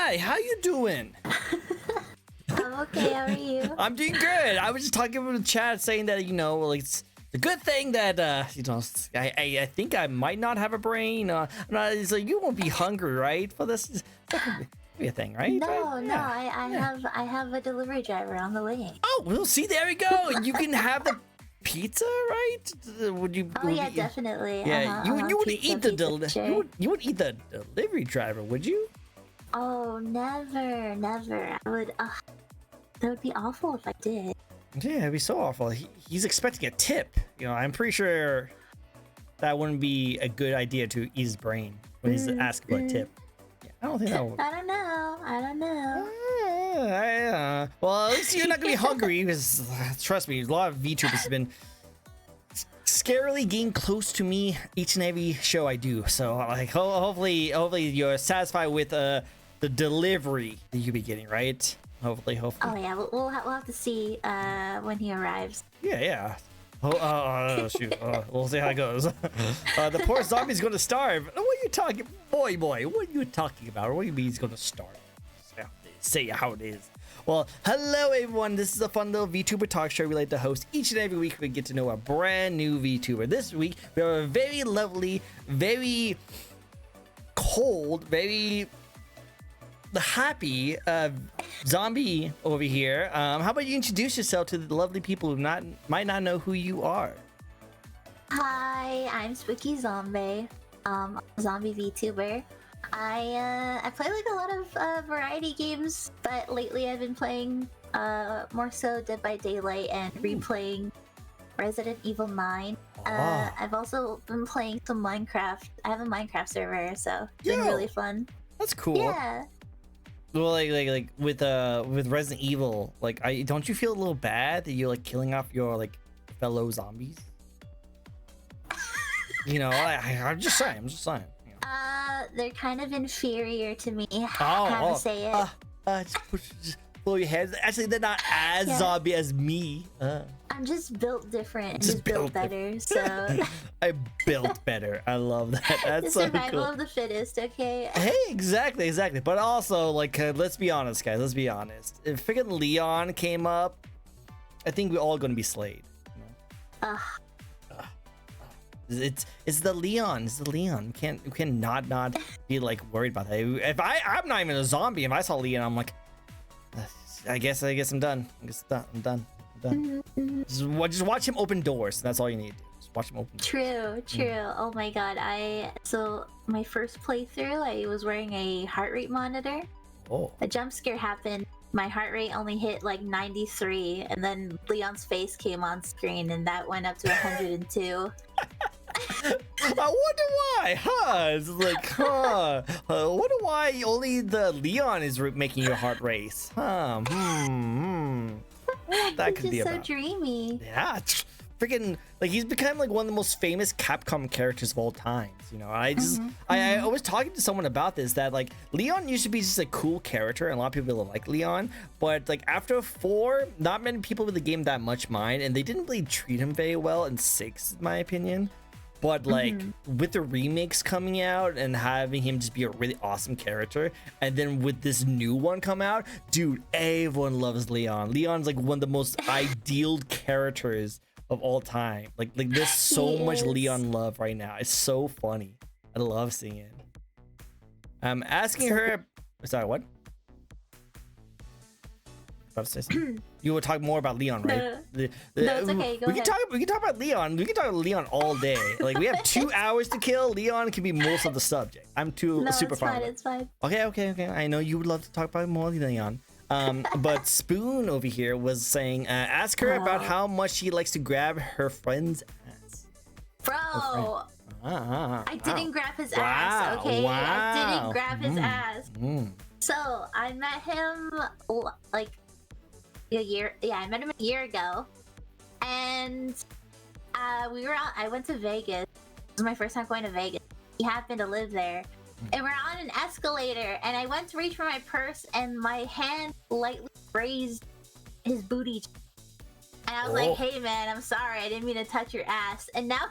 Hi, how you doing? I'm okay, how are you? I'm doing good. I was just talking in the chat saying that, like, it's a good thing that, I think I might not have a brain. It's like, you won't be hungry, right? For this, it's not gonna be a thing, right? No, Yeah. I have a delivery driver on the way. Oh, well, see, there we go. You can have the pizza, right? Would you? Oh yeah, definitely. Yeah, you would eat the you would eat the delivery driver, would you? Oh, never. I would. That would be awful if I did. Yeah, it'd be so awful. He's expecting a tip. I'm pretty sure that wouldn't be a good idea to eat his brain when he's asking for a tip. Yeah, I don't think that would. I don't know. Well, at least you're not gonna be hungry because trust me, a lot of VTubers have been scarily getting close to me each and every show I do. So like, hopefully you're satisfied with the delivery that you'll be getting, right? Hopefully. Oh yeah, we'll have to see when he arrives. Yeah. Oh shoot. We'll see how it goes. The poor zombie's gonna starve. What are you talking, boy? What are you talking about? What do you mean he's gonna starve? Say how it is. Well, hello everyone. This is a fun little VTuber talk show we like to host each and every week. We get to know a brand new VTuber. This week we have a very lovely, very cold, very happy zombie over here. How about you introduce yourself to the lovely people who might not know who you are? Hi, I'm Spooky Zombie. I'm a zombie VTuber. I play like a lot of variety games, but lately I've been playing more so Dead by Daylight and replaying Resident Evil 9. I've also been playing some Minecraft. I have a Minecraft server, so it's been really fun. That's cool. Yeah. Well, like with Resident Evil, like, don't you feel a little bad that you're like killing off your like fellow zombies? I'm just saying. They're kind of inferior to me. I have to say it. Just blow your heads. Actually, they're not as zombie as me. I'm just built different. Just built better. So I built better. I love that. That's the so survival cool. of the fittest. Okay. Hey, exactly. But also, like, let's be honest, guys. Let's be honest. If freaking Leon came up, I think we're all gonna be slayed. It's the Leon. We can't not be like worried about that. If I'm not even a zombie. If I saw Leon, I'm like, I guess I'm done. I'm done. Just watch him open doors. That's all you need. Just watch him open doors. True. Oh my god. So my first playthrough, I was wearing a heart rate monitor. Oh. A jump scare happened. My heart rate only hit like 93, and then Leon's face came on screen, and that went up to 102. I wonder why, It's like, I wonder why only the Leon is making your heart race, That could be so dreamy. Yeah, freaking, like, he's become like one of the most famous Capcom characters of all times. I was talking to someone about this, that like Leon used to be just a cool character and a lot of people like Leon, but like after 4, not many people with the game that much mind, and they didn't really treat him very well in 6, in my opinion. But like with the remakes coming out and having him just be a really awesome character, and then with this new one come out, dude, everyone loves Leon. Leon's like one of the most ideal characters of all time. Like there's so much Leon love right now. It's so funny. I love seeing it. I'm asking her. Sorry, what? About to say something. You will talk more about Leon, right? No, it's okay. Go ahead. We can talk about Leon. We can talk about Leon all day. Like, we have 2 hours to kill. Leon can be most of the subject. I'm super fun. It's fine. Okay. I know you would love to talk about more Leon. But Spoon over here was saying, ask her about how much she likes to grab her friend's ass. Bro, I didn't grab his ass. Okay, I didn't grab his ass. So I met him like a year. Yeah, I met him a year ago, and I went to Vegas. This was my first time going to Vegas. He happened to live there, and we're on an escalator. And I went to reach for my purse, and my hand lightly grazed his booty. And I was like, "Hey man, I'm sorry. I didn't mean to touch your ass." And now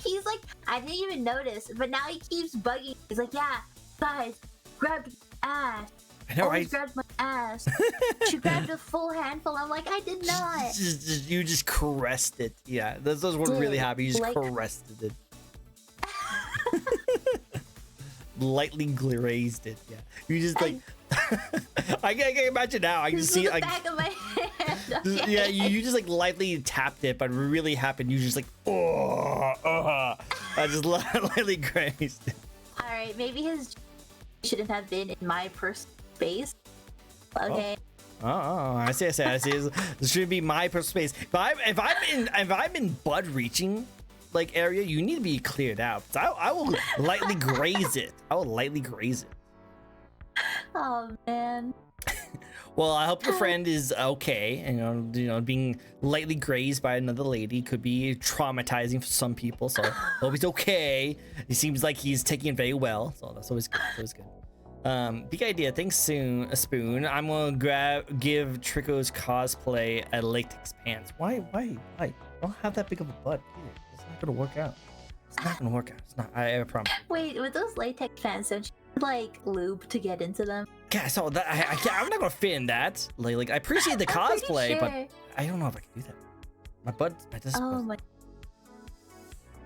he's like, I didn't even notice, but now he keeps bugging. He's like, "Yeah, guys, grab ass. I know, right? Grabbed my ass. She grabbed a full handful. I'm like, I did not. You just caressed it. Yeah, those were really happy. You just caressed it. Lightly grazed it. Yeah, you just like. I can imagine now. I can see like. Back of my hand. Okay. Yeah, you just like lightly tapped it, but really happened. You just like, I just lightly grazed it. All right, maybe his shouldn't have been in my personal space. Okay. Oh, I see. This should be my personal space. If I'm in bud reaching like area, you need to be cleared out. So I will lightly graze it. I will lightly graze it. Oh man. Well, I hope your friend is okay. And you know, being lightly grazed by another lady could be traumatizing for some people. So I hope he's okay. He seems like he's taking it very well. So that's always good. Always good. Big idea. Thanks, Spoon. I'm gonna give Trico's cosplay a latex pants. Why? I don't have that big of a butt either. It's not gonna work out. It's not gonna work out. It's not. I promise. Wait, with those latex pants, don't you like lube to get into them? Yeah, so that I'm not gonna fit in that. Like I appreciate the cosplay, sure. but I don't know if I can do that. My butt. Oh my.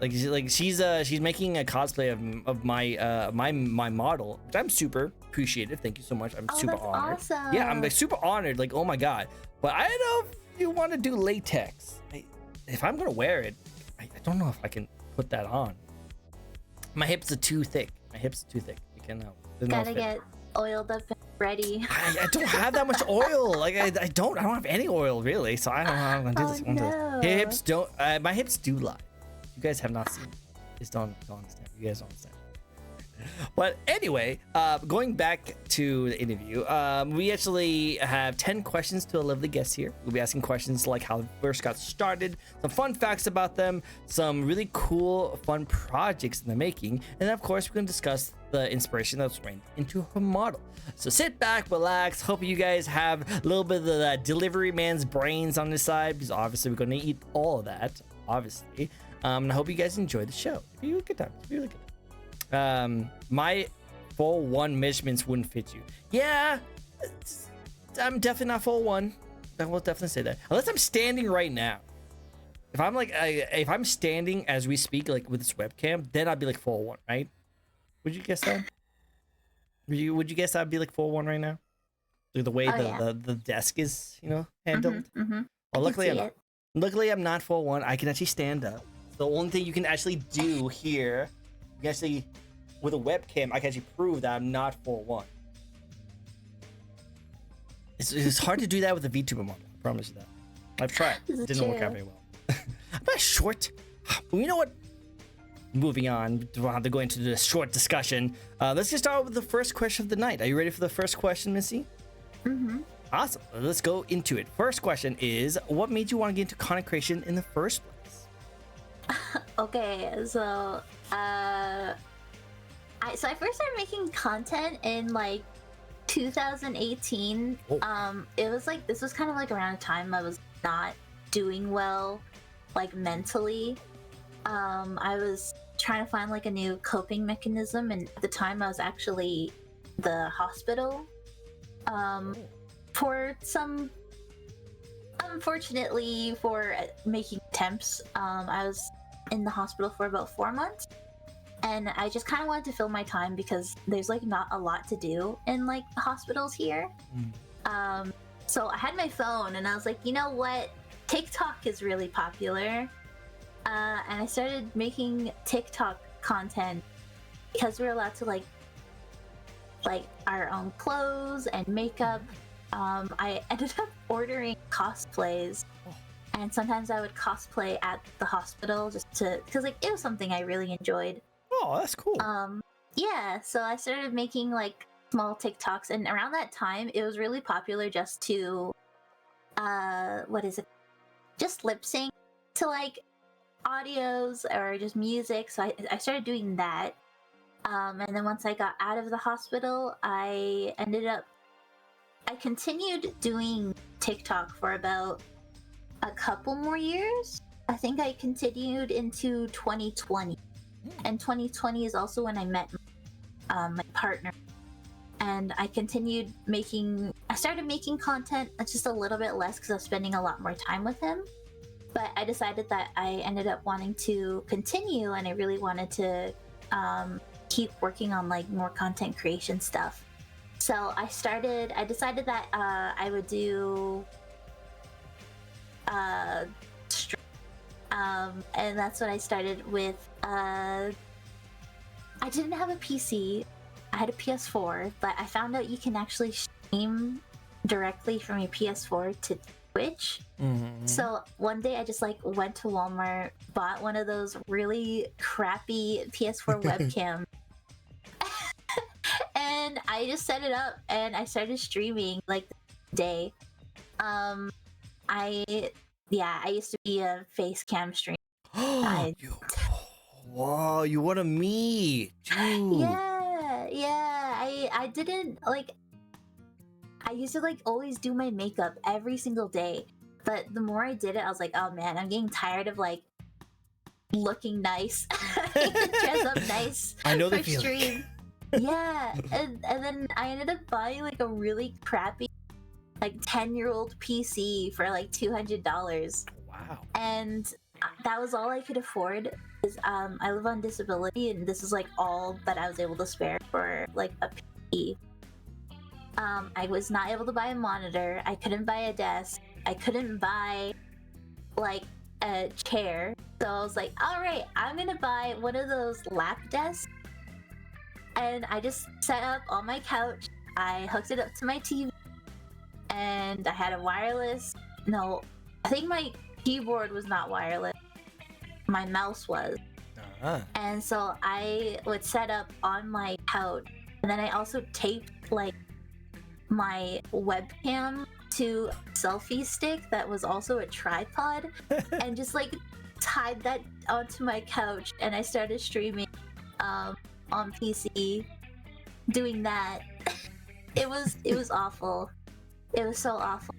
Like she's making a cosplay of my my model, which I'm super appreciative. Thank you so much. I'm super honored. Awesome. Yeah, I'm like super honored. Like, oh my god. But I don't know if you want to do latex. If I'm gonna wear it, I don't know if I can put that on. My hips are too thick. You can gotta get oiled up and ready. I don't have that much oil. Like I don't have any oil really. So I don't know how I'm gonna do this. No. Hips don't. My hips do lie. You guys have not seen it. Just don't understand. You guys don't understand. But anyway, going back to the interview, we actually have 10 questions to a lovely guest here. We'll be asking questions like how they first got started, some fun facts about them, some really cool, fun projects in the making, and then of course we're going to discuss the inspiration that's went into her model. So sit back, relax. Hope you guys have a little bit of the delivery man's brains on this side, because obviously we're going to eat all of that, obviously. And I hope you guys enjoy the show. It'll be a good time. It'll be really good. My full 1 measurements wouldn't fit you. Yeah, I'm definitely not full 1. I will definitely say that. Unless I'm standing right now. If I'm like, if I'm standing as we speak, like with this webcam, then I'd be like full 1, right? Would you guess that? Would you guess I'd be like full 1 right now? Like the way the desk is, you know, handled. Well, luckily I'm not full 1. I can actually stand up. The only thing you can actually do here, you can actually, with a webcam, I can actually prove that I'm not full 1. It's hard to do that with a VTuber model. I promise you that. I've tried. It didn't work out very well. I'm not short. You know what? Moving on, we'll have to go into the short discussion. Let's just start with the first question of the night. Are you ready for the first question, Missy? Awesome. Let's go into it. First question is, what made you want to get into content creation in the first place? Okay, so I first started making content in like 2018. It was like, this was kind of like around a time I was not doing well, like mentally. I was trying to find like a new coping mechanism, and at the time I was actually the hospital for some, unfortunately, for making attempts. I was in the hospital for about 4 months, and I just kind of wanted to fill my time because there's like not a lot to do in like the hospitals here. So I had my phone and I was like, you know what, TikTok is really popular, and I started making TikTok content because we were allowed to like our own clothes and makeup. I ended up ordering cosplays, and sometimes I would cosplay at the hospital just to, because like it was something I really enjoyed. Oh, that's cool. Yeah, so I started making like small TikToks, and around that time it was really popular just to just lip sync to like audios or just music. So I started doing that, and then once I got out of the hospital, I continued doing TikTok for about a couple more years. I think I continued into 2020, and 2020 is also when I met my partner. and I started making content just a little bit less because I was spending a lot more time with him. But I decided that I ended up wanting to continue, and I really wanted to keep working on like more content creation stuff. So I decided that I would do and that's what I started with. I didn't have a PC. I had a PS4, but I found out you can actually stream directly from your PS4 to Twitch. So one day I just like went to Walmart, bought one of those really crappy PS4 webcams, and I just set it up and I started streaming like the day. I used to be a face cam streamer. Wow, you want to meet, dude? Yeah. I didn't like. I used to like always do my makeup every single day, but the more I did it, I was like, oh man, I'm getting tired of like looking nice, dress up nice. I know the feeling. Stream. Yeah, and then I ended up buying like a really crappy, like 10-year-old PC for like $200. Wow. And that was all I could afford. Because I live on disability, and this is like all that I was able to spare for like a PC. I was not able to buy a monitor. I couldn't buy a desk. I couldn't buy like a chair. So I was like, all right, I'm gonna buy one of those lap desks. And I just set up on my couch. I hooked it up to my TV, and I had a wireless. No, I think my keyboard was not wireless. My mouse was. And so I would set up on my couch, and then I also taped like my webcam to a selfie stick that was also a tripod, and just like tied that onto my couch, and I started streaming on PC, doing that. It was awful. It was so awful.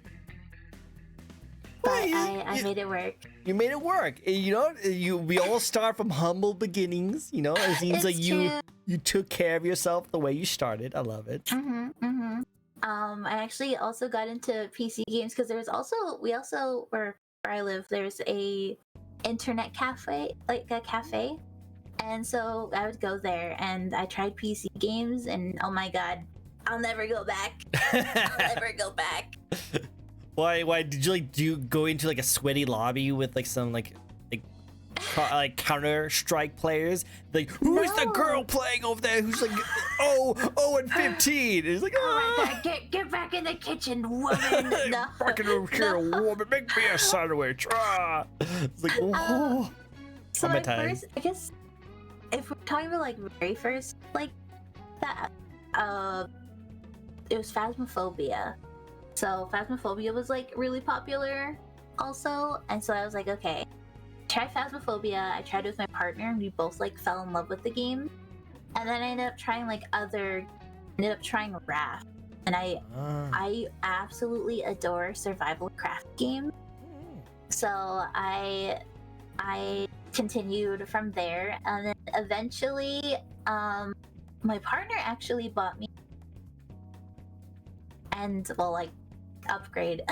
But I made it work. You made it work. You know, we all start from humble beginnings. You know, it seems like you took care of yourself the way you started. I love it. I actually also got into PC games because where I live, there's a internet cafe, like a cafe, and so I would go there and I tried PC games, and oh my god, I'll never go back. I'll never go back. Why did you do you go into like a sweaty lobby with like some like Counter-Strike players? Like, who is the girl playing over there who's like and 15? It's like, oh my god, get back in the kitchen, woman. No. Back in the kitchen, woman, make me a sandwich. It's like, oh. So my first, I guess, if we're talking about like very first, like that, it was Phasmophobia. So Phasmophobia was like really popular also, and so I was like, okay, try Phasmophobia. I tried it with my partner, and we both like fell in love with the game. And then I ended up trying Raft, and I absolutely adore survival craft games. So I continued from there, and then eventually my partner actually bought me and upgrade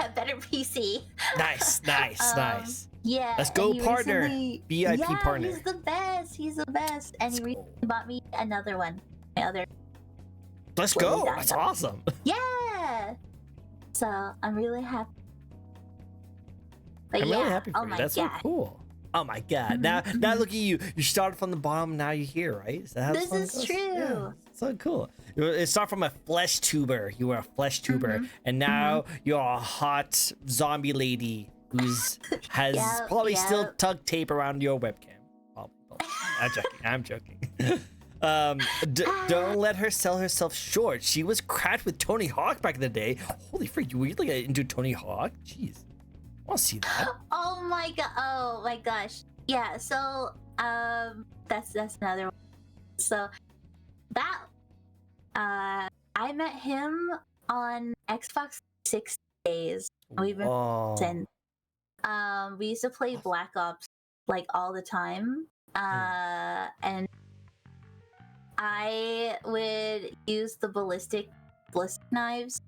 a better PC. Nice. Yeah. Let's go, partner. BIP partner. He's the best. And he recently bought me another one. Let's go. That's awesome. Yeah. So I'm really happy. But I'm really happy for you. That's so cool. Oh my god. Now look at you. You started from the bottom, now you're here, right? This is true. Yeah, so cool. It started from a flesh tuber. You were a flesh tuber, and now you're a hot zombie lady who's has probably still tuck tape around your webcam. I'm joking. Don't let her sell herself short. She was cracked with Tony Hawk back in the day. Holy freak, you were like into Tony Hawk? Jeez. I want to see that. Oh my gosh. Yeah, so that's another one. So that I met him on Xbox 6 days. We've been since. We used to play Black Ops like all the time. And I would use the ballistic knives,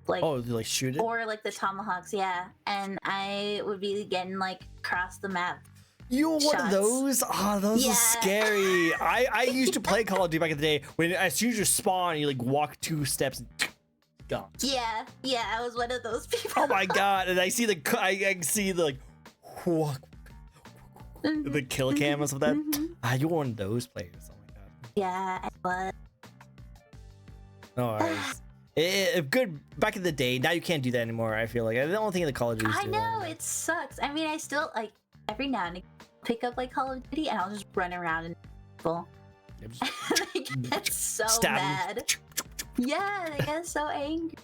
like like shoot it, or like the tomahawks, yeah. And I would be getting like across the map. You were one of those? Oh, those are scary. I used to play Call of Duty back in the day when as soon as you spawn, you like walk 2 steps and gone. Yeah, I was one of those people. Oh my god! And I see I see the like the kill cam and stuff like that. You're one of those players. Oh my god. Yeah, I was. No, good back in the day. Now you can't do that anymore. I feel like I don't think the Call of Duty. I know it sucks. I mean, I still like every now and again pick up like Call of Duty and I'll just run around and people. They get so mad. Yeah, they get so angry.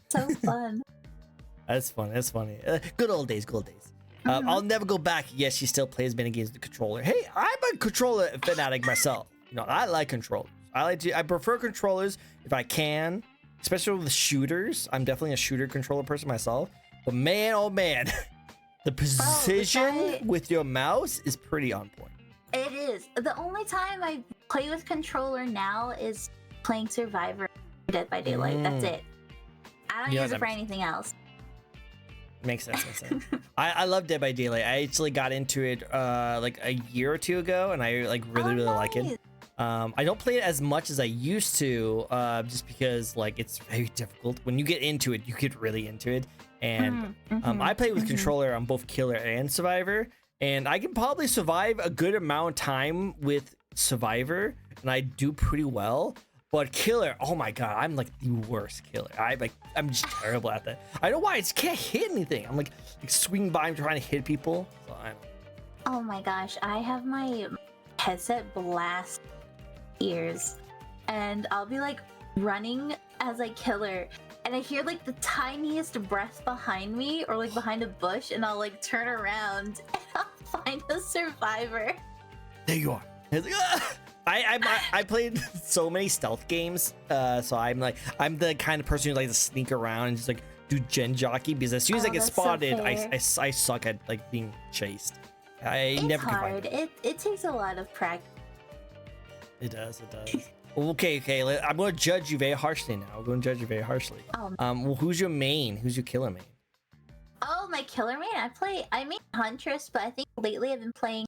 So fun. That's funny. Good old days. I'll never go back. Yes, she still plays many games with the controller. Hey, I'm a controller fanatic myself. You know, I like controllers. I prefer controllers if I can, especially with the shooters. I'm definitely a shooter controller person myself. But man, oh man, the precision with your mouse is pretty on point. It is. The only time I play with controller now is playing Survivor, Dead by Daylight. That's it. I don't use it for anything else. Makes sense. I love Dead by Daylight. I actually got into it like a year or 2 ago, and I like really like it. I don't play it as much as I used to, just because like it's very difficult. When you get into it, you get really into it. And I play with controller on both Killer and Survivor, and I can probably survive a good amount of time with Survivor, and I do pretty well. But Killer, oh my god, I'm like the worst Killer. I'm just terrible at that. I don't know why, I just can't hit anything. I'm like swinging by, I'm trying to hit people. So oh my gosh, I have my headset blast ears, and I'll be like running as a Killer, and I hear like the tiniest breath behind me or like behind a bush, and I'll like turn around and I'll find a Survivor. There you are. It's like, ah! I played so many stealth games, so I'm the kind of person who likes to sneak around and just like do gen jockey, because as soon as I get spotted, I suck at like being chased. It's never hard. It takes a lot of practice. It does. Okay. I'm gonna judge you very harshly now. I'm gonna judge you very harshly. Well, who's your main? Who's your killer main? Oh, my killer main? I mean Huntress, but I think lately I've been playing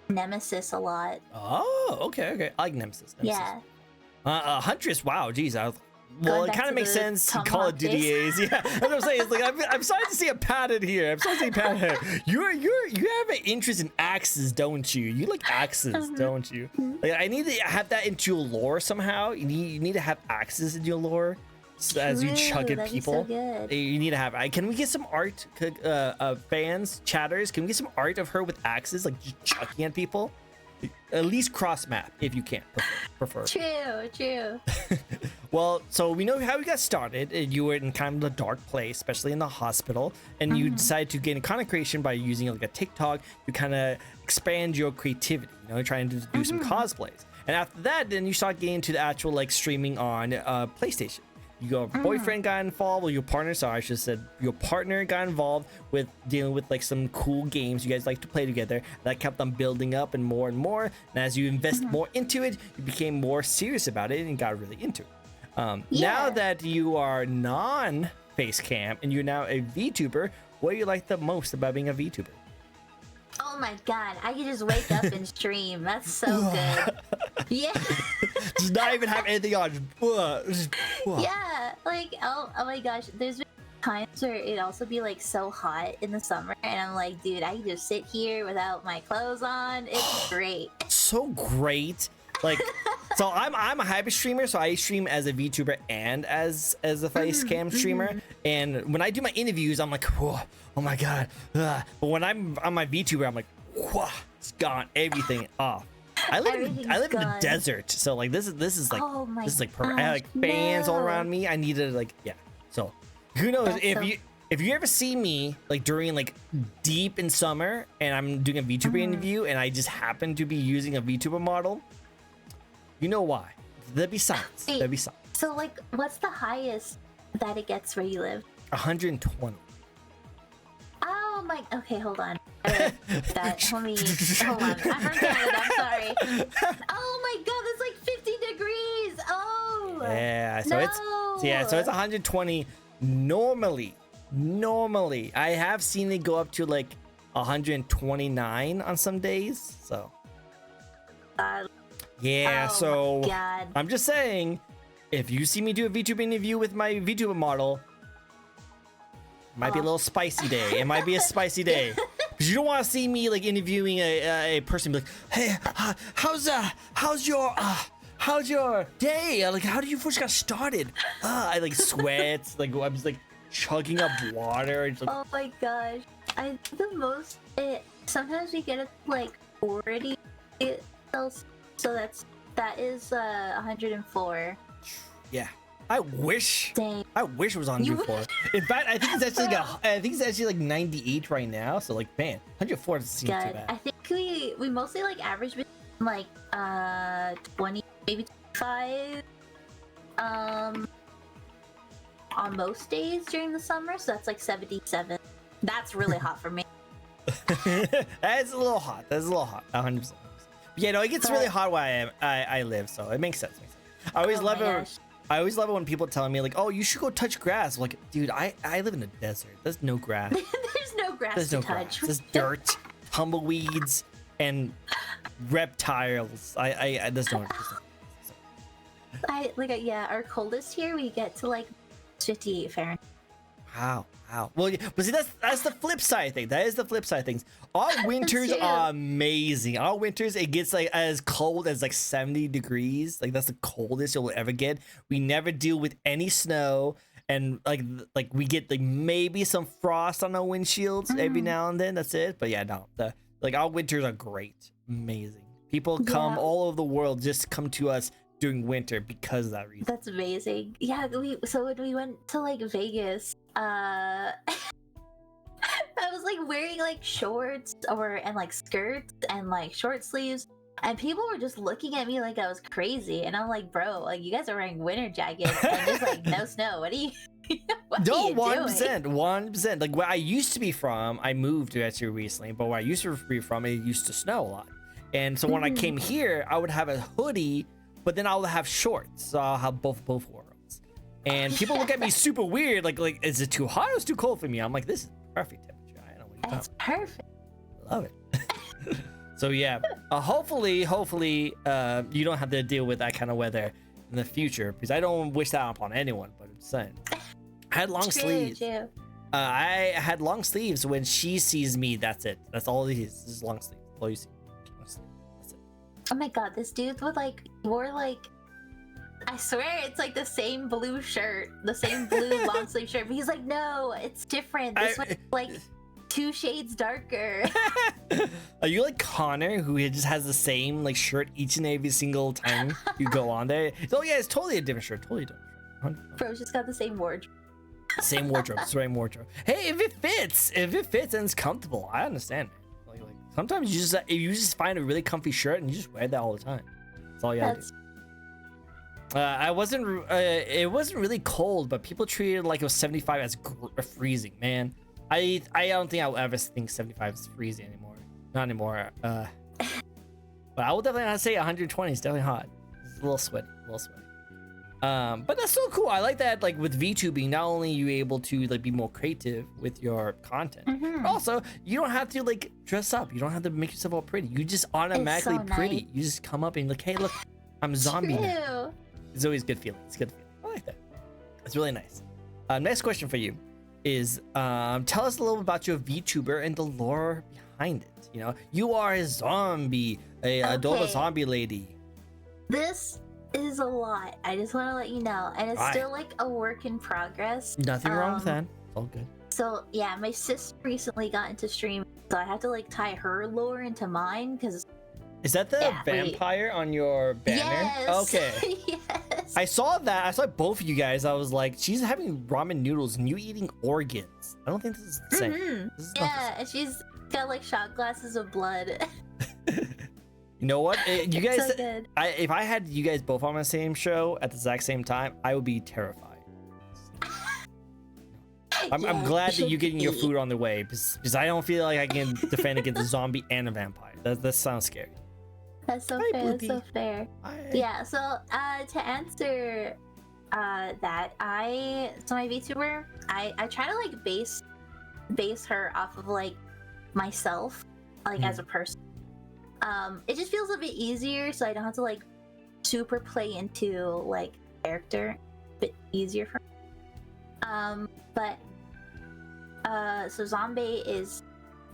Nemesis a lot. Oh, okay. I like Nemesis. Yeah. Huntress. Wow, geez. Well, it kind of makes sense. Call of Duty is. Yeah, that's what I'm saying. It's like I'm starting to see a pattern here. You have an interest in axes, don't you? You like axes, don't you? Like, I need to have that into your lore somehow. You need to have axes in your lore. So as you chuck at people, so you need to have. Can we get some art, fans, chatters? Can we get some art of her with axes, like just chucking at people? At least cross map if you can. Prefer. True. Well, so we know how you got started. You were in kind of a dark place, especially in the hospital, and you decided to gain content creation by using like a TikTok to kind of expand your creativity. You know, trying to do some cosplays. And after that, then you start getting into the actual like streaming on PlayStation. Your boyfriend got involved, or your partner, sorry, I should have said your partner got involved with dealing with like some cool games you guys like to play together. That kept on building up and more. And as you invest more into it, you became more serious about it and got really into it. Now that you are non-face cam and you're now a VTuber, what do you like the most about being a VTuber? Oh my god, I can just wake up and stream. That's so good. Yeah. Just not even have anything on. Yeah, like oh my gosh, there's been times where it'd also be like so hot in the summer, and I'm like, dude, I can just sit here without my clothes on. It's great. So great. Like, so I'm a hybrid streamer, so I stream as a VTuber and as a face cam streamer. And when I do my interviews, I'm like, whoa, oh my god. But when I'm on my VTuber, I'm like, whoa, it's gone, everything off. I live in the desert, so like this is like perfect. I have like fans all around me. I needed like So who knows if you ever see me like during like deep in summer and I'm doing a VTuber interview and I just happen to be using a VTuber model, you know why? There'd be silence. Wait, so like, what's the highest that it gets where you live? 120. Oh my. Okay, hold on. Let me. Hold on. I'm from Canada. I'm sorry. Oh my god, that's like 50 degrees. Oh. Yeah. So no. it's 120 normally. Normally, I have seen it go up to like 129 on some days. So. Yeah. Oh so my god. I'm just saying, if you see me do a VTuber interview with my VTuber model. Might be a little spicy day. It might be a spicy day. Because you don't want to see me like interviewing a person be like, hey, how's your day? Like, how did you first got started? I like sweat. Like, I'm just like chugging up water. Like, oh my gosh. Sometimes we get it like 40 Celsius. So that is 104. Yeah. I wish. Dang. I wish it was 104. In fact, I think it's actually like 98 right now. So like, man, 104 doesn't seem too bad. I think we mostly like average between like 20, maybe 25 on most days during the summer. So that's like 77. That's really hot for me. That's a little hot. 100%. Yeah, no, it gets really hot where I live, so it makes sense. I always love it. I always love it when people tell me like, "Oh, you should go touch grass." I'm like, dude, I live in a desert. There's no grass. There's no grass to touch. There's dirt, tumbleweeds, and reptiles. There's no. Yeah, our coldest here we get to like 58 Fahrenheit. Wow. Well, but see, that's the flip side thing. That is the flip side of things. Our winters are amazing. Our winters, it gets like as cold as like 70 degrees. Like that's the coldest you'll ever get. We never deal with any snow, and like we get like maybe some frost on our windshields every now and then. That's it. But yeah, no, our winters are great, amazing. People come all over the world just come to us during winter because of that reason. That's amazing. Yeah, so when we went to like Vegas, I was like wearing like shorts and like skirts and like short sleeves, and people were just looking at me like I was crazy, and I'm like, bro, like you guys are wearing winter jackets and there's like no snow. What are you? What are you 100%. Like where I used to be from, I moved to actually recently, but where I used to be from, it used to snow a lot, and so when I came here, I would have a hoodie, but then I would have shorts, so I'll have both worlds. And people look at me super weird, like is it too hot or is it too cold for me? I'm like, this is perfect temperature. I don't know what you're It's perfect. Love it. So yeah, hopefully you don't have to deal with that kind of weather in the future, because I don't wish that upon anyone, but I'm saying. I had long sleeves. I had long sleeves. When she sees me, that's it. That's all it is. This is long sleeves. All you see. That's it. Oh my god, this dude wore like, I swear it's like the same blue shirt, the same blue long sleeve shirt, but he's like, no, it's different. This one's like 2 shades darker. Are you like Connor, who just has the same like shirt each and every single time you go on there? Oh yeah, it's totally a different shirt. Totally different shirt. Bro's just got the same wardrobe. Same wardrobe, same wardrobe. Hey, if it fits and it's comfortable, I understand. Like sometimes you just find a really comfy shirt and you just wear that all the time. That's all you gotta do. It wasn't really cold, but people treated it like it was 75 as freezing, man. I don't think I'll ever think 75 is freezing anymore. Not anymore. But I will definitely not say 120 is definitely hot. It's a little sweaty. But that's so cool. I like that. Like with VTubing, not only are you able to like be more creative with your content, but also you don't have to like dress up. You don't have to make yourself all pretty. You just automatically pretty. Nice. You just come up and like, hey, look, I'm a zombie now. It's always a good feeling. It's a good feeling. I like that. It's really nice. Next question for you is, tell us a little bit about your VTuber and the lore behind it. You know, you are a zombie, a adult zombie lady. This is a lot. I just want to let you know, and it's still like a work in progress. Nothing wrong with that. It's all good. So yeah, my sister recently got into stream, so I had to like tie her lore into mine because. Is that the vampire on your banner? Yes. Okay. Yes. I saw that. I saw both of you guys. I was like, she's having ramen noodles and you eating organs. I don't think this is the same. This is and she's got like shot glasses of blood. You know what? You guys, so good. If I had you guys both on the same show at the exact same time, I would be terrified. I'm glad that you're getting your food on the way because I don't feel like I can defend against a zombie and a vampire. That sounds scary. That's so fair. That's so fair. Yeah. So to answer that, so my VTuber, I try to like base her off of like myself, like as a person. It just feels a bit easier, so I don't have to like super play into like character. A bit easier for me. But so Zombie is,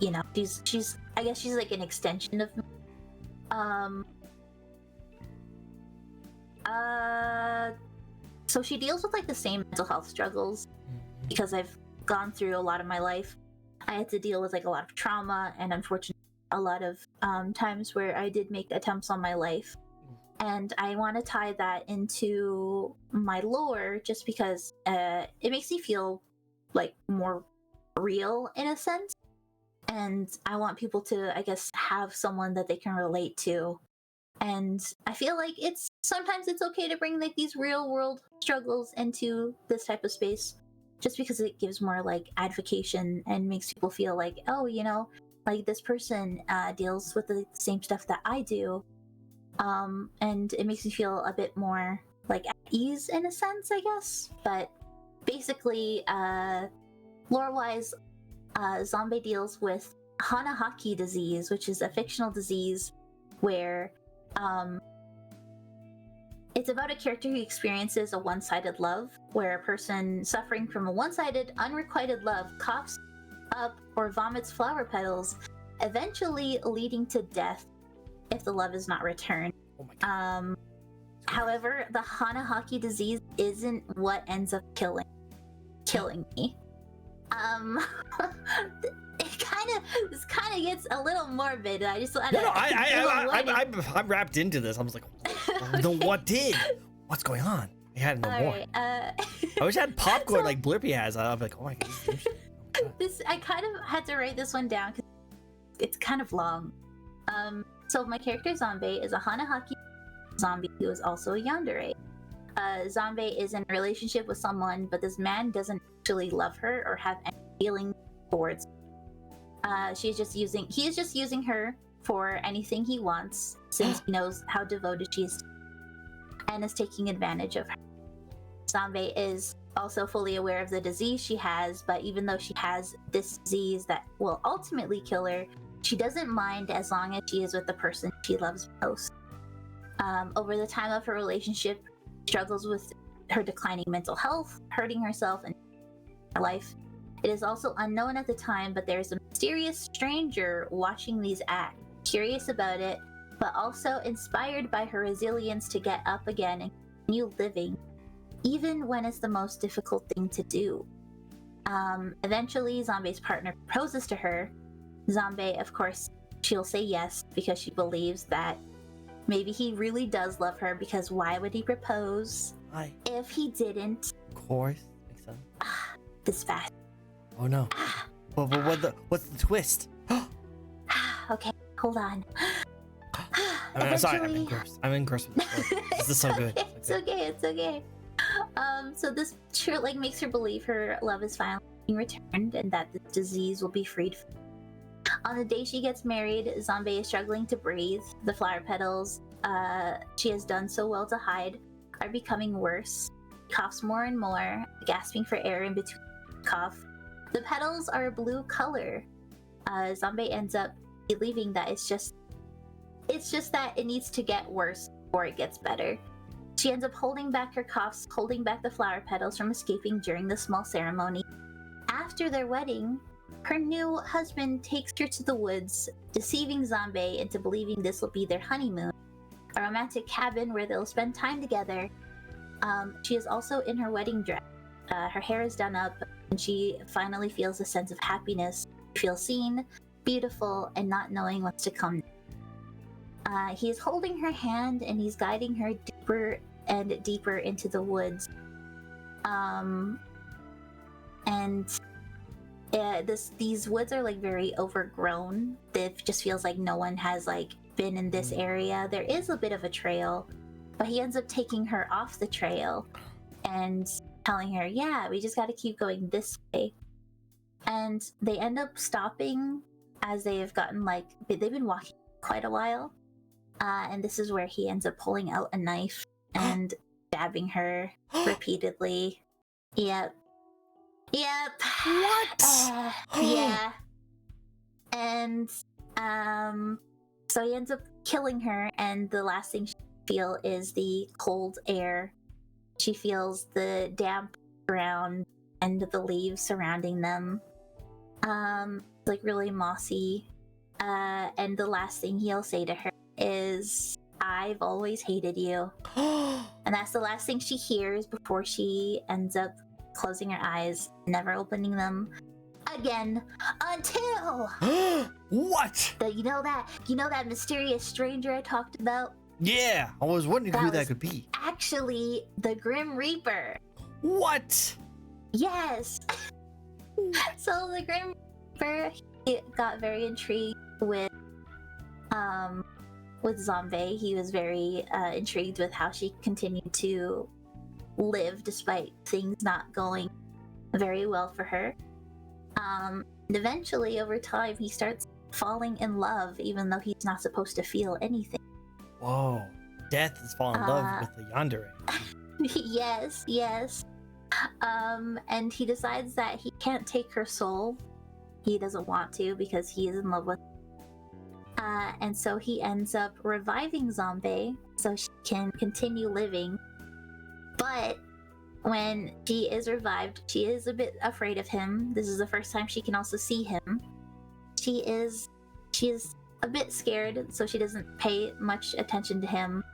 you know, she's I guess she's like an extension of me. So she deals with like the same mental health struggles because I've gone through a lot of my life. I had to deal with like a lot of trauma and unfortunately a lot of times where I did make attempts on my life. And I want to tie that into my lore just because it makes me feel like more real in a sense. And I want people to, I guess, have someone that they can relate to. And I feel like sometimes it's okay to bring like these real world struggles into this type of space just because it gives more like advocation and makes people feel like, oh, you know, like this person deals with the same stuff that I do. And it makes me feel a bit more like at ease in a sense, I guess. But basically, lore-wise, Zombie deals with Hanahaki disease, which is a fictional disease where it's about a character who experiences a one-sided love, where a person suffering from a one-sided, unrequited love coughs up or vomits flower petals, eventually leading to death if the love is not returned. Oh my God. However, the Hanahaki disease isn't what ends up killing me. This kind of gets a little morbid. I just I'm wrapped into this. I was like, what's going on? I had no more. Right, I wish I had popcorn so, like Blurpy has. I'm like, oh my God. I kind of had to write this one down because it's kind of long. So my character Zombie is a Hanahaki zombie who is also a yandere. Zombie is in a relationship with someone, but this man doesn't actually love her or have any feeling towards her. He is just using her for anything he wants, since he knows how devoted she is to her, and is taking advantage of her. Zombie is also fully aware of the disease she has, but even though she has this disease that will ultimately kill her, she doesn't mind as long as she is with the person she loves most. Over the time of her relationship, she struggles with her declining mental health, hurting herself and her life. It is also unknown at the time, but there is a mysterious stranger watching these acts, curious about it, but also inspired by her resilience to get up again and continue living, even when it's the most difficult thing to do. Eventually, Zombie's partner proposes to her. Zombie, of course, she'll say yes because she believes that maybe he really does love her, because why would he propose if he didn't? Of course. Makes sense. This fast. Oh no. What's the twist? Okay, hold on. I'm sorry, I'm engrossed with this. This is so good. It's okay. So this sure like makes her believe her love is finally being returned and that the disease will be freed. On the day she gets married, Zombie is struggling to breathe. The flower petals she has done so well to hide are becoming worse. Coughs more and more, gasping for air in between cough. The petals are a blue color. Zombie ends up believing that it's just that it needs to get worse before it gets better. She ends up holding back her coughs, holding back the flower petals from escaping during the small ceremony. After their wedding, her new husband takes her to the woods, deceiving Zombie into believing this will be their honeymoon, a romantic cabin where they'll spend time together. She is also in her wedding dress. Her hair is done up, and she finally feels a sense of happiness. She feels seen, beautiful, and not knowing what's to come. He is holding her hand, and he's guiding her deeper and deeper into the woods. These woods are like very overgrown. It just feels like no one has like been in this area. There is a bit of a trail, but he ends up taking her off the trail and telling her, yeah, we just got to keep going this way. And they end up stopping as they've gotten like they've been walking quite a while. And this is where he ends up pulling out a knife and stabbing her repeatedly. Yep. What? Yeah. And so he ends up killing her, and the last thing she feels is the cold air. She feels the damp ground and the leaves surrounding them. Like really mossy. And the last thing he'll say to her is, "I've always hated you." And that's the last thing she hears before she ends up closing her eyes, never opening them again until what? you know that mysterious stranger I talked about? Yeah, I was wondering who that could be. Actually, the Grim Reaper. What? Yes. So the Grim Reaper, he got very intrigued with Zombie. He was very intrigued with how she continued to live despite things not going very well for her. And eventually, over time, he starts falling in love, even though he's not supposed to feel anything. Whoa. Death has fallen in love with the yandere. Yes. And he decides that he can't take her soul. He doesn't want to because he is in love with her. And so he ends up reviving Zombie so she can continue living. But when she is revived, she is a bit afraid of him. This is the first time she can also see him. She is a bit scared, so she doesn't pay much attention to him.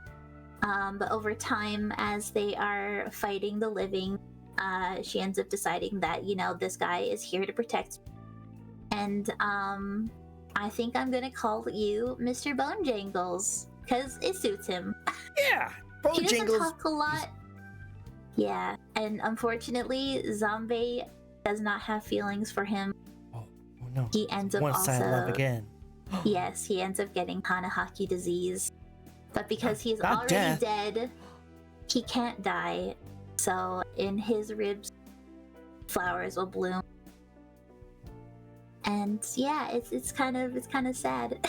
But over time, as they are fighting the living, she ends up deciding that, this guy is here to protect me. And I think I'm gonna call you Mr. Bone Jangles, because it suits him. Yeah, Bone He doesn't Jangles. talk a lot. Yeah, and unfortunately, Zombie does not have feelings for him. Oh no. He ends up one-sided love again. Yes, he ends up getting Hanahaki disease. But because he's Not already dead, he can't die. So in his ribs, flowers will bloom. And yeah, it's kind of sad.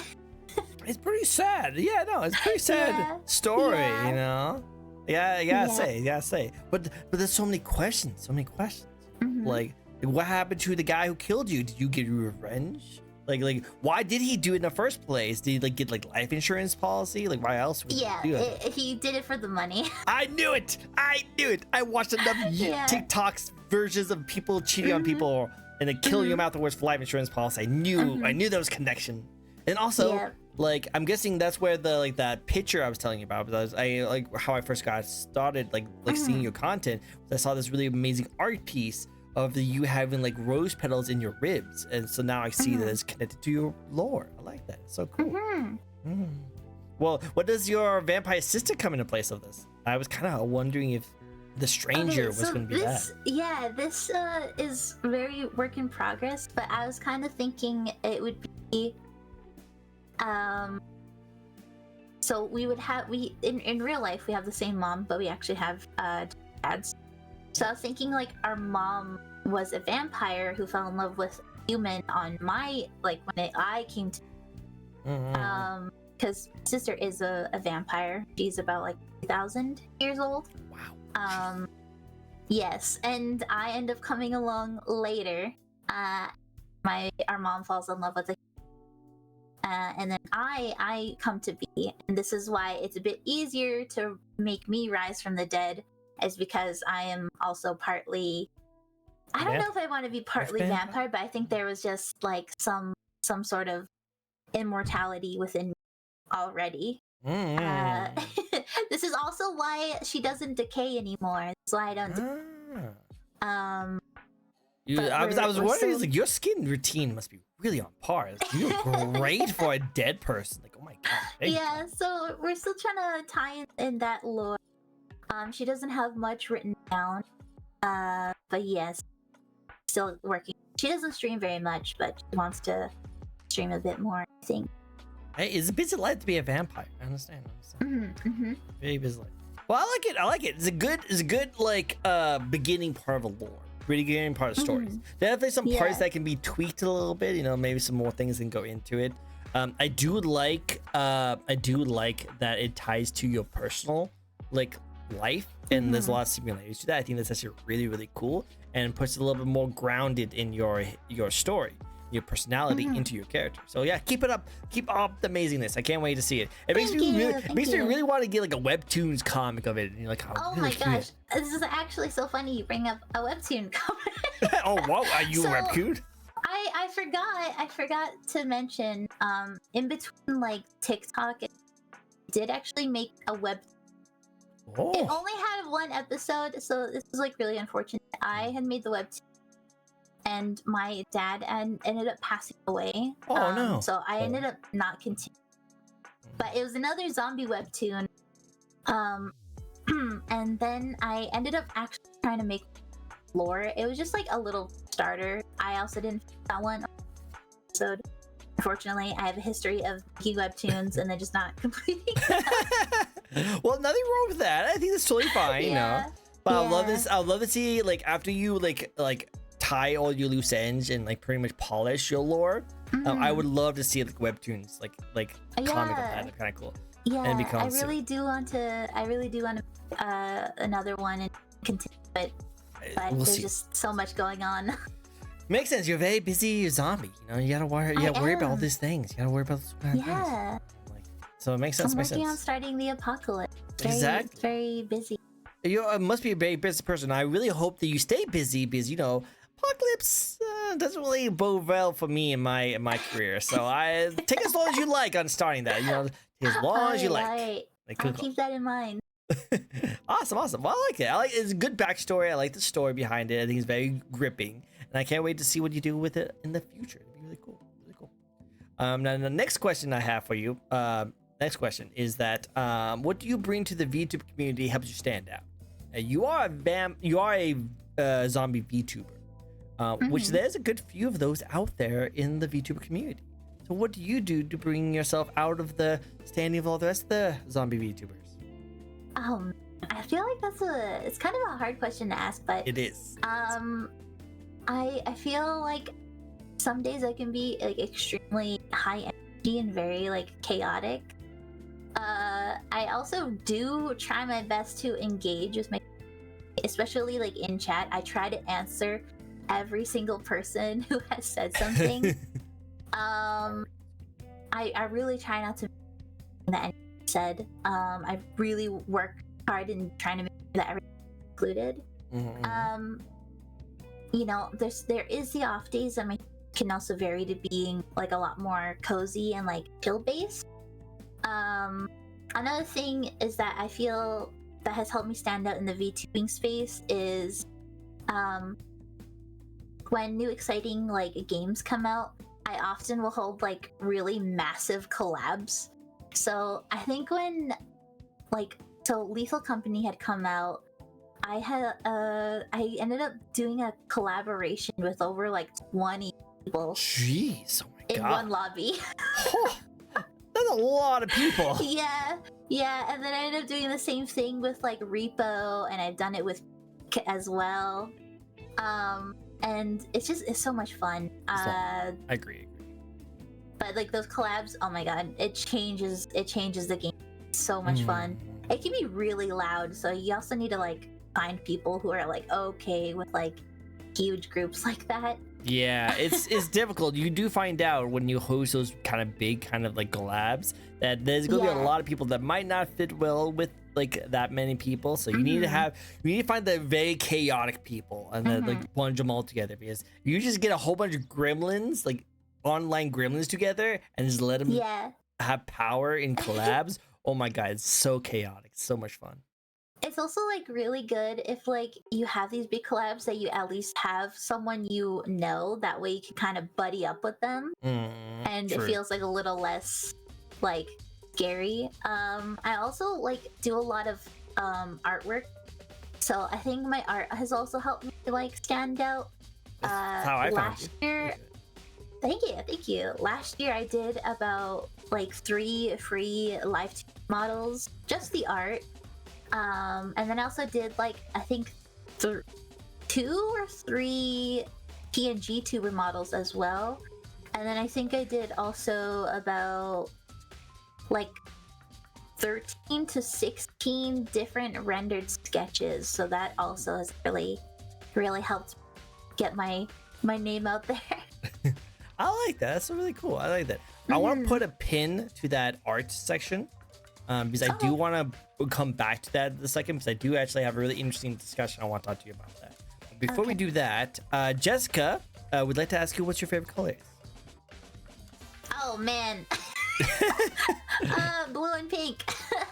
It's pretty sad. Yeah, no, it's pretty sad story, you know? Yeah, I gotta say. But there's so many questions. Mm-hmm. Like, what happened to the guy who killed you? Did you get revenge? Like, why did he do it in the first place? Did he get life insurance policy? Like, why else would he do it? He did it for the money. I knew it. I watched enough TikToks versions of people cheating on people and then killing them afterwards for life insurance policy. I knew there was connection. And also, like, I'm guessing that's where the that picture I was telling you about, because I like how I first got started like seeing your content. I saw this really amazing art piece of you having rose petals in your ribs, and so now I see that it's connected to your lore. I like that. It's so cool. Well, what does your vampire sister come into place of this? I was kind of wondering if the stranger was going to be that. Yeah, this is very work in progress, but I was kind of thinking it would be so we in real life we have the same mom, but we actually have dads. So I was thinking our mom was a vampire who fell in love with a human on my when I came to because my sister is a vampire. She's about 3,000 years old. Wow. Yes, and I end up coming along later. Our mom falls in love with a and then I come to be, and this is why it's a bit easier to make me rise from the dead, is because I am also partly, I don't know if I want to be partly vampire, but I think there was just some sort of immortality within me already. This is also why she doesn't decay anymore. That's why I don't I was wondering, your skin routine must be really on par. You're great for a dead person. Oh my god. Yeah, so we're still trying to tie in that lore. She doesn't have much written down, but yes, still working. She doesn't stream very much, but she wants to stream a bit more, I think. Hey, it's a busy life to be a vampire. I understand. Very busy life. Well, I like it. It's a good beginning part of a lore. really good part of stories. Definitely some parts that can be tweaked a little bit. You know, maybe some more things can go into it. I do like that it ties to your personal like life, and there's a lot of similarities to that. I think that's actually really, really cool, and puts it a little bit more grounded in your story, your personality into your character. So yeah, keep it up, keep up the amazingness. I can't wait to see it. It makes me really want to get like a webtoons comic of it, and you're like, oh my gosh, this is actually so funny you bring up a webtoon comic. Oh wow, are you a webtoon? I forgot to mention, in between like TikTok, it did actually make a web. Oh. It only had one episode, so this was like really unfortunate. I had made the webtoon, and my dad ended up passing away. Oh no! So I ended up not continuing. But it was another zombie webtoon, and then I ended up actually trying to make lore. It was just like a little starter. I also didn't finish that one episode. Unfortunately, I have a history of making webtoons and then just not completing them. Well, nothing wrong with that. I think that's totally fine, you know. But I love this. I would love to see like after you like tie all your loose ends and like pretty much polish your lore. I would love to see like webtoons, like comic of that. That's kind of cool. Yeah, I really do want to. Another one and continue, but there's just so much going on. Makes sense. You're very busy zombie. You know, you gotta worry. You gotta worry about all these things. You gotta worry about those kind of things. Like, so it makes sense. I'm working on starting the apocalypse. Exactly. Very busy. You must be a very busy person. I really hope that you stay busy because you know apocalypse doesn't really bode well for me in my career. So I take as long as you like on starting that. You know, take as long as you like. I'll keep that in mind. Awesome. Well, I like it. It's a good backstory. I like the story behind it. I think it's very gripping, and I can't wait to see what you do with it in the future. It'll be really cool. Now the next question I have for you. Next question is that what do you bring to the VTuber community helps you stand out? You are a zombie VTuber, which there's a good few of those out there in the VTuber community. So what do you do to bring yourself out of the standing of all the rest of the zombie VTubers? I feel like it's kind of a hard question to ask, but it is. I feel like some days I can be like extremely high energy and very like chaotic. I also do try my best to engage with my, especially like in chat. I try to answer every single person who has said something. I really try not to that anyone said. I really work hard in trying to make sure that everyone's included. You know, there is the off days that can also vary to being like a lot more cozy and like chill based. Another thing is that I feel that has helped me stand out in the VTubing space is when new exciting like games come out, I often will hold like really massive collabs. So I think when Lethal Company had come out, I ended up doing a collaboration with over like 20 people. Jeez, oh my God. In one lobby. That's a lot of people. Yeah, and then I ended up doing the same thing with like Repo, and I've done it with as well. And it's so much fun. I agree. But like those collabs, oh my God, it changes the game. It's so much fun. It can be really loud, so you also need to like find people who are like okay with like huge groups like that. Yeah, it's difficult. You do find out when you host those kind of big kind of like collabs that there's gonna be a lot of people that might not fit well with like that many people. So you need to find the very chaotic people and then like bunch them all together, because you just get a whole bunch of gremlins, like online gremlins together, and just let them have power in collabs. Oh my God, it's so chaotic. It's so much fun. It's also like really good if like you have these big collabs that you at least have someone you know, that way you can kind of buddy up with them, and it feels like a little less like scary. I also like do a lot of artwork, so I think my art has also helped me like stand out. That's how I found you. Thank you. Last year I did about like 3 free live models, just the art. And then I also did like I think 2 or 3 PNG tuber models as well. And then I think I did also about like 13 to 16 different rendered sketches. So that also has really helped get my name out there. I like that. That's really cool. I like that. I want to put a pin to that art section because I do want to come back to that in a second, because I do actually have a really interesting discussion I want to talk to you about that. Before we do that, Jessica would like to ask you, what's your favorite color? Oh man. Blue and pink.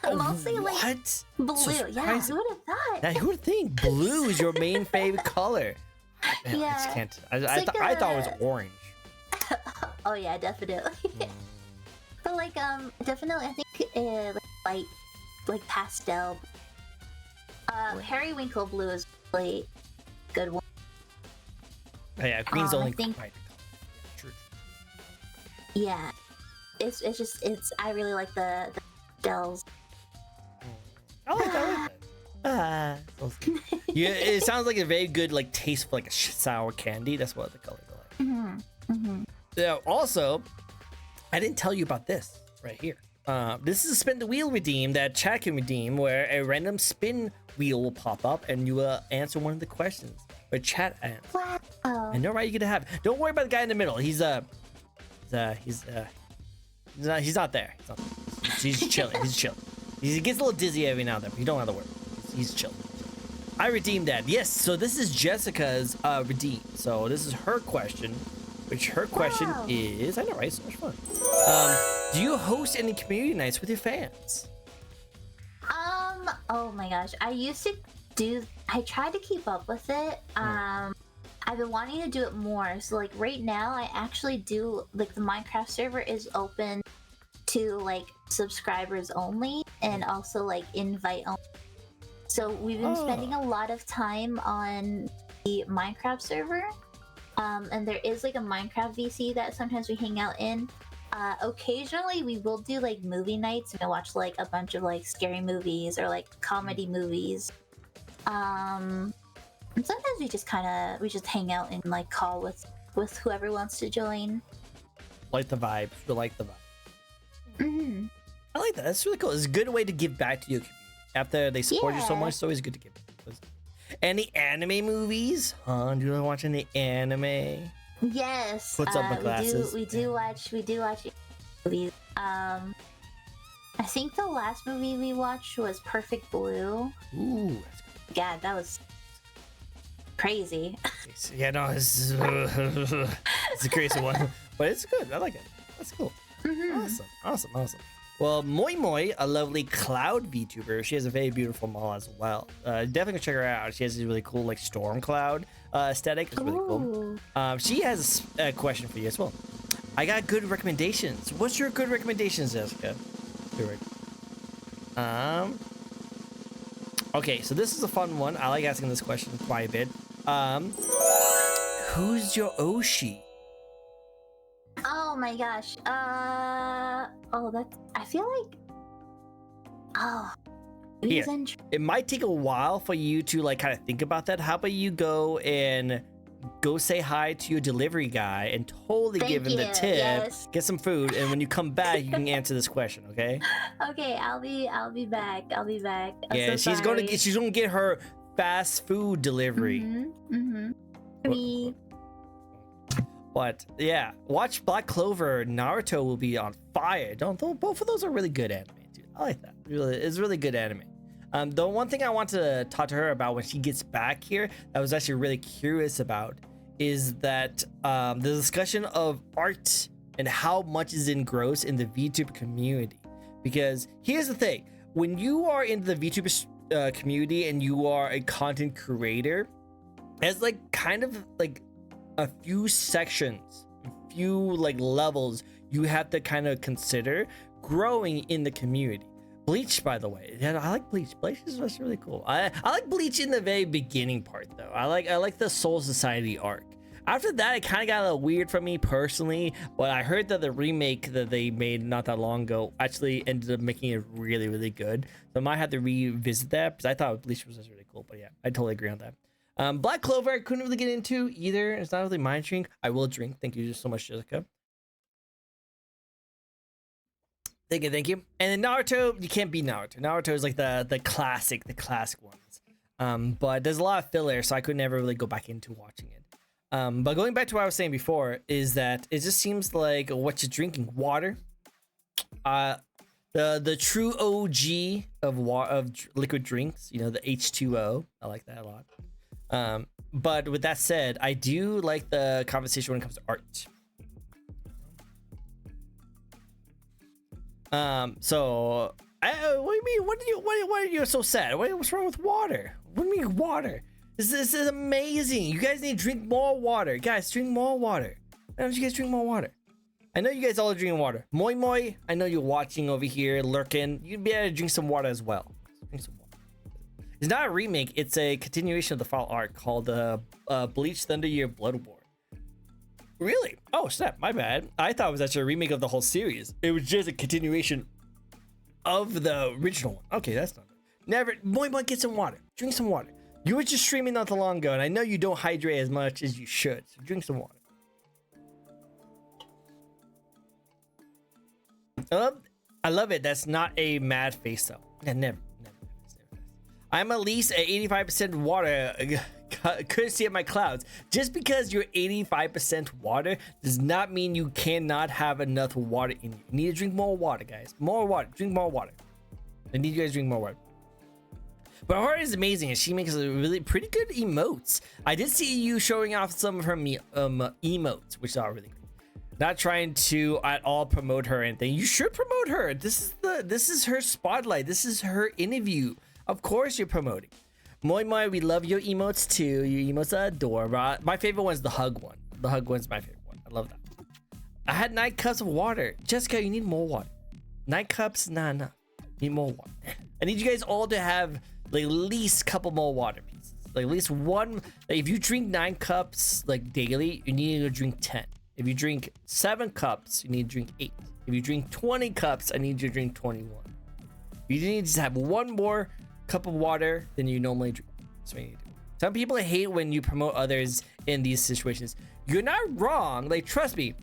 Mostly like blue. So yeah, who would have thought? Now, who would think blue is your main favorite color? Man, yeah. I just can't. I thought it was orange. Oh yeah, definitely. But like definitely I think like light, like pastel. Periwinkle blue is really good one. Oh, yeah, green's only quite color. True. Yeah. It's I really like the pastels. I like that. Yeah, it sounds like a very good like taste for like a sour candy. That's what the colors are like. Yeah. Also, I didn't tell you about this right here. This is a spin the wheel redeem that chat can redeem, where a random spin wheel will pop up and you will answer one of the questions where chat answers. Wow. I know, right? You're gonna have. Don't worry about the guy in the middle. He's not there. He's not there. He's chilling. He's chilling. He gets a little dizzy every now and then, but you don't have to worry. He's chilling. I redeemed that. Yes. So this is Jessica's redeem. So this is her question, which her question is. I know, right? So much fun. Do you host any community nights with your fans? Oh my gosh, I used to do. I tried to keep up with it. I've been wanting to do it more. So like right now, I actually do like the Minecraft server is open to like subscribers only, and also like invite only. So we've been spending a lot of time on the Minecraft server, and there is like a Minecraft VC that sometimes we hang out in. Occasionally we will do like movie nights and watch like a bunch of like scary movies or like comedy movies. And sometimes we just hang out and like call with whoever wants to join. Like the vibe. You like the vibe. I like that. That's really cool. It's a good way to give back to your community. After they support you so much, it's always good to give back. Any anime movies? Do you watch any anime? Yes. What's up with glasses? We do watch movies. I think the last movie we watched was Perfect Blue. Ooh. Yeah, that was crazy. Yeah, no, it's a crazy one, but it's good. I like it. That's cool. Awesome. Well, Moi Moi, a lovely cloud VTuber, she has a very beautiful model as well. Definitely go check her out. She has this really cool like storm cloud aesthetic. It's really cool. She has a question for you as well. I got good recommendations. What's your good recommendations, Jessica? Okay, so this is a fun one. I like asking this question quite a bit. Who's your Oshi? Oh my gosh. I feel like. Here, it might take a while for you to like kind of think about that. How about you go say hi to your delivery guy and totally give him the tip, get some food, and when you come back, you can answer this question, okay? Okay, I'll be back. Yeah, she's gonna get her fast food delivery. But yeah, watch Black Clover. Naruto will be on fire. Both of those are really good anime, dude. I like that. It's really good anime. The one thing I want to talk to her about when she gets back here, that I was actually really curious about, is that the discussion of art and how much is engrossed in the VTuber community. Because here's the thing: when you are in the VTuber community and you are a content creator, it's like kind of like a few sections, a few like levels you have to kind of consider growing in the community. Bleach, by the way, yeah, I like Bleach. Bleach is just really cool. I like Bleach in the very beginning part though. I like the Soul Society arc. After that, it kind of got a little weird for me personally, but I heard that the remake that they made not that long ago actually ended up making it really, really good. So I might have to revisit that because I thought Bleach was just really cool. But yeah, I totally agree on that. Black Clover, I couldn't really get into either. It's not really my drink. I will drink. Thank you so much, Jessica. Thank you. And then Naruto, you can't beat Naruto. Naruto is like the classic ones. But there's a lot of filler, so I could never really go back into watching it. But going back to what I was saying before, is that it just seems like what you're drinking, water. The true OG of liquid drinks, you know, the H2O. I like that a lot. But with that said, I do like the conversation when it comes to art. So what do you mean? Why are you so sad? What's wrong with water? What do you mean water? This is amazing. You guys need to drink more water. Guys, drink more water. Why don't you guys drink more water? I know you guys all are drinking water. Moi Moi, I know you're watching over here, lurking. You'd be able to drink some water as well. Drink some water. It's not a remake. It's a continuation of the final arc called Bleach Thunder Year Blood War. Really? Oh, snap. My bad. I thought it was actually a remake of the whole series. It was just a continuation of the original one. Okay, that's not it. Never. Moi Moi, get some water. Drink some water. You were just streaming not too long ago, and I know you don't hydrate as much as you should. So drink some water. I love it. That's not a mad face, though. Yeah, never. I'm at least at 85% water. Couldn't see at my clouds. Just because you're 85% water does not mean you cannot have enough water in you. You need to drink more water, guys. More water. Drink more water. I need you guys to drink more water. But Haru is amazing, and she makes a really pretty good emotes. I did see you showing off some of her emotes, which are really good. Not trying to at all promote her or anything. You should promote her. This is her spotlight. This is her interview. Of course you're promoting. Moi Moi, we love your emotes too. Your emotes are adorable. My favorite one's the hug one. The hug one's my favorite one. I love that. I had 9 cups of water. Jessica, you need more water. 9 cups, nah. Need more water. I need you guys all to have like at least a couple more water pieces. Like at least one. Like if you drink 9 cups like daily, you need to drink 10. If you drink 7 cups, you need to drink 8. If you drink 20 cups, I need you to drink 21. You need to just have one more cup of water than you normally drink. That's what you need to do. Some people hate when you promote others in these situations. You're not wrong. Like, trust me.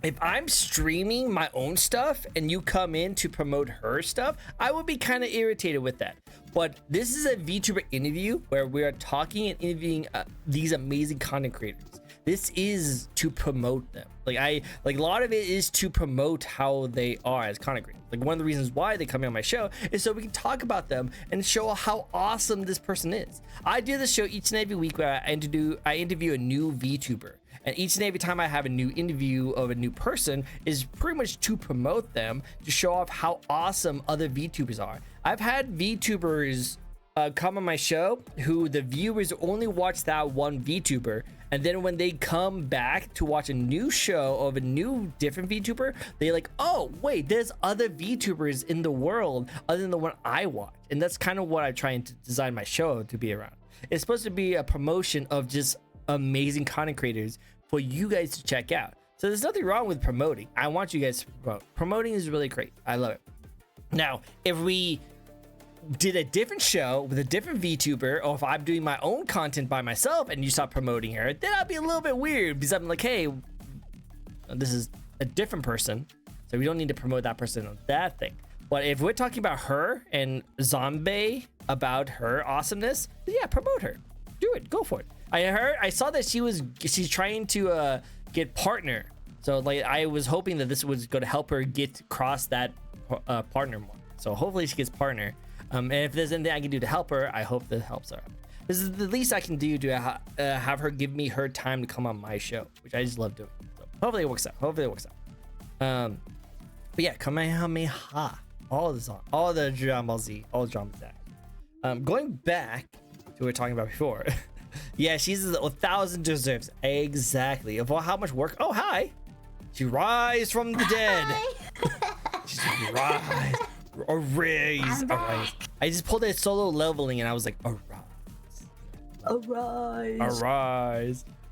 If I'm streaming my own stuff and you come in to promote her stuff, I would be kind of irritated with that. But this is a VTuber interview where we are talking and interviewing these amazing content creators. This is to promote them. Like a lot of it is to promote how they are as content creators. Like one of the reasons why they come on my show is so we can talk about them and show how awesome this person is. I do this show each and every week where I interview a new VTuber. And each and every time I have a new interview of a new person is pretty much to promote them, to show off how awesome other VTubers are. I've had VTubers come on my show who the viewers only watch that one VTuber, and then when they come back to watch a new show of a new different VTuber, they're like, oh wait, there's other VTubers in the world other than the one I watch. And that's kind of what I'm trying to design my show to be around. It's supposed to be a promotion of just amazing content creators for you guys to check out. So there's nothing wrong with promoting. I want you guys to promote. Promoting is really great. I love it. Now, if we did a different show with a different VTuber, or if I'm doing my own content by myself and you stop promoting her, then I'll be a little bit weird because I'm like, hey, this is a different person, so we don't need to promote that person on that thing. But if we're talking about her and Zombie, about her awesomeness, yeah, promote her. Do it. Go for it. I saw that she's trying to get partner. So like I was hoping that this was going to help her get across that partner more. So hopefully she gets partner. And if there's anything I can do to help her, I hope that helps her. This is the least I can do to have her give me her time to come on my show, which I just love doing. So hopefully it works out. But yeah, Kamehameha. All of the song, all the Dragon Ball Z, all the Dragon Ball Z. Going back to what we were talking about before. Yeah, she's 1,000 deserves. Exactly. Of how much work. Oh, hi. She rise from the dead. She's rise. Arise. I just pulled a solo leveling and I was like, arise.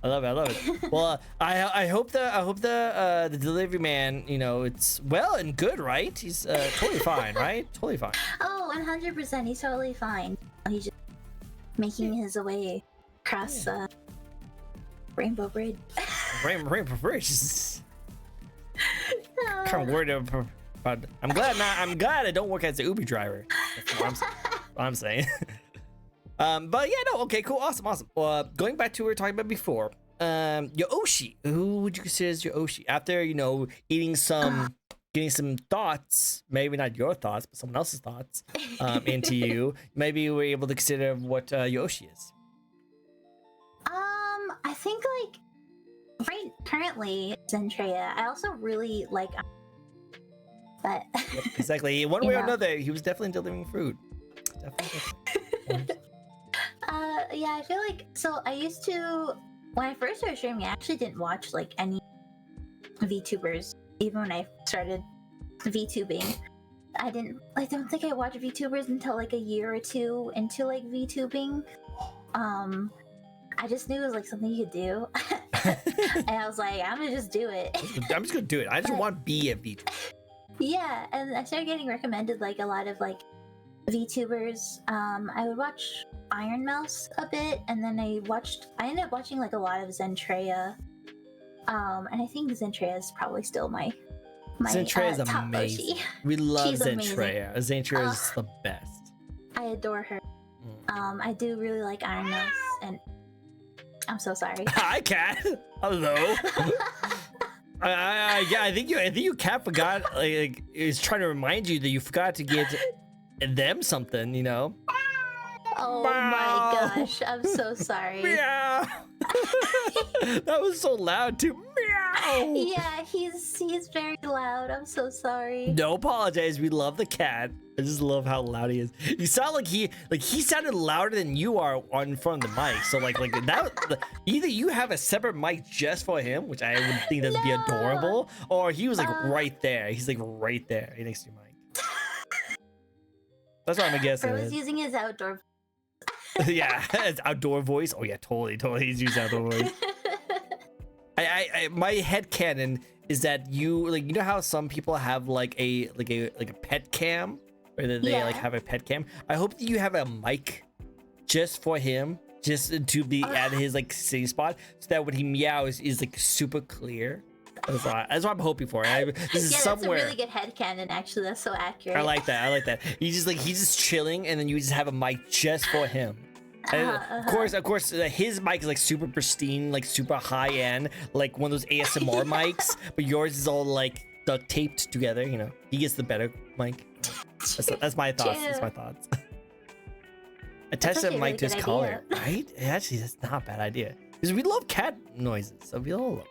I love it. Well, I hope the delivery man, you know, it's well and good, right? He's totally fine, right? Totally fine. Oh, 100%. He's totally fine. He's just making his way across Rainbow Bridge. Rainbow Bridge. Kind of worried about. I'm glad I don't work as an Uber driver. That's what I'm saying. But yeah, no, okay, cool, awesome. Going back to what we were talking about before, Yoshi. Who would you consider as Yoshi? After getting some thoughts, maybe not your thoughts, but someone else's thoughts, into you, maybe you were able to consider what Yoshi is. I think like currently Zentreya. I also really like, but Yep, exactly. One way or another, he was definitely delivering food. Definitely. Yeah, I feel like I used to, when I first started streaming, I actually didn't watch like any VTubers. Even when I started VTubing, I don't think I watched VTubers until like a year or two into like VTubing. I just knew it was like something you could do. And I was like, I'm gonna just do it. I'm just gonna do it. I just want to be a VTuber. Yeah, and I started getting recommended like a lot of like VTubers. I would watch Iron Mouse a bit, and then I ended up watching like a lot of Zentreya. And I think Zentreya is probably still my Zentreya is top amazing. Oshi. We love She's Zentreya. Zentreya is the best. I adore her. I do really like Iron Mouse, and I'm so sorry. Hi, Cat. Hello. Yeah, I think you Cat forgot. Like, is trying to remind you that you forgot to get them something. Oh my gosh, I'm so sorry. Meow. That was so loud too. Meow. Yeah, he's very loud. I'm so sorry. No apologize. We love the cat. I just love how loud he is. You sound like he sounded louder than you are in front of the mic. So like that. Either you have a separate mic just for him, which I would think that'd be adorable, or he was like right there. He's like right there next to your mic. That's what I'm guessing. Bro was using his outdoor. Yeah, his outdoor voice. Oh yeah, totally. He's using outdoor voice. My headcanon is that you know how some people have like a pet cam, or that they like have a pet cam. I hope that you have a mic just for him, just to be at his like sitting spot, so that when he meows is like super clear. That's what I'm hoping for. This is somewhere. That's a really good headcanon, actually. That's so accurate. I like that. He's just chilling, and then you just have a mic just for him. And of course, his mic is like super pristine, like super high end, like one of those ASMR mics. But yours is all like duct taped together. He gets the better mic. That's my thoughts. That's my thoughts. Attach that mic to his collar, right? Actually, that's not a bad idea, because we love cat noises, so we all love it.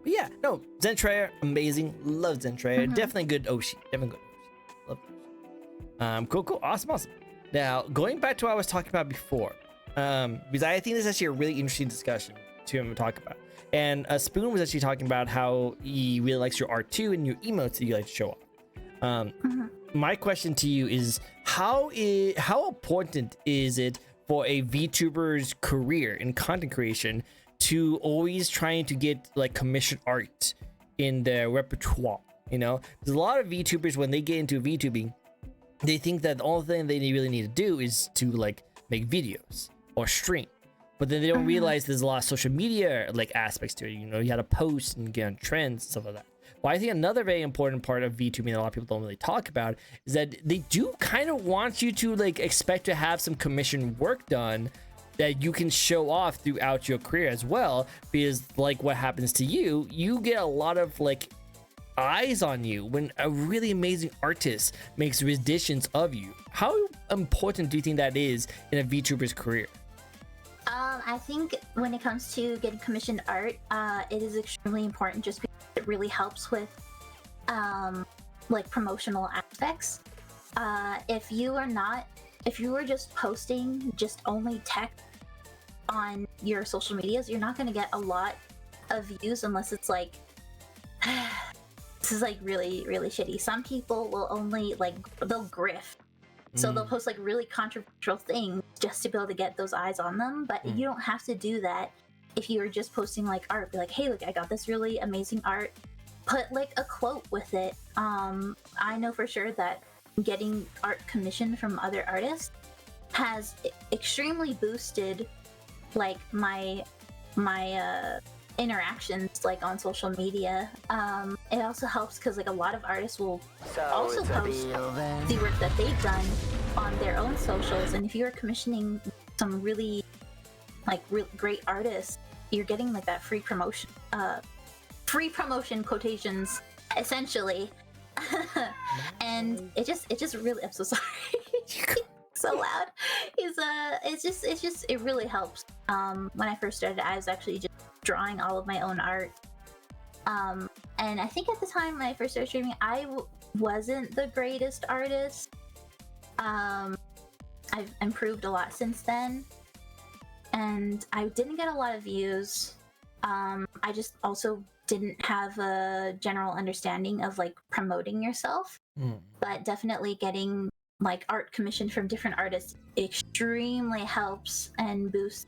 But yeah, no, Zentreya, amazing. Love Zentreya. Definitely good Oshi. Love Oshi. Cool. Awesome. Now, going back to what I was talking about before, because I think this is actually a really interesting discussion to talk about. And Spoon was actually talking about how he really likes your art too, and your emotes that you like to show off. My question to you is, how important is it for a VTuber's career in content creation to always trying to get like commissioned art in their repertoire? There's a lot of VTubers, when they get into VTubing, they think that the only thing they really need to do is to like make videos or stream, but then they don't realize there's a lot of social media like aspects to it. You got to post and get on trends and stuff like that. Well, I think another very important part of VTubing that a lot of people don't really talk about is that they do kind of want you to like expect to have some commissioned work done that you can show off throughout your career as well, because like what happens to you get a lot of like eyes on you when a really amazing artist makes renditions of you. How important do you think that is in a VTuber's career? I think when it comes to getting commissioned art, it is extremely important, just because it really helps with like promotional aspects. If you were just posting just only text on your social medias, you're not going to get a lot of views unless it's like this is like really, really shitty. Some people will only like, they'll grift. So they'll post like really controversial things just to be able to get those eyes on them. But you don't have to do that if you're just posting like art. Be like, hey, look, I got this really amazing art. Put like a quote with it. I know for sure that getting art commissioned from other artists has extremely boosted like my interactions like on social media. It also helps because like a lot of artists will also post the work that they've done on their own socials, and if you're commissioning some really like great artists, you're getting like that free promotion quotations essentially. And it just really, I'm so sorry. So loud. It really helps. When I first started, I was actually just drawing all of my own art. And I think at the time when I first started streaming, I wasn't the greatest artist. I've improved a lot since then, and I didn't get a lot of views. I just also didn't have a general understanding of like promoting yourself, but definitely getting like art commissioned from different artists extremely helps and boosts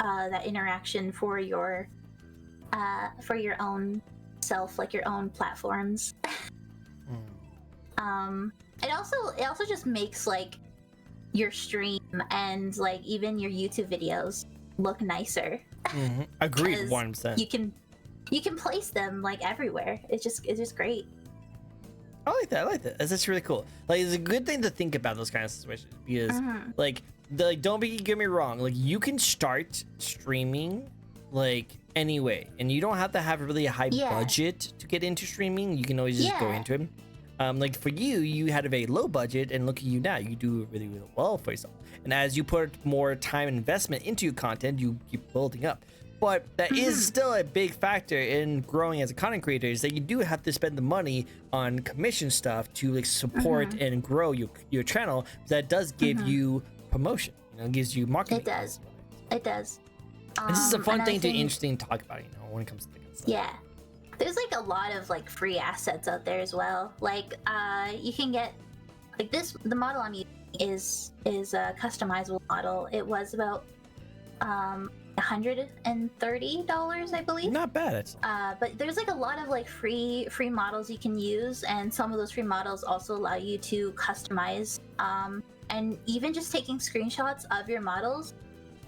that interaction for your own self, like your own platforms. It also just makes like your stream and like even your YouTube videos look nicer. Agreed, 100%. You can place them like everywhere. It's just great. I like that. That's really cool. Like, it's a good thing to think about those kind of situations because, like, don't get me wrong. Like, you can start streaming like anyway, and you don't have to have really a high budget to get into streaming. You can always just go into it. Like for you had a very low budget, and look at you now. You do really, really well for yourself. And as you put more time and investment into your content, you keep building up. But that is still a big factor in growing as a content creator, is that you do have to spend the money on commission stuff to like support and grow your channel. That does give you promotion. It gives you marketing. It does. It does. This is a fun thing interesting to talk about, when it comes to that kind of stuff. Yeah. There's like a lot of like free assets out there as well. Like you can get like the model I'm using is a customizable model. It was about $130, I believe. Not bad. But there's like a lot of like free models you can use, and some of those free models also allow you to customize. And even just taking screenshots of your models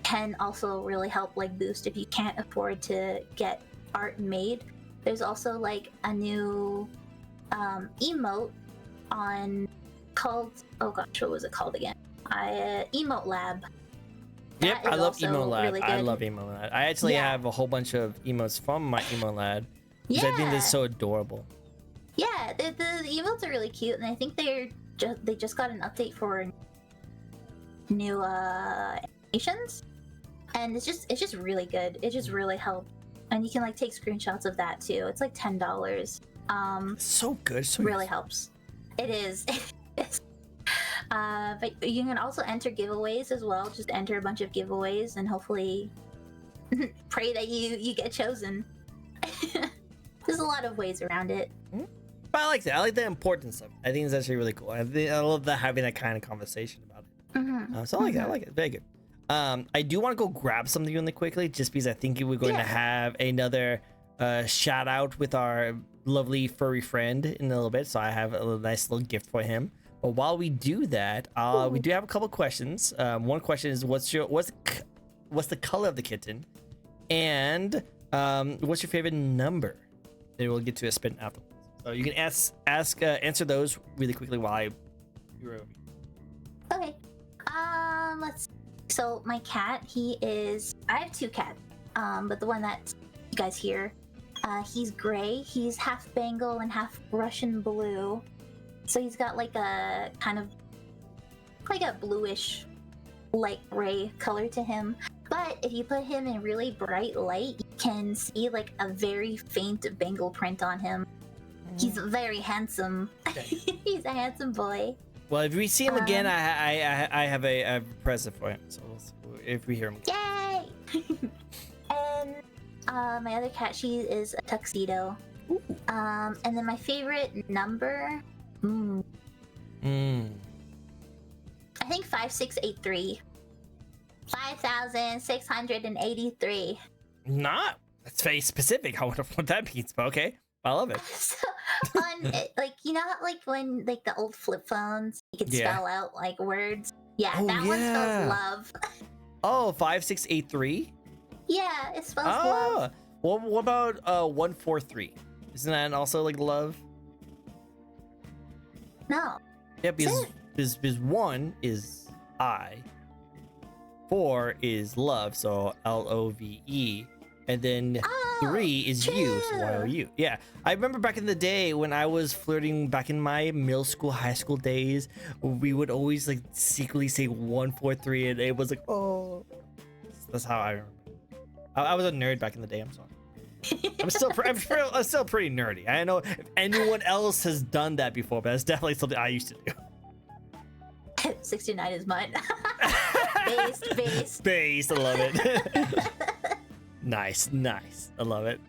can also really help like boost if you can't afford to get art made. There's also like a new emote called, oh gosh, what was it called again? Emote Lab. Yep, I love Emote Lab. Really, I love Emote Lab. I actually have a whole bunch of emotes from my Emote Lab because I think they're so adorable. Yeah, the emotes are really cute, and I think they just got an update for new animations, and it's just really good. It just really helped, and you can like take screenshots of that too. It's like $10. So good. So really helps. It is. But you can also enter giveaways as well. Just enter a bunch of giveaways and hopefully pray that you get chosen. There's a lot of ways around it. But I like that. I like the importance of it. I think it's actually really cool. I love having that kind of conversation about it. So I like that. I like it. Very good. I do want to go grab something really quickly, just because I think we're going to have another shout out with our lovely furry friend in a little bit. So I have a nice little gift for him. But while we do that, we do have a couple questions. One question is, what's the color of the kitten, and what's your favorite number? Then we'll get to a spin afterwards. So you can answer those really quickly while you're over. Okay. Let's see. So my cat, I have two cats. But the one that you guys hear, he's gray. He's half Bengal and half Russian blue. So he's got like a kind of like a bluish light gray color to him. But if you put him in really bright light, you can see like a very faint Bengal print on him. He's very handsome. He's a handsome boy. Well, if we see him again, I have a present for him. So if we hear him again. Yay! And my other cat, she is a tuxedo. And then my favorite number, I think 5683. 5683. That's very specific. I wonder what that means, but okay. I love it. So, like, you know, like when like the old flip phones, you could spell out like words. Yeah, Oh, that one yeah. spells love. Oh, 5683. Yeah, it spells Oh, love. well, what about 143? Isn't that also like love? No. Yeah, because 1 is I, 4 is love, so LOVE, and then 3 is you, so YOU. Yeah, I remember back in the day when I was flirting back in my middle school, high school days, we would always like secretly say 143, and it was like, oh, that's how I remember. I was a nerd back in the day. I'm sorry. I'm still pretty nerdy. I don't know if anyone else has done that before, but that's definitely something I used to do. 69 is mine. Based. I love it. Nice. I love it.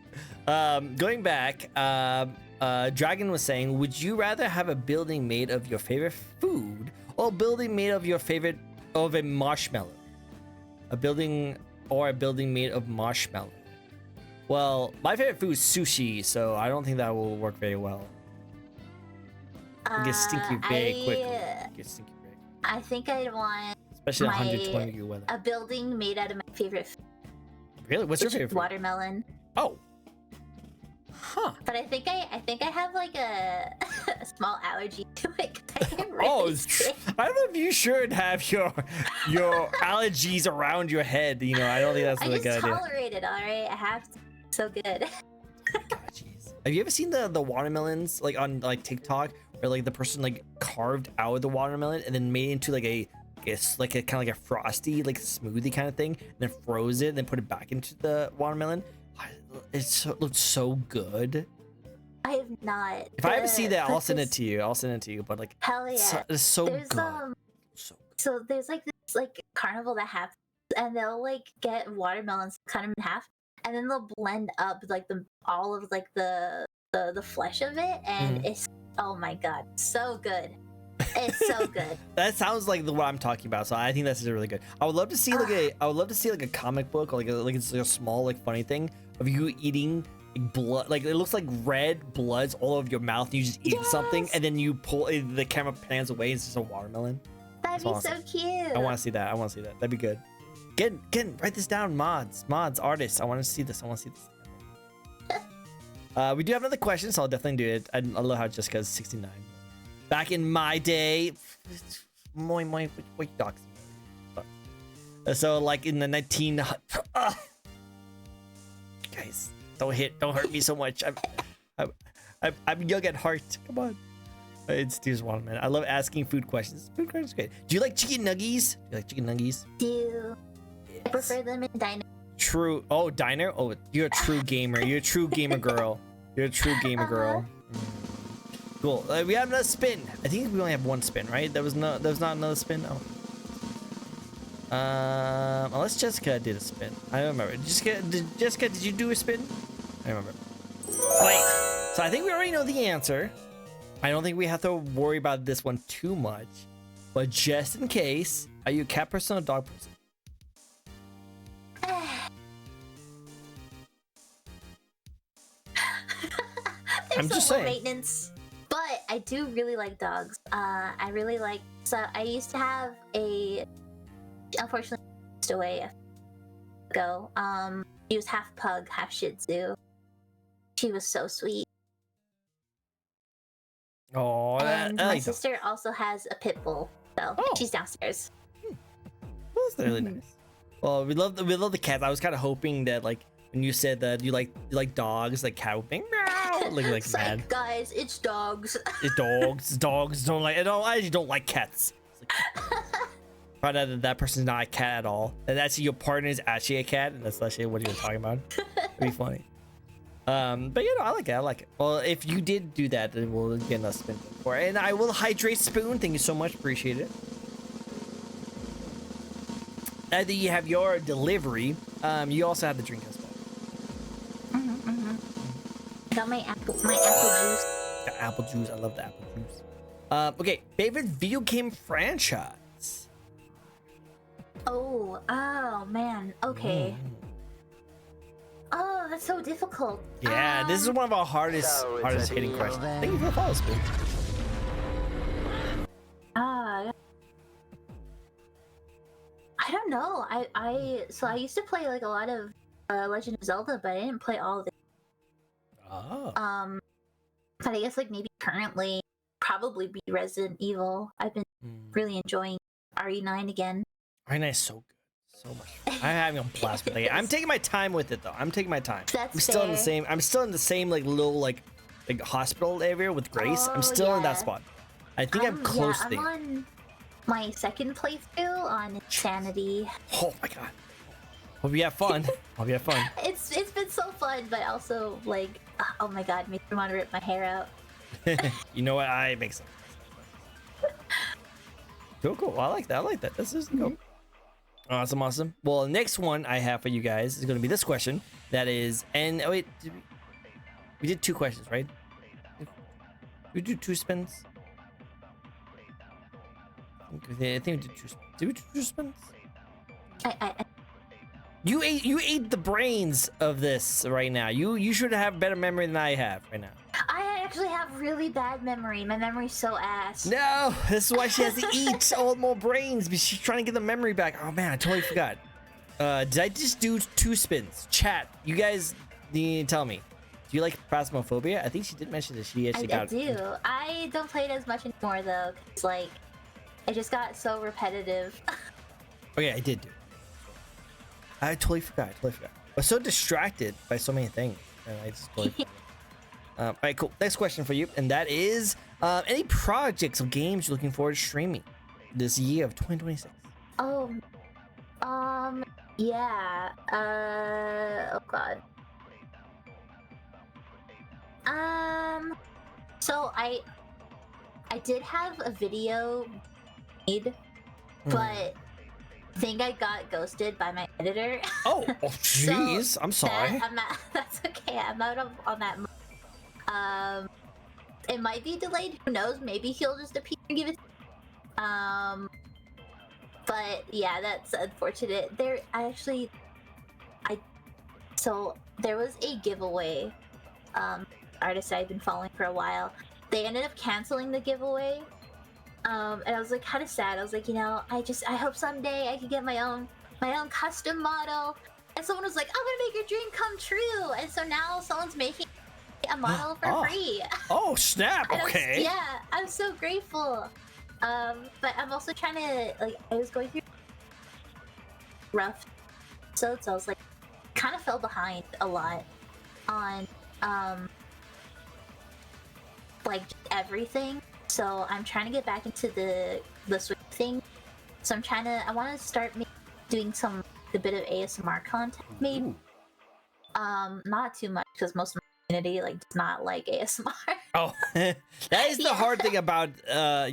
Going back, Dragon was saying, would you rather have a building made of your favorite food or a building made of a marshmallow? A building made of marshmallow. Well, my favorite food is sushi, so I don't think that will work very well. It gets stinky big quickly. I think I'd want, especially 120 degree weather. A building made out of my favorite food. Really? What's your favorite food? Watermelon. Oh. Huh. But I think I have like a small allergy to it. I get really sick. I don't know if you should have your allergies around your head. You know, I don't think that's a good idea. I just tolerate it, all right? I have to. So good. God, jeez. Have you ever seen the watermelons like on like TikTok, where like the person like carved out the watermelon and then made it into like a kind of like a frosty like smoothie kind of thing, and then froze it and then put it back into the watermelon? It looks so good. I have not. If I ever see that, I'll send it to you. But like, hell yeah, it's so good. So there's like this like carnival that happens, and they'll like get watermelons, cut them in half, and then they'll blend up like all of like the flesh of it, and it's, oh my god, so good. It's so good. That sounds like what I'm talking about. So I think that's really good. I would love to see like a comic book, or like it's like a small like funny thing of you eating blood. Like it looks like red bloods all over your mouth. And you just eat something, and then you pull the camera pans away. And it's just a watermelon. That'd be so cute. I want to see that. That'd be good. Get write this down. Mods, artists. I want to see this. We do have another question, so I'll definitely do it. I love how Jessica's 69. Back in my day, dogs. So like in the 19, guys, don't hurt me so much. I'm young at heart. Come on. It's just one minute. I love asking food questions. Food questions great. Do you like chicken nuggies? Do. Yes. I prefer them in diner. True. Oh, diner. Oh, you're a true gamer. You're a true gamer girl. Girl. Cool. We have another spin. I think we only have one spin, right? There was not another spin. Oh. Unless Jessica did a spin. I don't remember. Jessica, did you do a spin? I remember. Wait. So I think we already know the answer. I don't think we have to worry about this one too much. But just in case, are you a cat person or dog person? I'm just saying. Maintenance. But I do really like dogs. I really like. So I used to have unfortunately, passed away ago. She was half pug, half Shih Tzu. She was so sweet. Oh, and my sister also has a pit bull, so she's downstairs. Well, that's really nice. Well, we love the cats. I was kind of hoping that like when you said that you like dogs, like cat would be meow, like mad. Like, guys, it's dogs. It's dogs. Dogs don't like. I actually don't like cats. Find out that person's not a cat at all, and actually your partner is actually a cat, and that's actually what you were talking about. It'd be funny. But you know, I like it. Well, if you did do that, then we'll get a spin for it. And I will hydrate spoon. Thank you so much. Appreciate it. Either you have your delivery, you also have the drink as well. Got my apple juice. The apple juice. I love the apple juice. Okay, favorite video game franchise. Oh man. Okay. Oh, that's so difficult. Yeah, this is one of our hardest hitting questions. Thank you for the follow, Spoon. don't know. So I used to play like a lot of Legend of Zelda, but I didn't play all of it. Oh. But I guess like maybe currently probably be Resident Evil. I've been really enjoying RE9 again. RE9 is so good, so much fun. I'm having a blast with it. I'm taking my time with it though. I'm taking my time. That's I'm still fair. in the same. I'm still in the same like little like hospital area with Grace. I'm still in that spot. I think I'm close yeah, there. I'm on my second playthrough on Insanity. Oh my god. Hope you have fun. Hope you have fun. It's been so fun, but also like, oh my god, makes me want to rip my hair out. You know what? I make sense. Cool. I like that. This is cool. Awesome. Well, the next one I have for you guys is going to be this question. That is, and oh wait, we did 2 questions, right? Did we do 2 spins? I think we did 2 spins. Did we do 2 spins? You ate the brains of this right now. You should have better memory than I have right now. I actually have really bad memory. My memory's so ass. No, this is why she has to eat all more brains, because she's trying to get the memory back. Oh man, I totally forgot. Did I just do 2 spins? Chat, you guys need to tell me. Do you like Phasmophobia? I think she did mention that she actually got. I do. I don't play it as much anymore though, because like, it just got so repetitive. Okay, I did do. I totally forgot. I was so distracted by so many things, and I just totally forgot. All right, cool. Next question for you, and that is, any projects or games you're looking forward to streaming this year of 2026? Yeah. Oh god. So I did have a video made, but I think I got ghosted by my editor. Oh, jeez. So I'm sorry. That's okay. I'm out on that. It might be delayed. Who knows? Maybe he'll just appear and give it. But yeah, that's unfortunate. So there was a giveaway. Artist I've been following for a while. They ended up canceling the giveaway. And I was like kind of sad. I was like, I hope someday I can get my own custom model. And someone was like, I'm gonna make your dream come true. And so now someone's making a model for free. Oh snap! Okay. I'm so grateful. But I'm also trying to I was going through rough episodes, so I was like kind of fell behind a lot on everything. So I'm trying to get back into the Switch thing. So I want to start doing a bit of ASMR content, maybe. Not too much because most of my community does not like ASMR. Oh, that is the hard thing about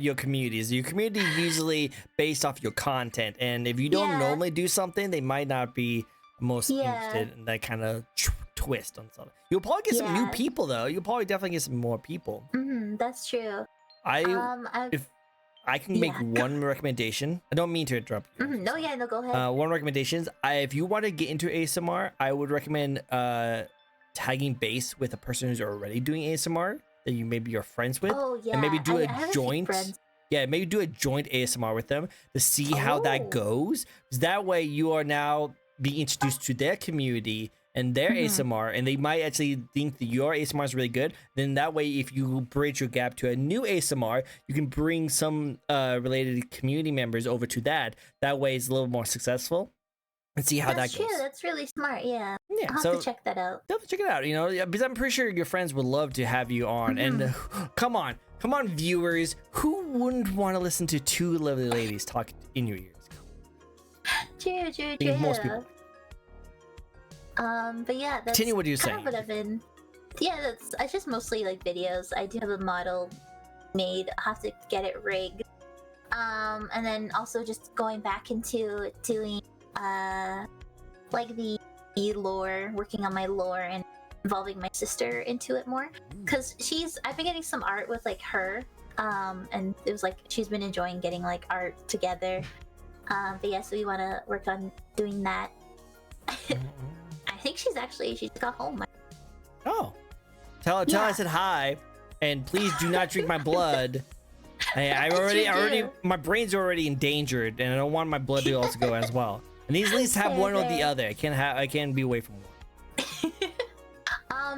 your communities. Your community is usually based off your content, and if you don't normally do something, they might not be most interested in that kind of twist on something. You'll probably get some new people though. You'll probably definitely get some more people. That's true. If I can make one recommendation, I don't mean to interrupt you. No, go ahead. One recommendation: if you want to get into ASMR, I would recommend tagging base with a person who's already doing ASMR that you maybe are friends with, and maybe do a joint. Yeah, maybe do a joint ASMR with them to see how that goes. Because that way, you are now being introduced to their community and their ASMR, and they might actually think that your ASMR is really good. Then that way, if you bridge your gap to a new ASMR, you can bring some related community members over to that. That way, it's a little more successful, and see how that goes. That's true. That's really smart. Yeah. I'll have to check that out. Definitely check it out. Because I'm pretty sure your friends would love to have you on. And come on, viewers, who wouldn't want to listen to 2 lovely ladies talk in your ears? True. Most people. But yeah, that's continue what you're kind saying. of what I've been. Yeah, it's just mostly videos. I do have a model made. I'll have to get it rigged. And then also just going back into doing the lore, working on my lore and involving my sister into it more. Cause I've been getting some art with her. And it was she's been enjoying getting art together. But yeah, so we want to work on doing that. I think she just got home. Oh, tell her I said hi, and please do not drink my blood. I already, my brain's already endangered, and I don't want my blood to also go as well. And these at least have one or the other. I can't be away from one.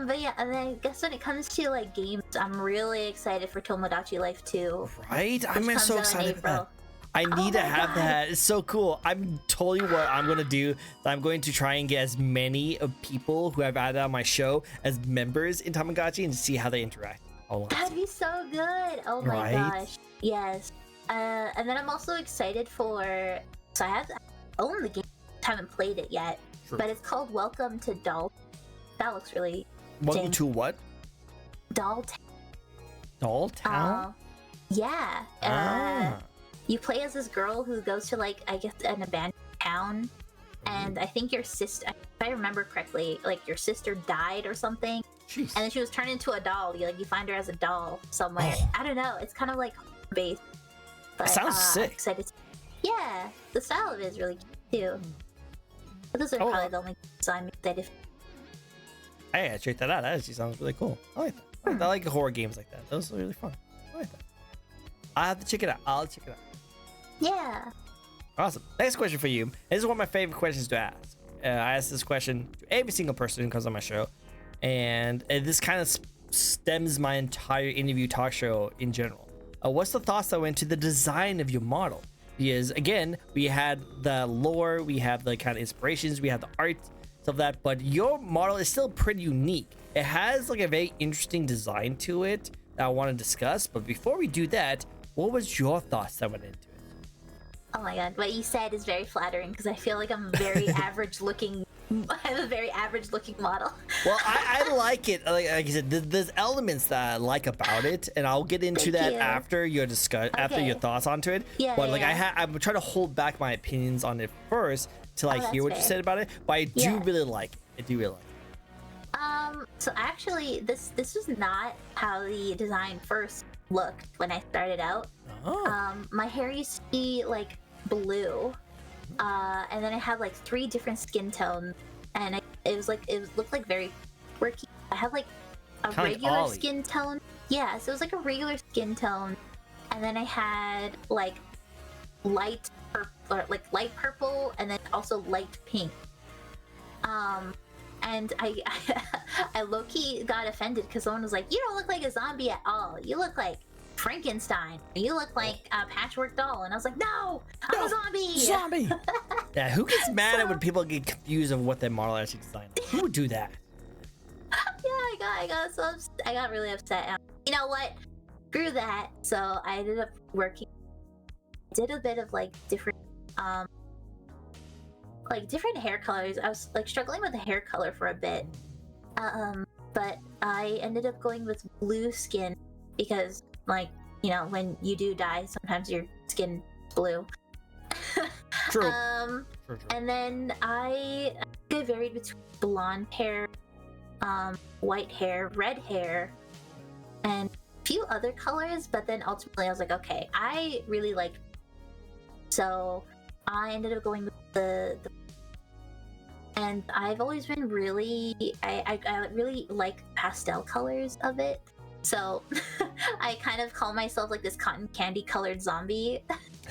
But yeah, and then I guess when it comes to like games, I'm really excited for Tomodachi Life 2. Right? I'm so excited for that. I need to have that. It's so cool. I'm totally what I'm gonna do. I'm going to try and get as many of people who I've added on my show as members in Tamagotchi and see how they interact. That'd be so good. Oh my gosh. Yes. And then I'm also excited for. So I own the game. Haven't played it yet, but it's called Welcome to Doll. That looks really. Welcome to what? Doll Town. Doll Town? Yeah. You play as this girl who goes to like, I guess, an abandoned town, and I think your sister, if I remember correctly, like your sister died or something. Jeez. And then she was turned into a doll. You find her as a doll somewhere. I don't know. It's kind of like based. But, sounds sick. Excited. Yeah, the style of it is really cute too. But those are probably the only games I'm excited for. I gotta check that out. That actually sounds really cool. I like that. I like horror games like that. Those are really fun. I like that. I'll have to check it out. I'll check it out. Yeah. Awesome. Next question for you. This is one of my favorite questions to ask. I ask this question to every single person who comes on my show, and this kind of stems my entire interview talk show in general. What's the thoughts that went to the design of your model? Because again, we had the lore, we have the kind of inspirations, we have the art, stuff of that, but your model is still pretty unique. It has like a very interesting design to it that I want to discuss. But before we do that, what was your thoughts that went into it? Oh my god, what you said is very flattering because I feel like I'm very average looking. I have a very average looking model. Well, I like it. Like I said, there's elements that I like about it, and I'll get into that after your after your thoughts onto it. Yeah, but like I'm trying to hold back my opinions on it first till I hear what you said about it. But I do really like it. I do really like it. So actually, this was not how the design first looked when I started out. My hair used to be like blue, and then I had like 3 different skin tones, and it looked like very quirky. I had like a regular skin tone. Yeah, so it was like a regular skin tone, and then I had like light purple, and then also light pink. And I low-key got offended because someone was like, "You don't look like a zombie at all. You look like Frankenstein. You look like a patchwork doll." And I was like, "No, I'm a zombie." Zombie. Yeah, who gets mad at when people get confused of what their model actually designed? Who would do that? Yeah, I got really upset. And you know what? Screw that. So I ended up working. Did a bit of like different hair colors. I was like struggling with the hair color for a bit, but I ended up going with blue skin because, like, you know, when you do die, sometimes your skin blue. True. True. And then I varied between blonde hair, white hair, red hair, and a few other colors. But then ultimately, I was like, okay, I really like. So I ended up going with the and I've always been really I really like pastel colors of it, so I kind of call myself like this cotton candy colored zombie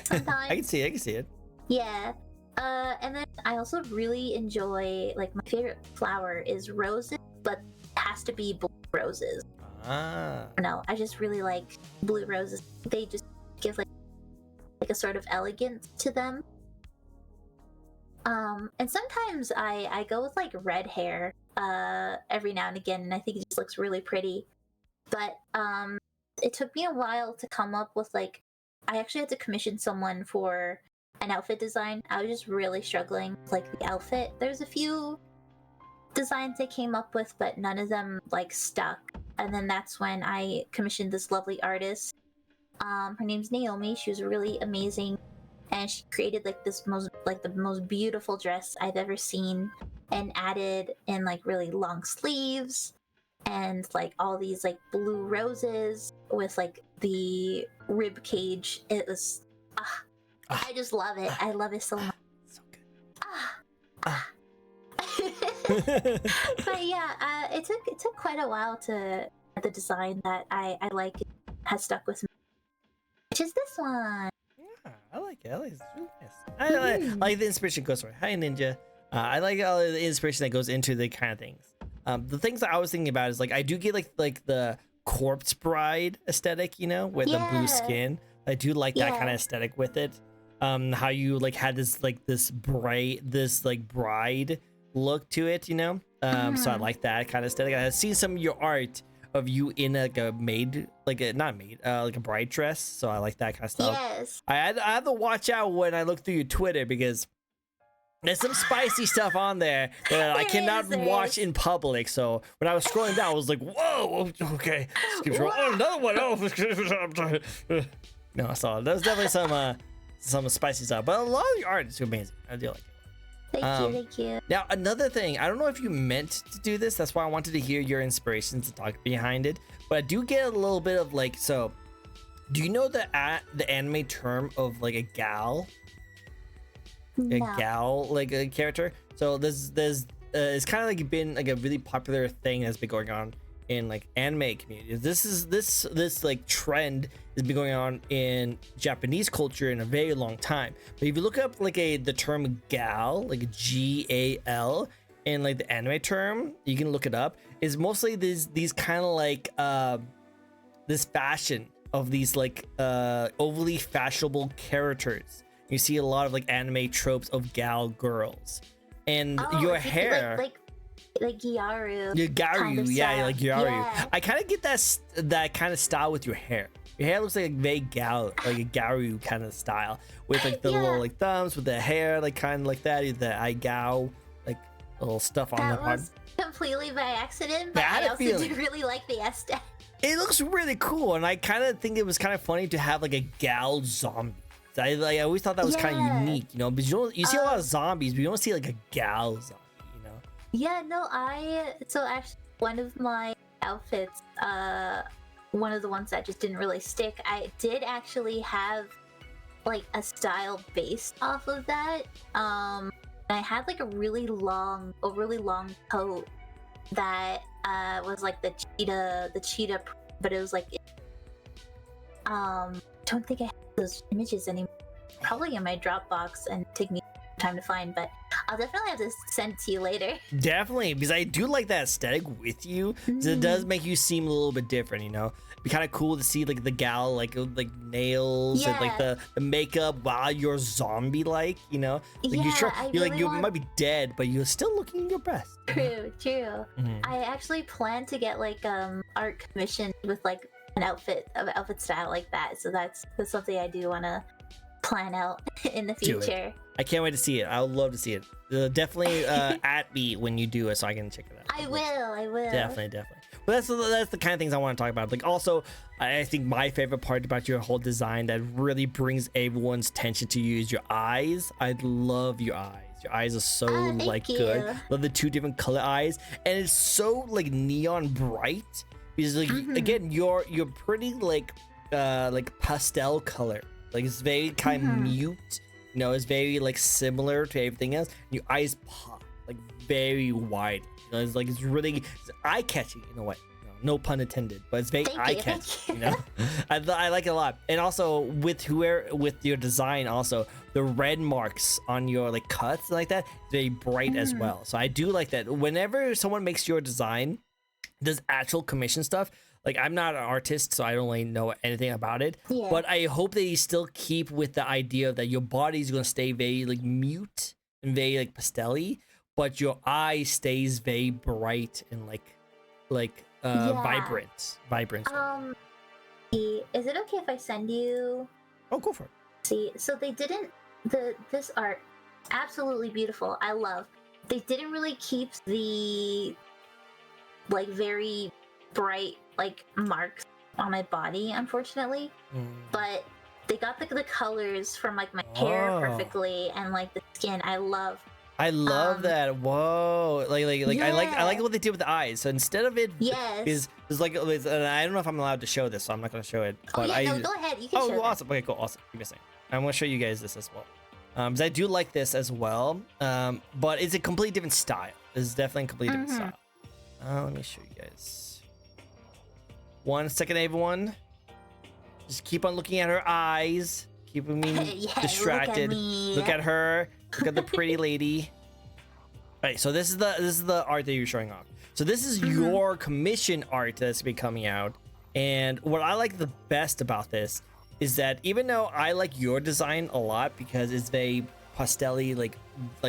sometimes. I can see it. Yeah. And then I also really enjoy, like, my favorite flower is roses, but it has to be blue roses. No, I just really like blue roses. They just give like a sort of elegance to them. And sometimes I go with like red hair every now and again, and I think it just looks really pretty. But it took me a while to come up with, like, I actually had to commission someone for an outfit design. I was just really struggling with, like, the outfit. There's a few designs I came up with, but none of them like stuck. And then that's when I commissioned this lovely artist. Her name's Naomi. She was really amazing, and she created like the most beautiful dress I've ever seen, and added in like really long sleeves and like all these like blue roses with like the rib cage. It was I just love it. I love it so much. So good. But yeah, it took quite a while to the design that I like has stuck with me, which is this one. Yeah, I like it. I like it. It's really nice. I like the inspiration goes for it. Hi, Ninja. I like all the inspiration that goes into the kind of things. The things that I was thinking about is like I do get like the corpse bride aesthetic, you know, with the blue skin. I do like that kind of aesthetic with it. How you like had this bride look to it, you know. So I like that kind of aesthetic. I have seen some of your art of you in like a maid, like a like a bride dress. So I like that kind of stuff. Yes. I had to watch out when I look through your Twitter because there's some spicy stuff on there that I cannot watch in public. So when I was scrolling down, I was like, whoa, okay. Oh, another one. Oh, no, I saw there's definitely some spicy stuff, but a lot of the art is amazing. I do like it. Thank you. Now, another thing, I don't know if you meant to do this. That's why I wanted to hear your inspirations and talk behind it. But I do get a little bit of like, so do you know the anime term of like a gal? No. A gal, like a character. So there's it's kind of like been like a really popular thing that's been going on in like anime communities. This like trend has been going on in Japanese culture in a very long time. But if you look up like the term gal, like GAL, and like the anime term, you can look it up. Is mostly these kind of like this fashion of these like overly fashionable characters. You see a lot of like anime tropes of gal girls, and your hair like Gyaru. Gyaru, kind of yeah, style. like Gyaru. Yeah. I kind of get that kind of style with your hair. Your hair looks like a very gal, like a Gyaru kind of style, with like the little like thumbs, with the hair like kind of like that, the eye gow, like little stuff on That the part. was completely by accident, but I had I a also feeling. do really like the aesthetic. It looks really cool, and I kind of think it was kind of funny to have like a gal zombie. I always thought that was kind of unique, you know, because you see a lot of zombies, but you don't see like a gal zombie, you know. Yeah, no, so actually one of my outfits, one of the ones that just didn't really stick, I did actually have like a style based off of that. I had like a really long coat that was like the cheetah, but it was like don't think I have those images anymore. Probably in my Dropbox and take me time to find, but I'll definitely have to send it to you later. Definitely, because I do like that aesthetic with you. So it does make you seem a little bit different, you know. It'd be kind of cool to see like the gal like nails and like the makeup while you're zombie like, you know. Like you might be dead, but you're still looking your best. True. I actually plan to get like art commissioned with like an outfit style like that. So that's something I do want to plan out in the future. I can't wait to see it. I would love to see it. Definitely at me when you do it so I can check it out. I will. Definitely. But that's the kind of things I want to talk about. Like also, I think my favorite part about your whole design that really brings everyone's attention to you is your eyes. I love your eyes. Your eyes are so like good. Love the two different color eyes, and it's so like neon bright. Because like again, you're pretty like pastel color. Like it's very kind of mute. You know, it's very like similar to everything else. And your eyes pop like very wide. You know, it's really eye catching in a way. No pun intended, but it's very eye catching. You know, I like it a lot. And also with your design, also the red marks on your like cuts like that, very bright as well. So I do like that. Whenever someone makes your design, does actual commission stuff, like I'm not an artist, so I don't really know anything about it. Yeah. But I hope that you still keep with the idea that your body is gonna stay very like mute and very like pastel-y, but your eye stays very bright and vibrant. Is it okay if I send you? Oh, go for it. See, so they didn't. This art, absolutely beautiful. I love. They didn't really keep the like very bright like marks on my body, unfortunately. But they got the colors from like my hair perfectly, and like the skin. I love that. Whoa, like I like what they did with the eyes. So instead of it, is like and I don't know if I'm allowed to show this, so I'm not gonna show it. But go ahead. You can show awesome. Okay, cool, awesome. Give me a second. I'm gonna show you guys this as well. Because I do like this as well. But it's a completely different style. It's definitely a completely different style. Let me show you guys. 1 second, everyone. Just keep on looking at her eyes. keeping me Yeah, distracted. Look at her. Look at the pretty lady. All right, so this is the art that you're showing off. So this is your commission art that's been coming out. And what I like the best about this is that even though I like your design a lot because it's very pastel-y, like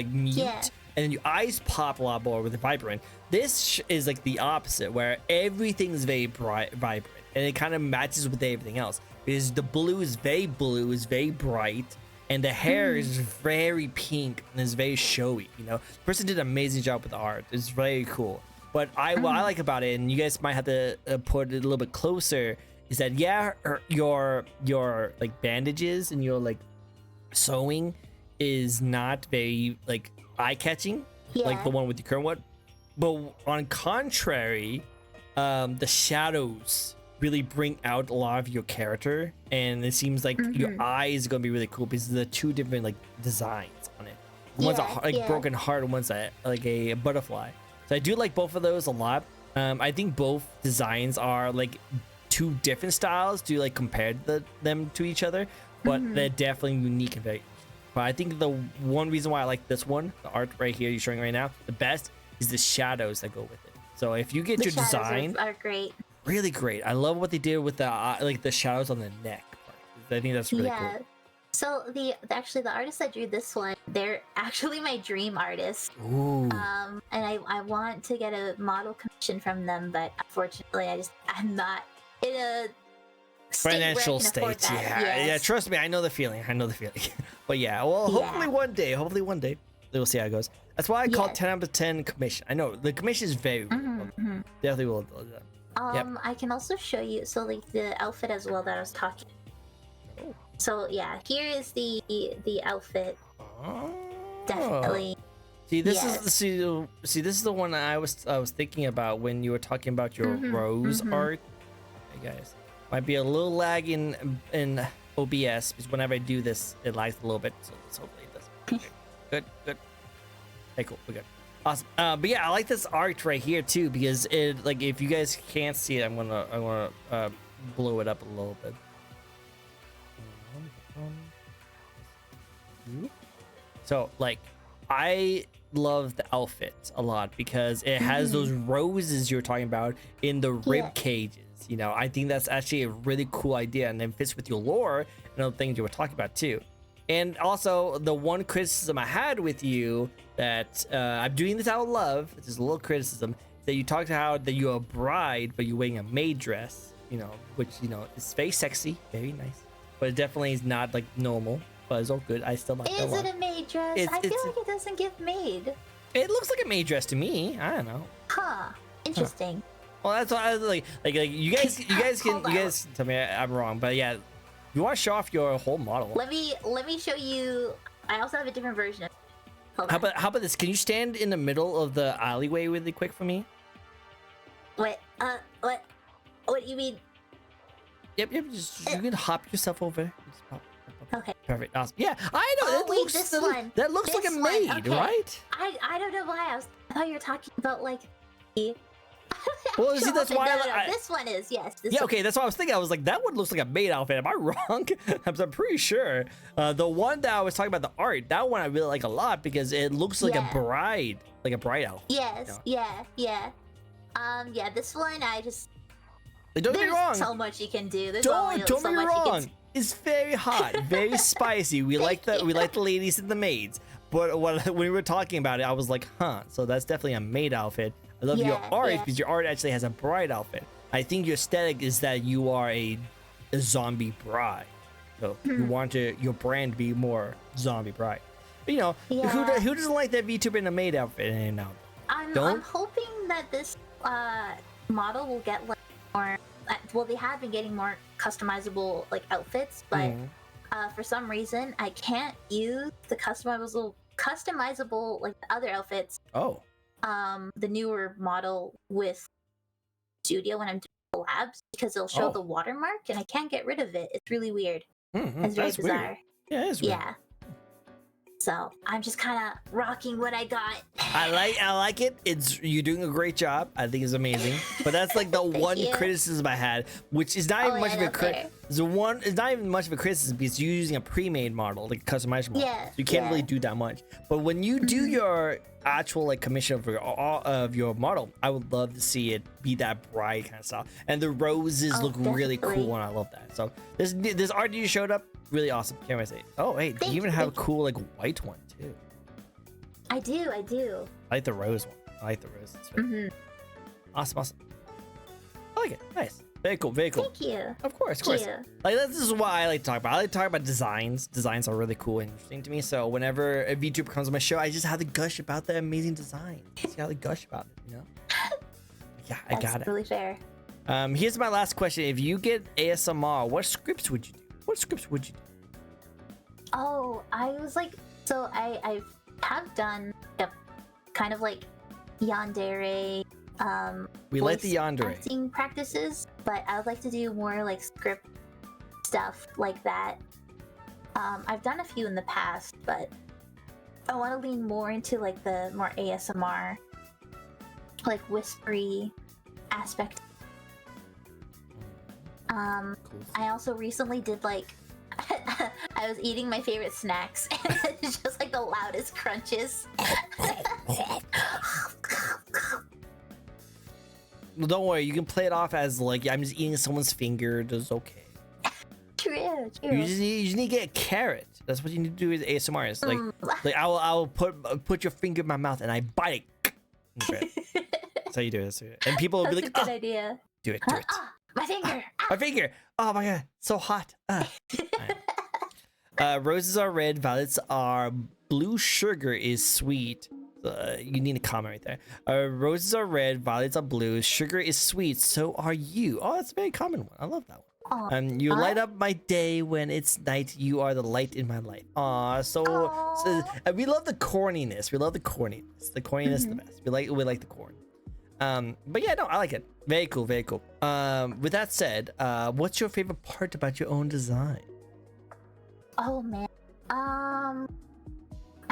mute, and then your eyes pop a lot more with the vibrant. This is like the opposite, where everything's very bright, vibrant, and it kind of matches with everything else. Because the blue is very bright, and the hair is very pink and is very showy. You know, the person did an amazing job with the art. It's very cool. But what I like about it, and you guys might have to put it a little bit closer, is that your like bandages and your like sewing is not very like eye-catching, like the one with the current one. But on contrary, the shadows really bring out a lot of your character, and it seems like your eyes are gonna be really cool because the two different like designs on it. One's a broken heart, and one's like a butterfly. So I do like both of those a lot. I think both designs are like two different styles to like compare them to each other, but they're definitely unique and very. But I think the one reason why I like this one, the art right here you're showing right now, the best is the shadows that go with it. So if you get your design, are great, really great. I love what they did with the like the shadows on the neck part. I think that's really cool. So the artist that drew this one, they're actually my dream artist. Ooh. And I want to get a model commission from them, but unfortunately I'm not in a financial state. Yeah, trust me, I know the feeling. But yeah, well, hopefully one day we'll see how it goes. That's why I call 10 out of 10 commission. I know the commission is very definitely will do that. I can also show you like the outfit as well that I was talking. So yeah, here is the outfit. Definitely. See, this is this is the one I was thinking about when you were talking about your rose art. Hey guys, might be a little lag in OBS because whenever I do this, it lags a little bit. So let's hopefully it doesn't. Okay. Good. Hey, cool. We're good. Awesome. But yeah, I like this art right here too because it like if you guys can't see it, I'm gonna blow it up a little bit. So like I love the outfit a lot because it has those roses you're talking about in the rib cages. You know, I think that's actually a really cool idea, and then fits with your lore and other things you were talking about too. And also the one criticism I had with you that I'm doing this out of love, it's just a little criticism, that you talked about that you're a bride but you're wearing a maid dress, you know, which, you know, is very sexy, very nice, but it definitely is not like normal. But it's all good. I still like it. Is it a maid dress? I feel like it doesn't give maid. It looks like a maid dress to me. I don't know. Huh. Interesting. Well, that's what I was like you guys can tell me I'm wrong, but yeah, you want to show off your whole model. Let me show you. I also have a different version. How about this? Can you stand in the middle of the alleyway really quick for me? What? What do you mean? Yep. Just you can hop yourself over. Just hop. Okay. Perfect. Awesome. Yeah, I know. That looks like a maid, right? I don't know why I thought you were talking about like. Well, see, that's why this one is okay, that's what I was thinking. I was like, that one looks like a maid outfit. Am I wrong? I'm pretty sure. The one that I was talking about, the art, that one I really like a lot because it looks like a bride outfit. Yes. You know? Yeah. This one I just. Don't get me wrong. So much you can do. Don't get me wrong. It's very hot, very spicy. We like the ladies and the maids. But when we were talking about it, I was like, huh. So that's definitely a maid outfit. I love your art because your art actually has a bride outfit. I think your aesthetic is that you are a zombie bride. So you want your brand to be more zombie bride. But you know, who doesn't like that VTuber in a maid outfit? And now, I'm hoping that this model will get like more. Well, they have been getting more customizable like outfits, but for some reason I can't use the customizable like other outfits. The newer model with Studio when I'm doing collabs because it'll show the watermark and I can't get rid of it. It's really weird. It's very bizarre. Weird. Yeah, it is weird. Yeah. So I'm just kind of rocking what I got. I like it. You're doing a great job. I think it's amazing. But that's like the one criticism I had, which is not even much of a it's not even much of a criticism because you're using a pre-made model, like a customized model. Yeah. So you can't really do that much. But when you do your actual like commission of your model, I would love to see it be that bright kind of style. And the roses look really cool, and I love that. So this art you showed up, really awesome. Can't wait to see it. Oh wait, you even have a cool like white one too. I do. I like the rose one. I like the rose. Awesome. I like it. Nice. Very cool. Thank you. Of course. Like this is what I like to talk about. I like to talk about designs. Designs are really cool and interesting to me. So whenever a VTuber comes on my show, I just have to gush about the amazing design. Just gotta gush about it, you know? Yeah, I got it. That's really fair. Here's my last question. If you get ASMR, what scripts would you do? Oh, I was like, so I have done a kind of like yandere. We like the yandere acting practices, but I would like to do more like script stuff like that. I've done a few in the past, but I want to lean more into like the more ASMR, like whispery aspect. Cool. I also recently did like I was eating my favorite snacks and it's just like the loudest crunches. Well, don't worry, you can play it off as like I'm just eating someone's finger. That's okay. True. You just need to get a carrot. That's what you need to do with ASMR. It's like I will put your finger in my mouth and I bite it. That's how you do it. And people will be like, "That's a good idea." Do it. My finger. My finger. Oh my god, so hot. Roses are red, violets are blue, sugar is sweet. You need a comment right there. Roses are red, violets are blue, sugar is sweet, so are you. Oh, that's a very common one. I love that one. You light up my day when it's night. You are the light in my life. So we love the corniness. The corniness is the best. We like the corn. But yeah, no, I like it. Very cool. With that said, what's your favorite part about your own design? Oh man. I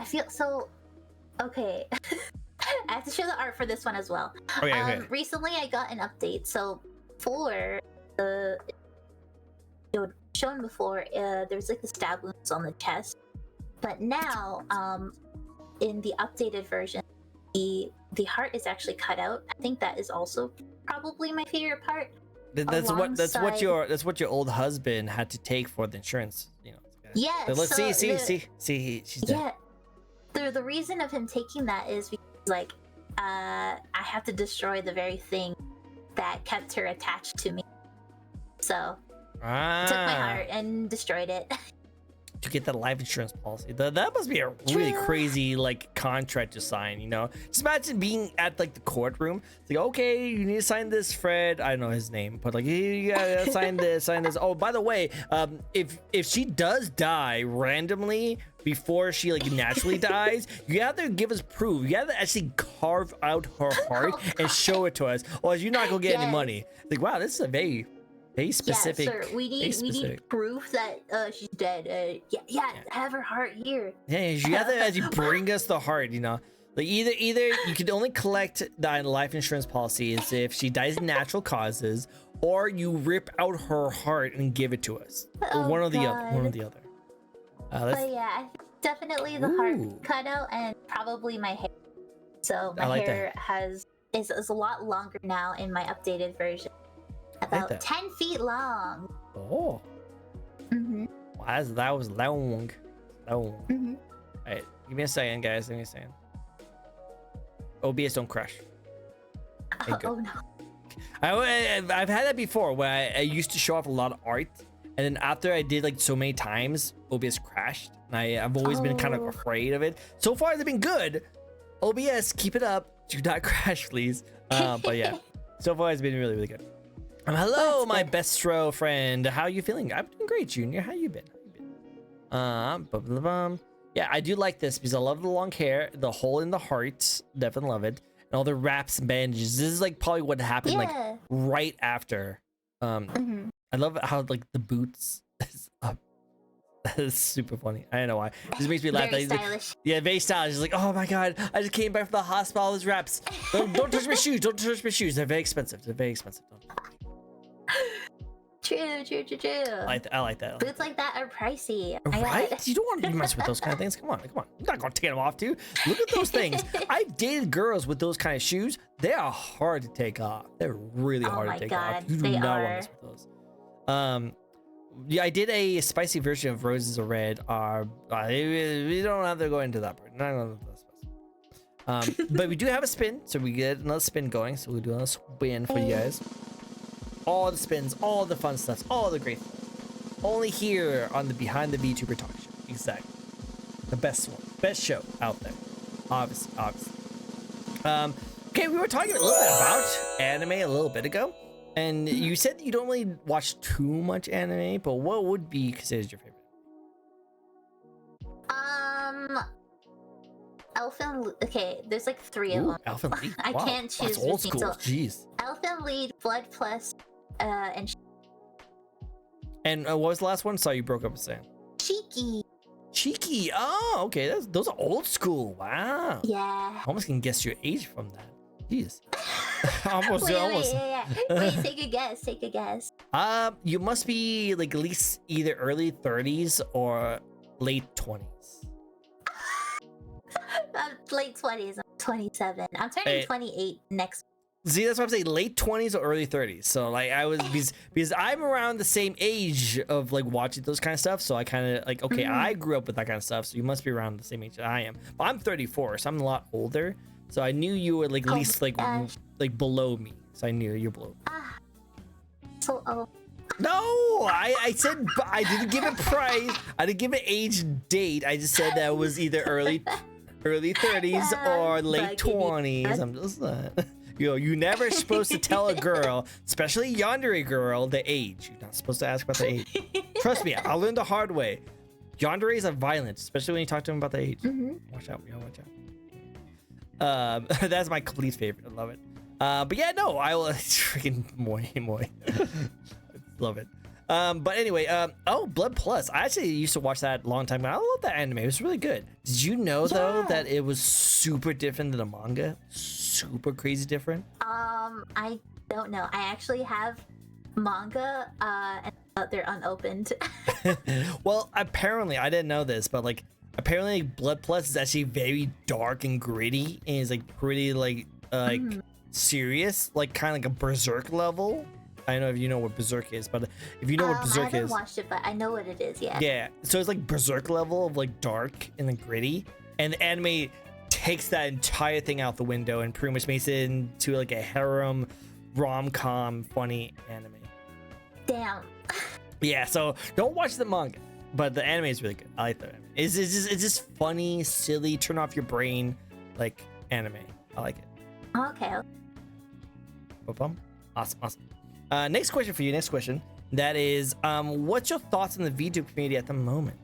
feel so okay. I have to show the art for this one as well. Okay. Recently I got an update. So for the shown before, there's like the stab wounds on the chest. But now, in the updated version, the heart is actually cut out. I think that is also probably my favorite part. That's what your old husband had to take for the insurance, you know. Yeah. Let's see, she's dead. Yeah. The reason of him taking that is because like I have to destroy the very thing that kept her attached to me. So took my heart and destroyed it. To get that life insurance policy, that must be a really crazy like contract to sign, you know. Just imagine being at like the courtroom. It's like, okay, you need to sign this, Fred. I don't know his name, but like you gotta sign this. Oh, by the way, if she does die randomly before she like naturally dies, you have to give us proof. You have to actually carve out her heart and show it to us, or you're not gonna get any money. Like, wow, this is a very specific. Yeah, sir. We need proof that she's dead. Have her heart here. Yeah, you have to actually bring us the heart, you know. Like either you can only collect the life insurance policy is if she dies of natural causes, or you rip out her heart and give it to us. Or one or the other. But yeah, I think definitely the heart cut out and probably my hair. So my hair is a lot longer now in my updated version. About 10 feet long. Oh. Wow, that was long. Alright, give me a second, guys. Give me a second. OBS don't crash. Oh no. I've had that before where I used to show off a lot of art, and then after I did like so many times, OBS crashed. And I've always been kind of afraid of it. So far, it's been good. OBS, keep it up. Do not crash, please. But yeah, so far it's been really, really good. Hello, my bestro friend. How you feeling? I'm doing great, Junior. How you been? Yeah, I do like this because I love the long hair, the hole in the heart. Definitely love it. And all the wraps and bandages. This is like probably what happened like right after. I love how like the boots is up. That is super funny. I don't know why. This makes me laugh. Very stylish. Yeah, very stylish. It's like, oh my god, I just came back from the hospital. All those wraps. Don't touch my shoes. Don't touch my shoes. They're very expensive. Don't. True. I like that. Boots like that are pricey. Right? You don't want to mess with those kind of things. Come on. You're not gonna take them off, dude. Look at those things. I've dated girls with those kind of shoes. They are hard to take off. They're really hard to take off. You do not want to mess with those. Yeah, I did a spicy version of Roses Are Red. We don't have to go into that part. Not gonna but we do have a spin, so we get another spin going. So we'll do another spin for you guys. All the spins, all the fun stuff, all the great stuff. Only here on the Behind the VTuber Talk Show. Exactly. The best one. Best show out there. Obviously. Okay, we were talking a little bit about anime a little bit ago. And you said that you don't really watch too much anime, but what would be considered your favorite? Elfen. Okay, there's like 3 of them. Elfen Lied. I can't choose. That's old school. So, jeez. Elfen Lied, Blood Plus, and what was the last one? Sorry, you broke up a second. Cheeky. Oh, okay. Those are old school. Wow. Yeah. I almost can guess your age from that. Jeez. almost. Wait, take a guess. You must be like at least either early 30s or late 20s. Late 20s. I'm 27. I'm turning 28 next. See, that's what I'm saying. Late 20s or early 30s. So like I was because I'm around the same age of like watching those kind of stuff. So I kind of like I grew up with that kind of stuff. So you must be around the same age that I am. But I'm 34, so I'm a lot older. So I knew you were like at least like below me. So I knew you're below me. So No, I said I didn't give a price. I didn't give an age date. I just said that it was either early 30s or late 20s. I'm just you never supposed to tell a girl, especially a yandere girl, the age. You're not supposed to ask about the age. Trust me, I learned the hard way. Yanderes are violent, especially when you talk to them about the age. Watch out, watch out. That's my complete favorite. I love it. But yeah, no, I will freaking moi. Love it. But anyway, Blood Plus. I actually used to watch that a long time ago. I love that anime. It was really good. Did you know though that it was super different than the manga? Super crazy different. I don't know. I actually have manga, and they're unopened. Well, apparently I didn't know this, but like apparently Blood Plus is actually very dark and gritty, and is like pretty like serious, like kind of like a Berserk level. I don't know if you know what Berserk is, but if you know what Berserk I haven't watched it, but I know what it is. Yeah, so it's like Berserk level of like dark and like gritty, and the anime takes that entire thing out the window and pretty much makes it into like a harem rom-com funny anime. Damn. Yeah, so don't watch the manga, but the anime is really good. I like the anime. It's just funny, silly, turn off your brain like anime. I like it. Okay. Awesome. Next question for you. Next question. That is, what's your thoughts on the VTuber community at the moment?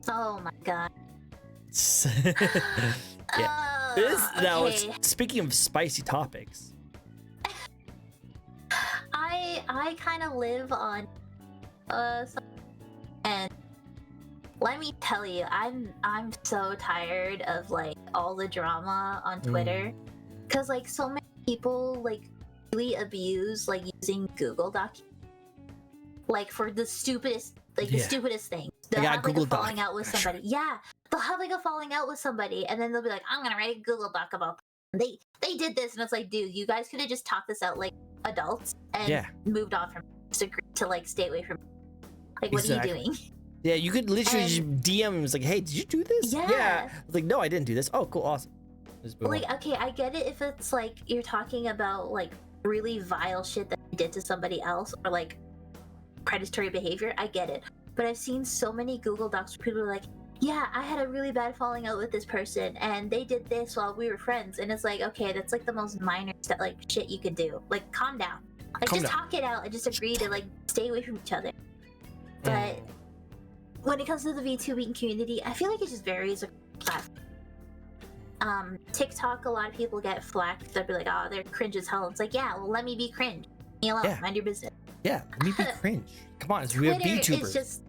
Oh my god. Yeah. Now, speaking of spicy topics, I kind of live on and let me tell you, I'm so tired of like all the drama on Twitter, because like so many people like really abuse like using Google Doc like for the stupidest stupidest things. They'll have like a falling out with somebody. Yeah, they'll have like a falling out with somebody, and then they'll be like, I'm gonna write a Google Doc about they did this, and it's like, dude, you guys could have just talked this out like adults and moved on from just agreed to like stay away from like what are you doing? Yeah, you could literally just DM like, hey, did you do this? Yeah. I was like, no, I didn't do this. Oh, cool, awesome. Like, okay, I get it if it's like you're talking about like really vile shit that you did to somebody else or like predatory behavior. I get it. But I've seen so many Google Docs where people are like, yeah, I had a really bad falling out with this person and they did this while we were friends. And it's like, okay, that's like the most minor stuff, like shit you could do. Like, calm down. Like, just talk it out and just agree to like stay away from each other. But when it comes to the VTubing community, I feel like it just varies across platforms. TikTok, a lot of people get flack. They'll be like, oh, they're cringe as hell. It's like, yeah, well, let me be cringe. Leave me alone. Mind your business. Yeah, let me be cringe. Come on, it's real VTubers. It's just,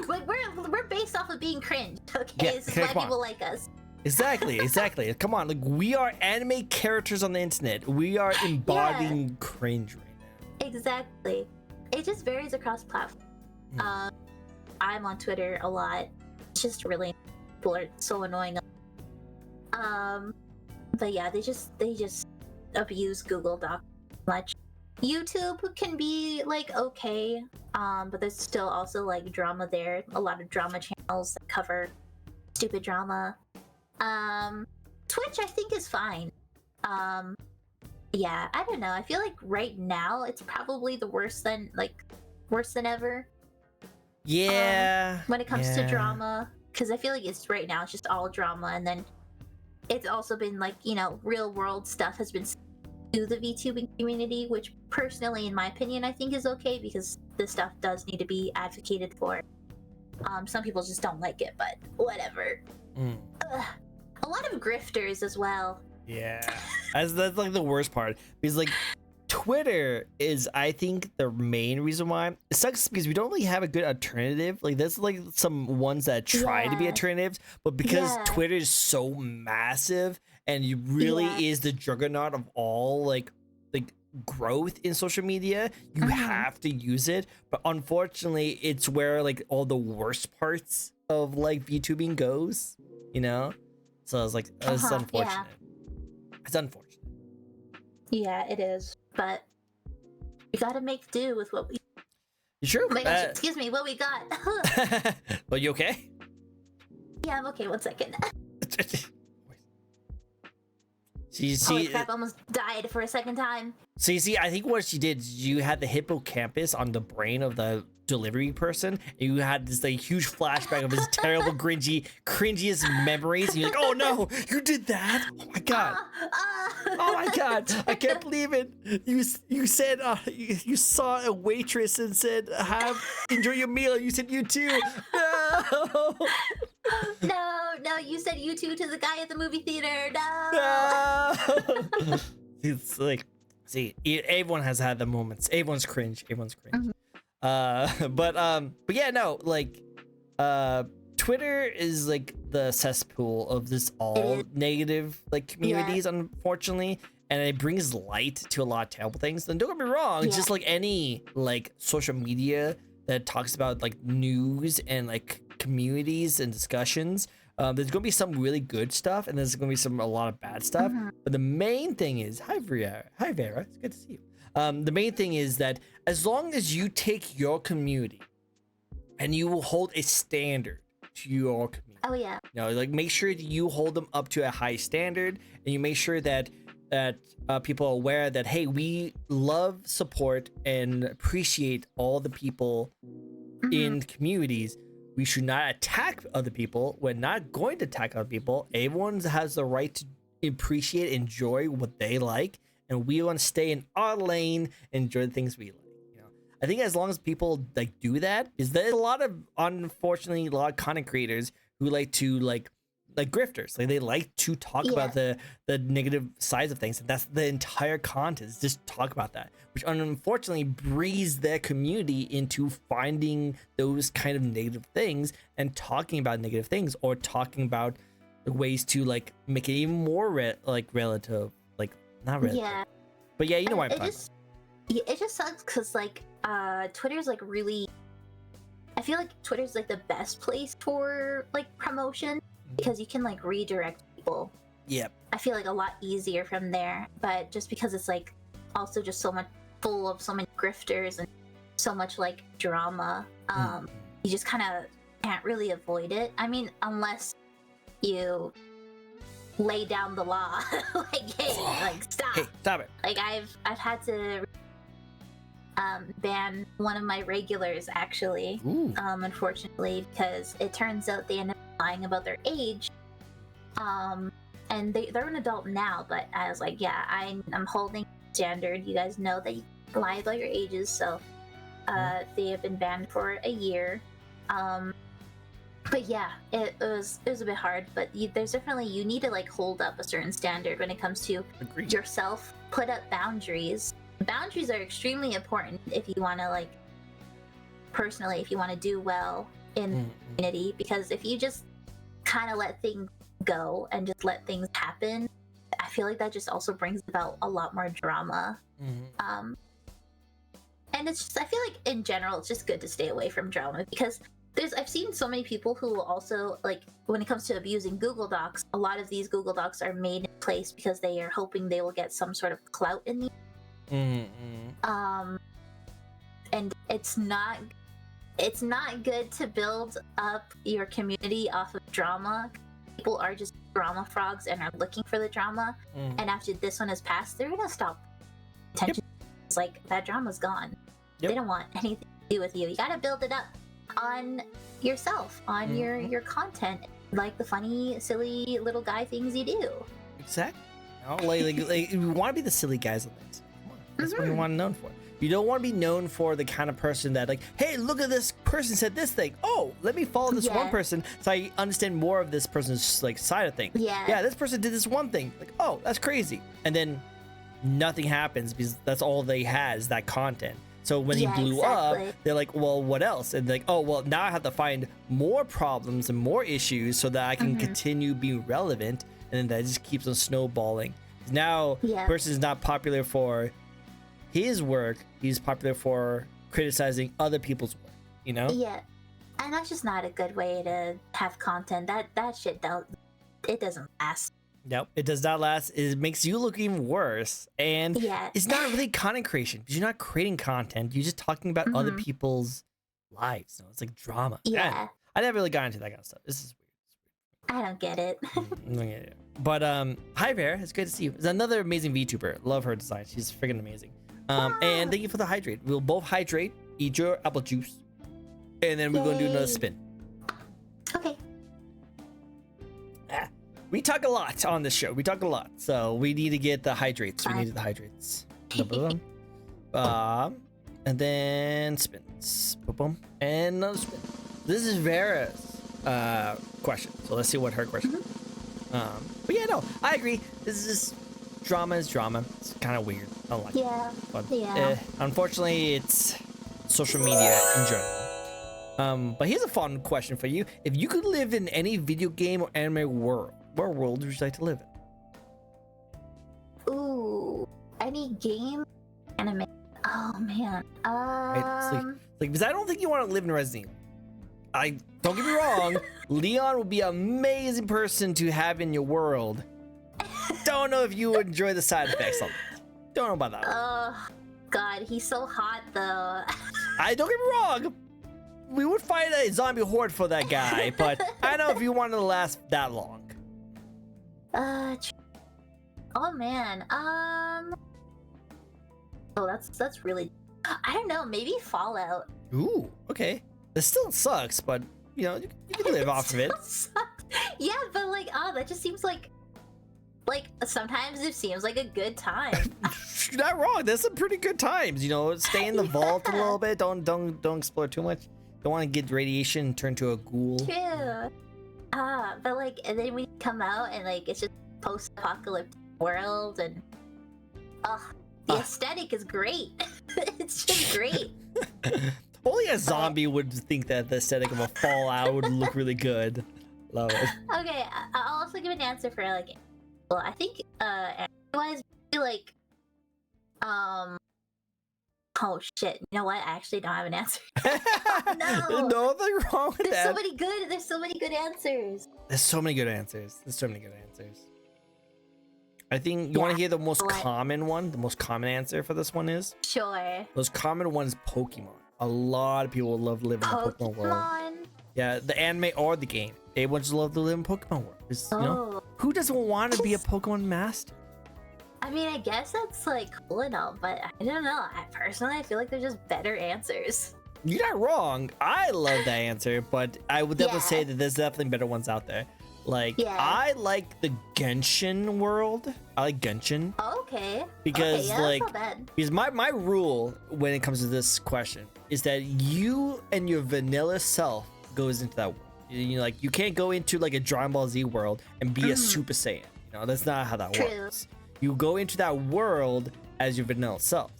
like we're based off of being cringe. Okay, this is why people like us. Exactly. Come on, like we are anime characters on the internet. We are embodying cringe right now. exactly. It just varies across platforms. I'm on Twitter a lot. It's just really, people are so annoying. But yeah, they just abuse Google Docs much. YouTube can be like okay, but there's still also like drama there. A lot of drama channels that cover stupid drama. Twitch I think is fine. Yeah, I don't know. I feel like right now it's probably the worse than ever. Yeah. When it comes to drama, because I feel like it's right now it's just all drama, and then it's also been like, you know, real world stuff has been to the VTubing community, which personally, in my opinion, I think is okay because this stuff does need to be advocated for. Some people just don't like it, but whatever. A lot of grifters as well. Yeah, that's like the worst part, because like Twitter is, I think, the main reason why it sucks, because we don't really have a good alternative. Like there's like some ones that try to be alternatives, but because Twitter is so massive and it really is the juggernaut of all like growth in social media, you have to use it. But unfortunately, it's where like all the worst parts of like VTubing goes, you know. So it's like it's unfortunate. It's unfortunate. Yeah, it is. But we gotta make do with what we. True. Oh my gosh, excuse me, what we got. But you okay? Yeah, I'm okay. 1 second. Holy crap, I almost died for a second time. So you see, I think what she did is you had the hippocampus on the brain of the delivery person, and you had this like huge flashback of his terrible, cringiest memories, and you're like, oh no, you did that? Oh my god. Oh my god, I can't believe it. You said you saw a waitress and said, enjoy your meal. You said you too. No. No, you said you too to the guy at the movie theater. No. It's like, see, everyone has had the moments. Everyone's cringe. But yeah, no, like Twitter is like the cesspool of this all negative like communities, unfortunately, and it brings light to a lot of terrible things. And don't get me wrong, just like any like social media that talks about like news and like communities and discussions, there's gonna be some really good stuff, and there's gonna be a lot of bad stuff. But the main thing is, hi Vera, it's good to see you. The main thing is that as long as you take your community and you will hold a standard to your community, you know, like make sure that you hold them up to a high standard, and you make sure that people are aware that, hey, we love, support, and appreciate all the people in communities. We should not attack other people. We're not going to attack other people. Everyone has the right to appreciate, enjoy what they like, and we want to stay in our lane, enjoy the things we like. You know, I think as long as people like do that, is there's a lot of, unfortunately, a lot of content creators who like to like grifters. Like they like to talk about the negative sides of things, and that's the entire content, is just talk about that, which unfortunately breeds their community into finding those kind of negative things and talking about negative things, or talking about the ways to like make it even more relative, like not relative, but yeah, you know what I'm talking about. It just sucks because like Twitter's like really, I feel like Twitter's like the best place for like promotion, because you can like redirect people. I feel like a lot easier from there, but just because it's like also just so much full of so many grifters and so much like drama, you just kind of can't really avoid it. I mean, unless you lay down the law, like, hey, like stop it. Like I've had to ban one of my regulars actually, unfortunately, because it turns out they end up lying about their age, and they're an adult now, but I was like, yeah, I'm holding standard. You guys know that you lie about your ages, so they have been banned for a year. But yeah, it was a bit hard, but there's definitely, you need to like hold up a certain standard when it comes to yourself. Put up boundaries. Boundaries are extremely important if you want to like, personally, if you want to do well in the community, because if you just kind of let things go and just let things happen, I feel like that just also brings about a lot more drama. and it's just, I feel like in general it's just good to stay away from drama, because I've seen so many people who also, like, when it comes to abusing Google Docs, a lot of these Google Docs are made in place because they are hoping they will get some sort of clout in the and it's not good to build up your community off of drama. People are just drama frogs and are looking for the drama, and after this one has passed, they're gonna stop attention. It's like, that drama's gone. They don't want anything to do with you. You gotta build it up on yourself, on your content, like the funny, silly little guy things you do. Exactly. Like you want to be the silly guys on things. Come on. That's what you want to be known for. You don't want to be known for the kind of person that, like, hey, look at this person said this thing. Oh, let me follow this one person so I understand more of this person's, like, side of things. Yeah, this person did this one thing. Like, oh, that's crazy. And then nothing happens because that's all they had is that content. So when he blew up, they're like, well, what else? And like, oh, well, now I have to find more problems and more issues so that I can continue being relevant. And then that just keeps on snowballing. Now, person is not popular for his work. He's popular for criticizing other people's work, you know? Yeah. And that's just not a good way to have content. That shit, it doesn't last. Nope, it does not last. It makes you look even worse. And it's not really content creation because you're not creating content. You're just talking about other people's lives. So it's like drama. Yeah. I never really got into that kind of stuff. This is weird. I don't get it. But hi Bear, it's good to see you. It's another amazing VTuber. Love her design. She's freaking amazing. And thank you for the hydrate. We'll both hydrate, eat your apple juice, and then we're going to do another spin. Okay. We talk a lot on this show. We talk a lot. So we need to get the hydrates. We need the hydrates. And then spins. Boom. And another spin. This is Vera's question. So let's see what her question is. But yeah, no, I agree. This is drama is drama. It's kind of weird. I don't like it. But unfortunately, it's social media in general. But here's a fun question for you. If you could live in any video game or anime world, what world would you like to live in? Ooh, any game, anime. Oh man. Right? Because I don't think you want to live in Resident Evil. Don't get me wrong. Leon would be an amazing person to have in your world. Don't know if you would enjoy the side effects on that. Don't know about that one. Oh God, he's so hot though. Don't get me wrong. We would fight a zombie horde for that guy, but I don't know if you wanted to last that long. Oh man. Oh, that's really. I don't know. Maybe Fallout. Ooh, okay. This still sucks, but you know you can live off of it. Yeah, but like, that just seems like sometimes it seems like a good time. You're not wrong. There's some pretty good times. You know, stay in the vault a little bit. Don't explore too much. Don't want to get radiation and turn to a ghoul. True. But like, and then we come out and like it's just post-apocalyptic world, and the aesthetic is great. It's just great. Only a zombie would think that the aesthetic of a Fallout would look really good. Love it. Okay, I'll also give an answer for like. Well, I think otherwise like oh shit, you know what? I actually don't have an answer. No. Nothing wrong with that. There's so many good answers. There's so many good answers. I think you want to hear the most common one. The most common answer for this one is? Sure. Most common one is Pokemon. A lot of people would love living in the Pokemon world. Yeah, the anime or the game. They would just love to live in Pokemon world. You know, who doesn't want to be a Pokemon master? I mean, I guess that's like cool and all, but I don't know. I feel like there's just better answers. You're not wrong. I love that answer, but I would definitely say that there's definitely better ones out there. Like, I like the Genshin world. I like Genshin. Okay. Because that's not bad. Because my rule when it comes to this question is that you and your vanilla self goes into that world. You know, like you can't go into like a Dragon Ball Z world and be a Super Saiyan. You know, that's not how that works. You go into that world as your vanilla self.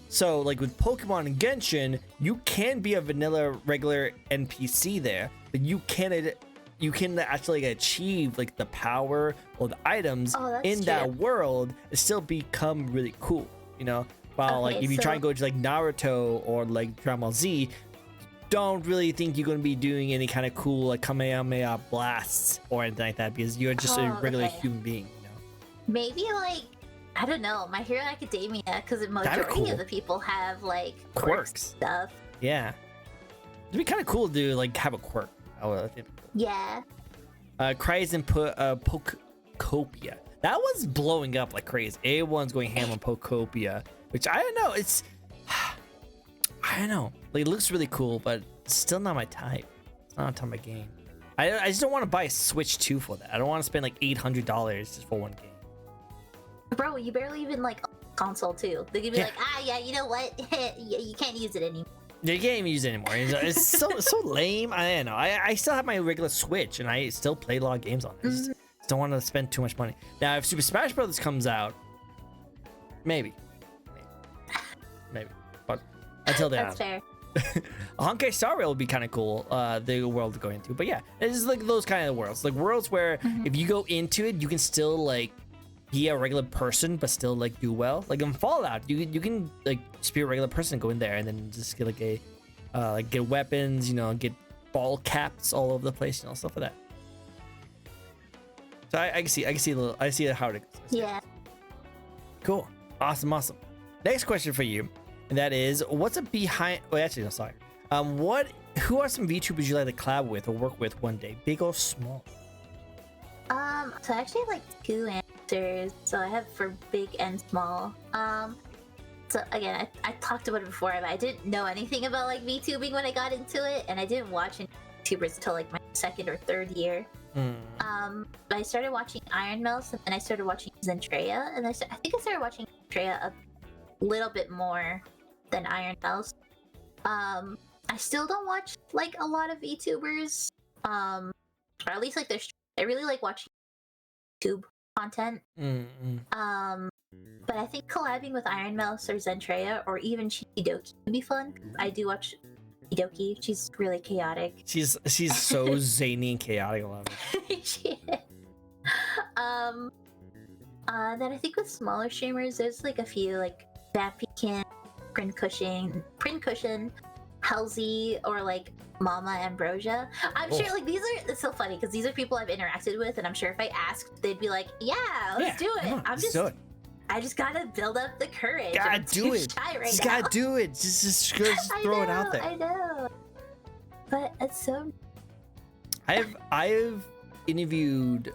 So like with Pokemon and Genshin, you can be a vanilla regular NPC there, but you can actually achieve like the power or the items in that world and still become really cool, you know. While Okay, like if you try and go to like Naruto or like Dragon Ball Z, don't really think you're going to be doing any kind of cool like Kamehameha blasts or anything like that because you're just a regular human being, you know. Maybe like, I don't know, My Hero Academia, because the majority of the people have like quirks stuff. Yeah, it'd be kind of cool to like have a quirk. I think. Yeah. Cries and put Pokecopia. That was blowing up like crazy. Everyone's going ham on Pokecopia, which I don't know. It's I don't know. Like, it looks really cool, but it's still not my type. It's not a type of game. I just don't want to buy a Switch 2 for that. I don't want to spend like $800 just for one game. Bro, you barely even like console too. They could be like, yeah, you know what? You can't use it anymore. You can't even use it anymore. It's so lame. I don't know. I still have my regular Switch and I still play a lot of games on it. I just don't want to spend too much money. Now, if Super Smash Bros. Comes out, maybe. But until then, that's fair. Honkai Star Rail would be kind of cool. The world to go into, but yeah, it's just like those kind of worlds, like worlds where if you go into it, you can still like be a regular person, but still like do well. Like in Fallout, you can like just be a regular person, go in there, and then just get like a like get weapons, you know, get ball caps all over the place, you know, stuff like that. So I see how it goes. Yeah. Cool. Awesome. Next question for you. And that is, what's a behind? Oh, actually, no, sorry. Who are some VTubers you like to collab with or work with one day, big or small? So I actually have like two answers. So I have for big and small. So again, I talked about it before, but I didn't know anything about like VTubing when I got into it, and I didn't watch any VTubers until like my second or third year. But I started watching Iron Mouse, and then I started watching Zentreya, and I think I started watching Zentreya a little bit more than Iron Mouse. I still don't watch like a lot of VTubers, or at least like I really like watching YouTube content. But I think collabing with Iron Mouse or Zentreya or even Shikidoki would be fun. I do watch Shikidoki. She's really chaotic. She's so zany and chaotic. I love it. She is. Then I think with smaller streamers, there's like a few like Vapican, Princushion, Halsey, or like Mama Ambrosia. I'm sure like it's so funny because these are people I've interacted with, and I'm sure if I asked, they'd be like, "Yeah, let's do it." I just gotta build up the courage. Gotta do it. Just gotta do it. Just throw it out there. I know. But it's so. I've interviewed.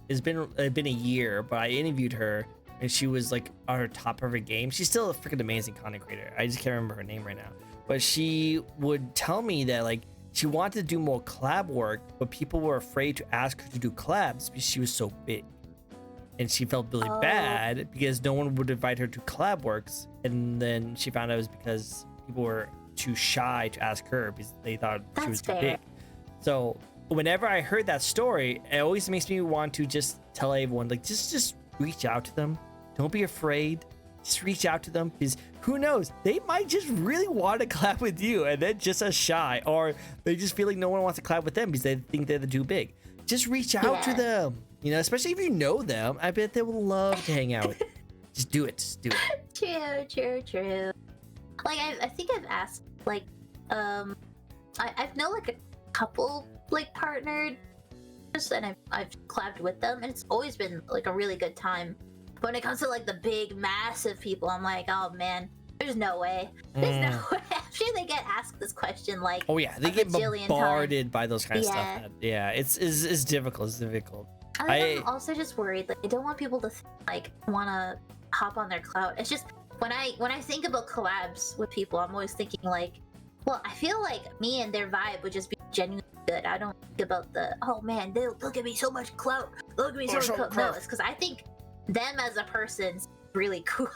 It's been a year, but I interviewed her. And she was like on her top of her game. She's still a freaking amazing content creator. I just can't remember her name right now. But she would tell me that like she wanted to do more collab work, but people were afraid to ask her to do collabs because she was so big. And she felt really bad because no one would invite her to collab works. And then she found out it was because people were too shy to ask her because they thought she was too big. So whenever I heard that story, it always makes me want to just tell everyone like just reach out to them. Don't be afraid. Just reach out to them because who knows? They might just really want to collab with you and then just as shy, or they just feel like no one wants to collab with them because they think they're too big. Just reach out to them. You know, especially if you know them. I bet they will love to hang out with you. Just do it. Just do it. True. Like I think I've asked like I've known like a couple like partnered, and I've collabed with them, and it's always been like a really good time. But when it comes to like the big, massive people, I'm like, oh man, there's no way. There's no way. I'm sure they get asked this question like, oh yeah, they get bombarded by those kind of stuff. Yeah, it's difficult. It's difficult. I'm also just worried. Like, I don't want people to like want to hop on their clout. It's just when I think about collabs with people, I'm always thinking like, well, I feel like me and their vibe would just be genuinely good. I don't think about the oh man, they'll give me so much clout. They'll give me so much clout. No, it's because I think them as a person's really cool.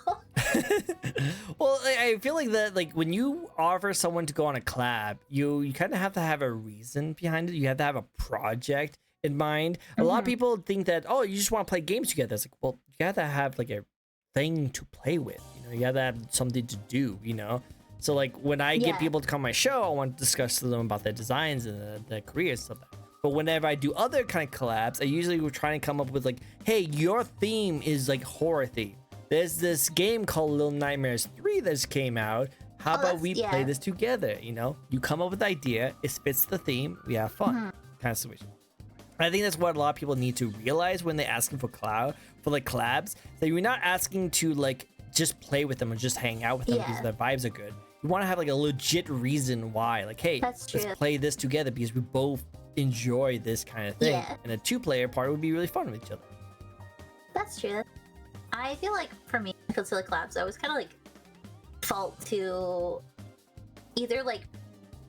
Well, I feel like that like when you offer someone to go on a collab, you kind of have to have a reason behind it. You have to have a project in mind. A lot of people think that, oh, you just want to play games together. It's like, well, you have to have like a thing to play with. You know, you have to have something to do, you know? So like when I get people to come on my show, I want to discuss to them about their designs and their careers stuff. But whenever I do other kind of collabs, I usually will try and come up with like, hey, your theme is like horror theme. there's this game called Little Nightmares 3 that just came out. How about we play this together? You know, you come up with the idea, it fits the theme, we have fun, kind of situation. I think that's what a lot of people need to realize when they're asking for collabs. That you're not asking to like just play with them or just hang out with them because their vibes are good. You want to have like a legit reason why. Like, hey, let's play this together because we both enjoy this kind of thing. And a 2-player part would be really fun with each other. That's true. I feel like for me, when it comes to the collabs, I was kind of like fault to either like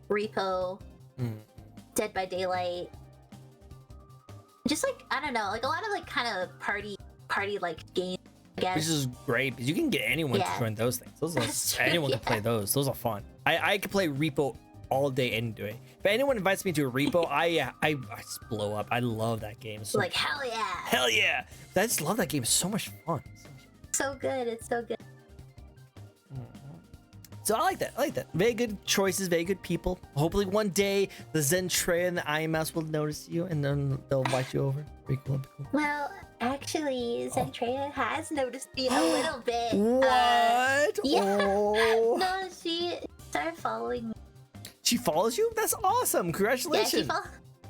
Repo, Dead by Daylight. Just like, I don't know, like a lot of like kind of party like games, I guess. Which is great because you can get anyone to join those things. Those are, anyone can play those. Those are fun. I can play Repo all day any day. If anyone invites me to a Repo, I just blow up. I love that game. So like hell yeah. Hell yeah. I just love that game. It's so much fun. So good. It's so good. So I like that. I like that. Very good choices. Very good people. Hopefully one day the Zentreya and the IMS will notice you and then they'll invite you over. Pretty cool. Well, actually, Zentreya has noticed me a little bit. What? No, she started following me. She follows you? That's awesome. Congratulations. Yeah,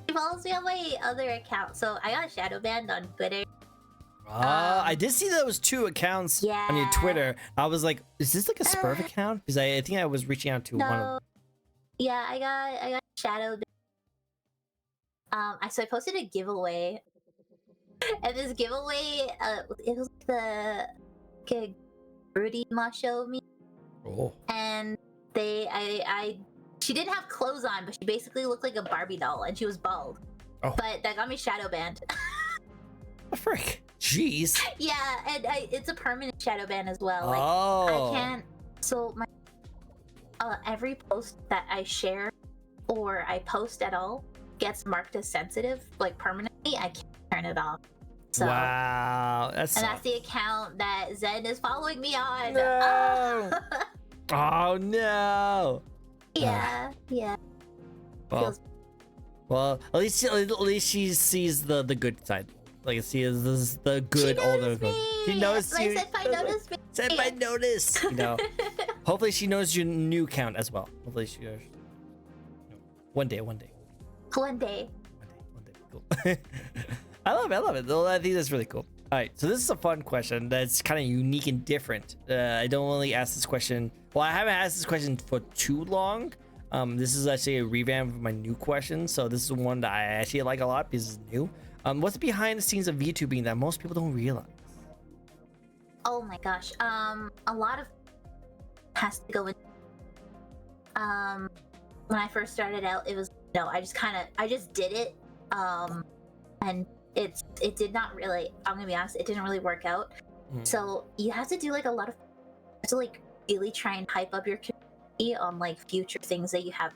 she follows me on my other account. So I got shadow banned on Twitter. I did see those 2 accounts on your Twitter. I was like, is this like a Spurf account? Because I think I was reaching out to one of them. Yeah, I got shadowed. So I posted a giveaway. And this giveaway, it was the Rudy Macho me. Oh. And she didn't have clothes on, but she basically looked like a Barbie doll and she was bald. Oh. But that got me shadow banned. A frick. Jeez. Yeah, and it's a permanent shadow ban as well. Like, I can't. So my every post that I share or I post at all gets marked as sensitive, like permanently. I can't turn it off. So, wow, that's the account that Zen is following me on. No. Oh no. Yeah. Well, at least she sees the good side. Like, see, this is the good older girl. She knows you. Senpai noticed me. Senpai noticed. You know. Hopefully, she knows your new count as well. Hopefully, she knows. One day. One day. Cool. I love it. I think that's really cool. All right, so this is a fun question that's kind of unique and different. I don't really ask this question. Well, I haven't asked this question for too long. This is actually a revamp of my new question. So this is one that I actually like a lot because it's new. What's behind the scenes of VTubing that most people don't realize? Oh my gosh. A lot of has to go in. When I first started out, it was I just did it. And it did not really. I'm gonna be honest, it didn't really work out. So you have to do like a lot of really try and hype up your community on like future things that you have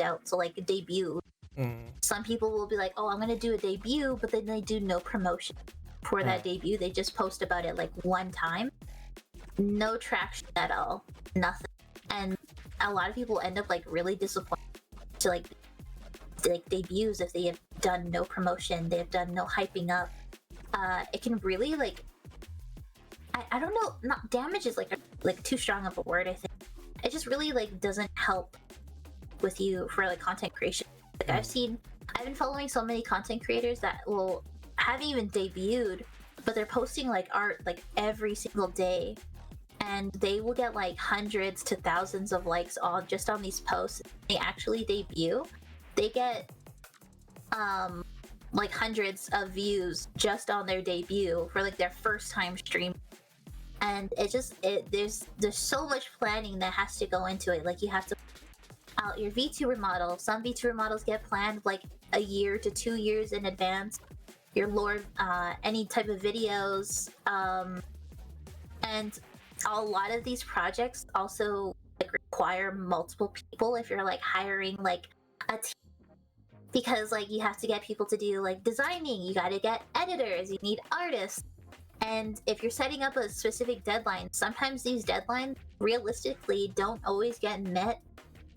out. So like a debut. Some people will be like, oh, I'm gonna do a debut, but then they do no promotion for that debut. They just post about it like one time. No traction at all. Nothing. And a lot of people end up like really disappointed to like debuts if they have done no promotion, they have done no hyping up. It can really like I don't know, not damage is like too strong of a word, I think. It just really like doesn't help with you for like content creation. Like I've been following so many content creators that haven't even debuted, but they're posting like art like every single day, and they will get like hundreds to thousands of likes on these posts. They actually debut, they get like hundreds of views just on their debut for like their first time stream. And there's so much planning that has to go into it. Like you have to out your VTuber model. Some VTuber models get planned like a year to 2 years in advance. Your lore, any type of videos, and a lot of these projects also like require multiple people. If you're like hiring like a team, because like you have to get people to do like designing, you got to get editors, you need artists. And if you're setting up a specific deadline, sometimes these deadlines realistically don't always get met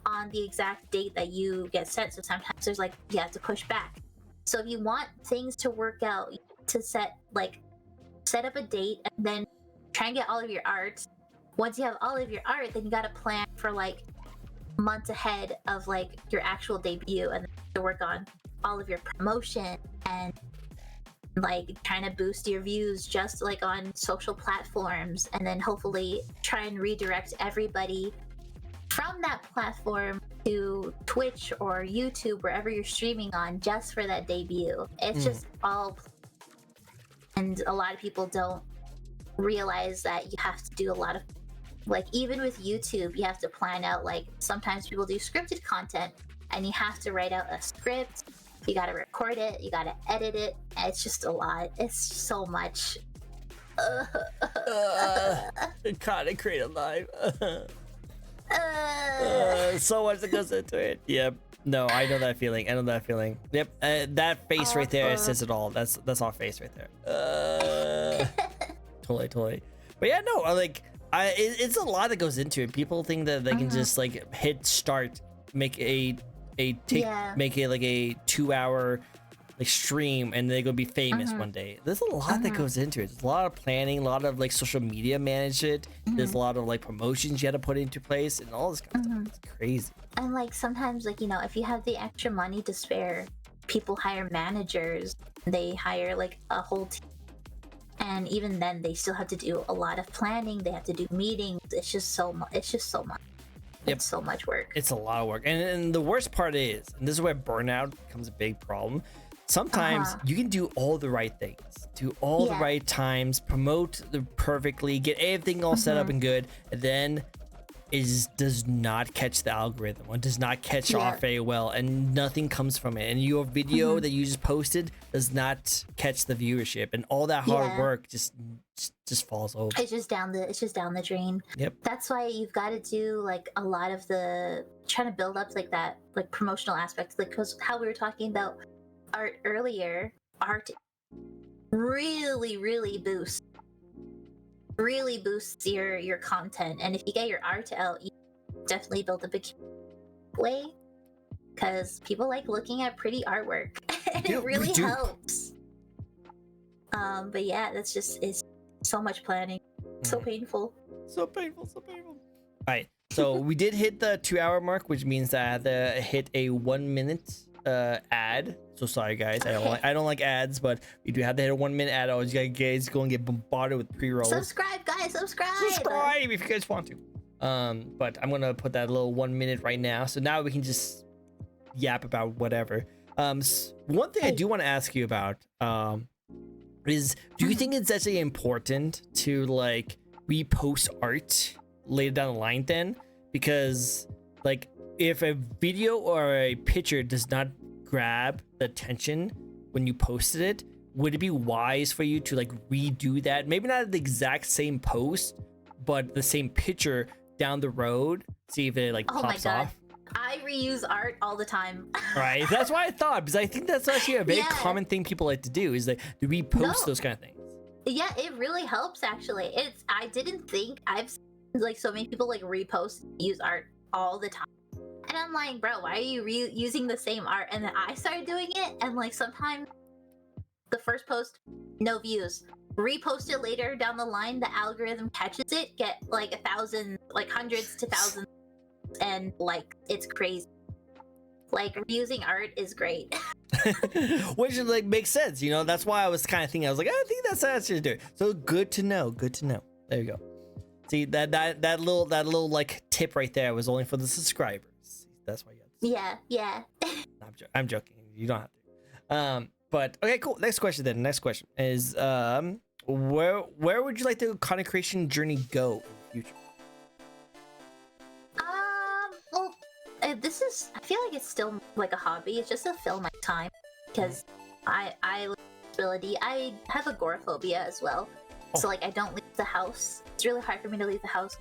on the exact date that you get set. So sometimes there's like, you have to push back. So if you want things to work out, to set up a date and then try and get all of your art. Once you have all of your art, then you gotta plan for like months ahead of like your actual debut, and then to work on all of your promotion and like trying to boost your views just like on social platforms, and then hopefully try and redirect everybody from that platform to Twitch or YouTube, wherever you're streaming on, just for that debut. It's just all, and a lot of people don't realize that you have to do a lot of, like, even with YouTube, you have to plan out, like, sometimes people do scripted content and you have to write out a script, you gotta record it, you gotta edit it. It's just a lot. It's so much. Content creator life. So much that goes into it. Yep. No, I know that feeling. I know that feeling. Yep. That face right there says it all. That's our face right there. Totally. But yeah, no, like it's a lot that goes into it. People think that they can just like hit start, make a like a 2-hour like stream, and they're gonna be famous one day. There's a lot that goes into it. There's a lot of planning, a lot of like social media manage it. There's a lot of like promotions you had to put into place, and all this kind of stuff. It's crazy. And like sometimes, like, you know, if you have the extra money to spare, people hire managers. They hire like a whole team, and even then, they still have to do a lot of planning. They have to do meetings. It's just so much. It's just so much. Yep. It's so much work. It's a lot of work, and the worst part is, and this is where burnout becomes a big problem. Sometimes you can do all the right things, do all the right times, promote perfectly, get everything all set up and good, and then it does not catch the algorithm, or does not catch off very well, and nothing comes from it. And your video that you just posted does not catch the viewership, and all that hard work just falls over. It's just down the drain. Yep. That's why you've got to do like a lot of the trying to build up like that, like promotional aspects, like, because how we were talking about art earlier, art really boosts your content. And if you get your art out, you definitely build a big way, because people like looking at pretty artwork. It really helps. But yeah, that's just, it's so much planning, so painful. All right, so we did hit the 2-hour mark, which means that I had to hit a 1 minute ad. So sorry guys, I don't like ads, but we do have to hit a 1 minute ad. Always you guys go and get bombarded with pre-rolls. Subscribe guys, subscribe if you guys want to. But I'm gonna put that little 1 minute right now, so now we can just yap about whatever. One thing I do want to ask you about is, do you think it's actually important to like repost art later down the line then? Because like, if a video or a picture does not grab the attention when you posted it, would it be wise for you to like redo that? Maybe not the exact same post, but the same picture down the road, see if it like pops off. I reuse art all the time. Right, that's why I thought, because I think that's actually a very common thing people like to do, is like to repost those kind of things. Yeah, it really helps actually. I didn't think I've seen, like, so many people like repost, use art all the time. And I'm like, bro, why are you using the same art? And then I started doing it, and like sometimes the first post, no views. Repost it later down the line, the algorithm catches it, get like 1,000, like hundreds to thousands, and like it's crazy. Like, reusing art is great. Which like makes sense, you know. That's why I was kind of thinking. I was like, I think that's how I should do it. So good to know. Good to know. There you go. See that little like tip right there was only for the subscribers. That's why you had to. Yeah. I'm joking. You don't have to. But okay, cool. Next question then. Next question is where would you like the content creation journey go in the future? Well, this is, I feel like it's still like a hobby. It's just to fill my time, because I have agoraphobia as well. So like, I don't leave the house. It's really hard for me to leave the house.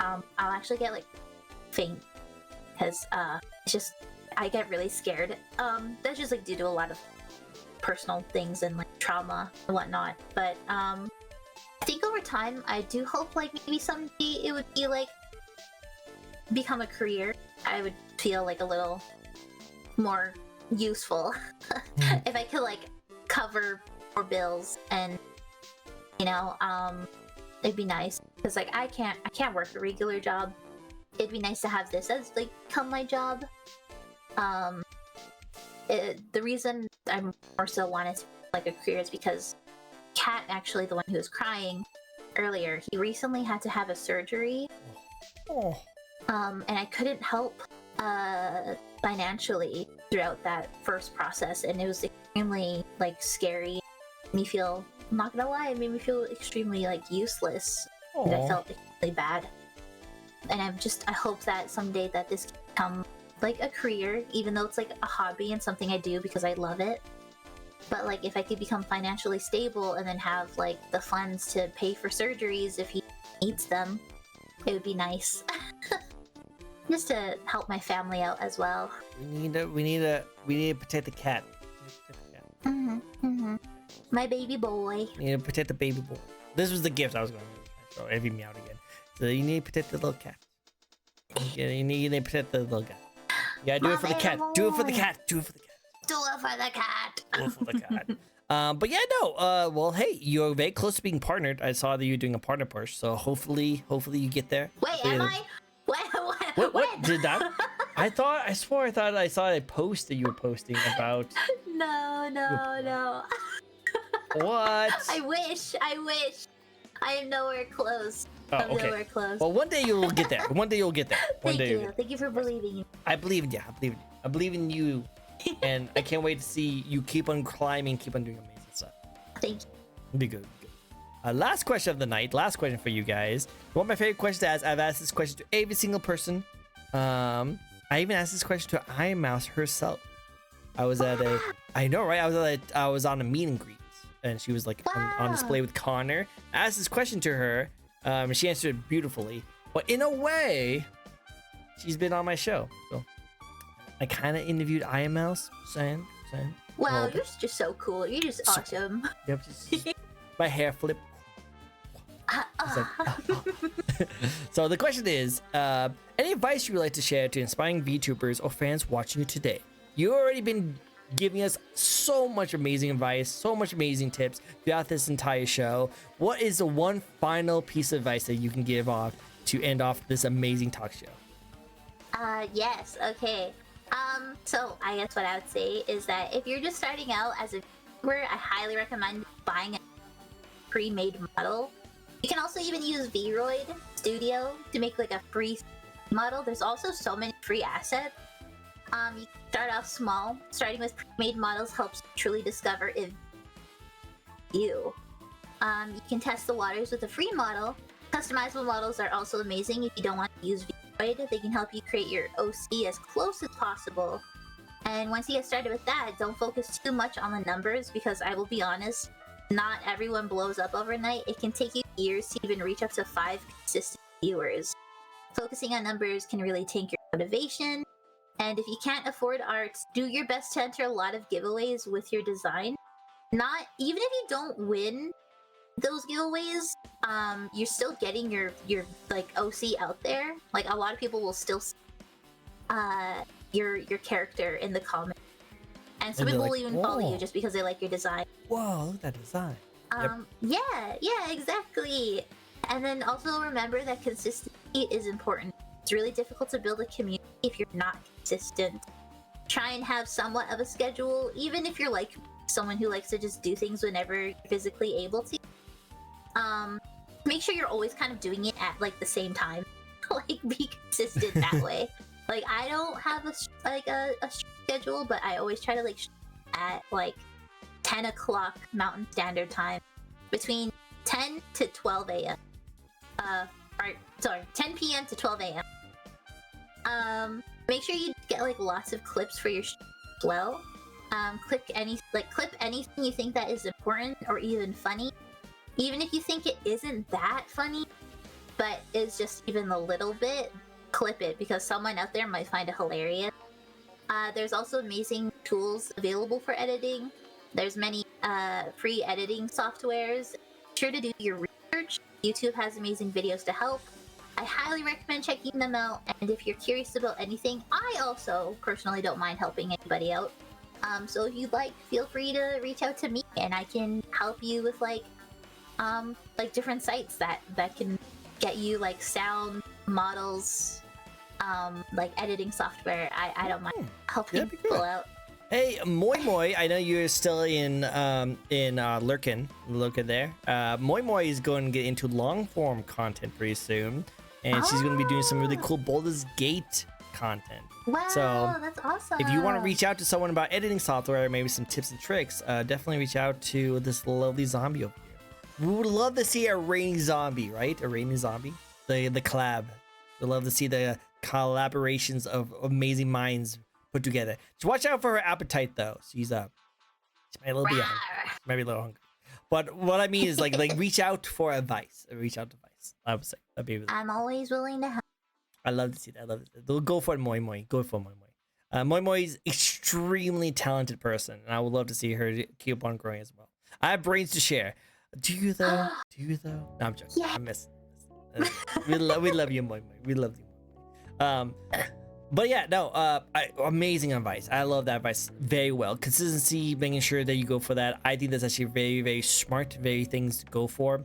I'll actually get like faint, because it's just, I get really scared. That's just like due to a lot of personal things and like trauma and whatnot. But I think over time, I do hope like maybe someday it would be like become a career. I would feel like a little more useful if I could like cover more bills, and you know, it'd be nice because like I can't work a regular job. It'd be nice to have this as like become my job. The reason I'm more so wanted to like a career is because Kat, actually the one who was crying earlier, he recently had to have a surgery. Oh. And I couldn't help financially throughout that first process, and it was extremely like scary. Me feel, I'm not gonna lie, it made me feel extremely like useless. And I felt extremely bad. And I hope that someday that this can become like a career, even though it's like a hobby and something I do because I love it. But like if I could become financially stable and then have like the funds to pay for surgeries if he needs them, it would be nice. Just to help my family out as well. We need to protect the cat. My baby boy. You need to protect the baby boy. This was the gift I was going to show every meow again. So you need to protect the little cat. You need to protect the little guy. Yeah, do it for the cat. Do it for the cat. Do it for the cat. Do it for the cat. Do it for the cat. But yeah, no. Well, hey, you're very close to being partnered. I saw that you're doing a partner push, so hopefully you get there. Wait, am I? What did that? I swore I thought I saw a post that you were posting about. No. What? I wish. I am nowhere close. Oh, I'm okay. nowhere close. Well, one day you'll get there. One day you'll get there. Thank you. Thank you for believing. I believe in you. I believe in you. And I can't wait to see you keep on climbing, keep on doing amazing stuff. Thank you. Be good. Last question of the night. Last question for you guys. One of my favorite questions to ask. I've asked this question to every single person. I even asked this question to iMouse herself. I was at a, I know, right? I was on a meet and greet, and she was like on display with Connor. I asked this question to her, and she answered it beautifully. But in a way, she's been on my show, so I kind of interviewed iMouse, saying. Wow, you're just so cool. You're just awesome. Yep, just my hair flipped. So the question is, any advice you would like to share to inspiring VTubers or fans watching you today? You've already been giving us so much amazing advice, so much amazing tips throughout this entire show. What is the one final piece of advice that you can give off to end off this amazing talk show? Yes, okay. So I guess what I would say is that if you're just starting out as a viewer, I highly recommend buying a pre-made model. You can also even use Vroid Studio to make like a free model. There's also so many free assets. You can start off small. Starting with pre-made models helps truly discover if you. You can test the waters with a free model. Customizable models are also amazing if you don't want to use Vroid. They can help you create your OC as close as possible. And once you get started with that, don't focus too much on the numbers because I will be honest, not everyone blows up overnight. It can take you years to even reach up to 5 consistent viewers. Focusing on numbers can really tank your motivation. And if you can't afford art, do your best to enter a lot of giveaways with your design. Even if you don't win those giveaways, you're still getting your like OC out there. Like a lot of people will still see your character in the comments. And some people will even follow you just because they like your design. Whoa, look at that design. Yeah, exactly. And then also remember that consistency is important. It's really difficult to build a community if you're not consistent. Try and have somewhat of a schedule, even if you're like someone who likes to just do things whenever you're physically able to. Make sure you're always kind of doing it at like the same time. Like be consistent that way. Like I don't have a schedule, but I always try to like at like 10 o'clock Mountain Standard Time, between 10 to 12 a.m. 10 p.m. to 12 a.m. Make sure you get like lots of clips for your as well. Clip anything you think that is important or even funny. Even if you think it isn't that funny, but is just even a little bit, clip it because someone out there might find it hilarious. There's also amazing tools available for editing. There's many free editing softwares. Be sure to do your research. YouTube has amazing videos to help. I highly recommend checking them out. And if you're curious about anything, I also personally don't mind helping anybody out. So if you'd like, feel free to reach out to me and I can help you with like like different sites that can get you like sound models, like editing software. I don't mind helping people out. Hey, Moi Moi, I know you're still in Lurkin. Look at there. Moi Moi is going to get into long form content pretty soon, and she's going to be doing some really cool Baldur's Gate content. Wow, so that's awesome. If you want to reach out to someone about editing software, maybe some tips and tricks, definitely reach out to this lovely zombie over here. We would love to see a reigning zombie, right? A reigning zombie, the collab. We'd love to see the collaborations of amazing minds put together. Just watch out for her appetite, though. She's she might be a little hungry. But what I mean is like reach out for advice. Reach out to advice. I would say that'd be really I'm always willing to help. I love to see that. I love it. Go for Moi Moi. Go for Moi Moi. Moi Moi is extremely talented person, and I would love to see her keep on growing as well. I have brains to share. Do you though? Do you though? No, I'm joking. Yeah. I miss. We love you, Moi Moi. We love you. But yeah, no. Amazing advice. I love that advice very well. Consistency, making sure that you go for that. I think that's actually very, very smart. Very things to go for.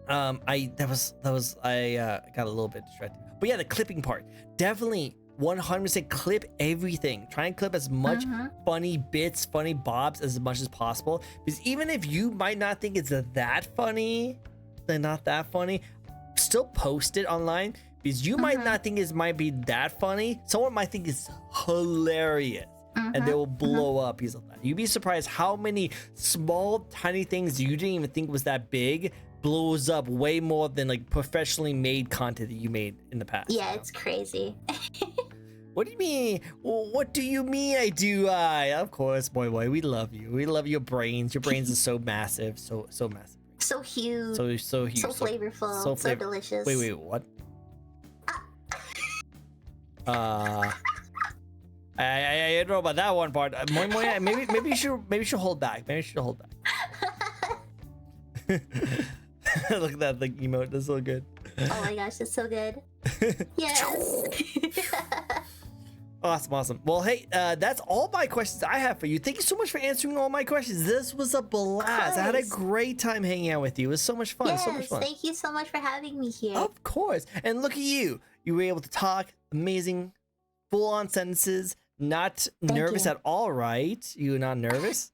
I got a little bit distracted. But yeah, the clipping part, definitely 100% clip everything. Try and clip as much funny bits, funny bobs as much as possible. Because even if you might not think it's that funny, they're not that funny, still post it online. Because you might not think it might be that funny. Someone might think it's hilarious. And they will blow up because of that. You'd be surprised how many small, tiny things you didn't even think was that big blows up way more than like professionally made content that you made in the past. Yeah, it's crazy. What do you mean? What do you mean I do? Of course, Moi Moi, we love you. We love your brains. Your brains are so massive. So massive. So huge. So huge. So flavorful. So delicious. Wait, what? I don't know about that one part. Moi Moi, maybe you should hold back. Maybe you should hold back. Look at that like emote. That's so good. Oh my gosh, that's so good. Yes. Awesome. Well, hey, that's all my questions I have for you. Thank you so much for answering all my questions. This was a blast. I had a great time hanging out with you. It was so much fun. Yes, so much fun. Thank you so much for having me here. Of course. And look at you. You were able to talk amazing, full-on sentences. Not nervous at all, right? You're not nervous?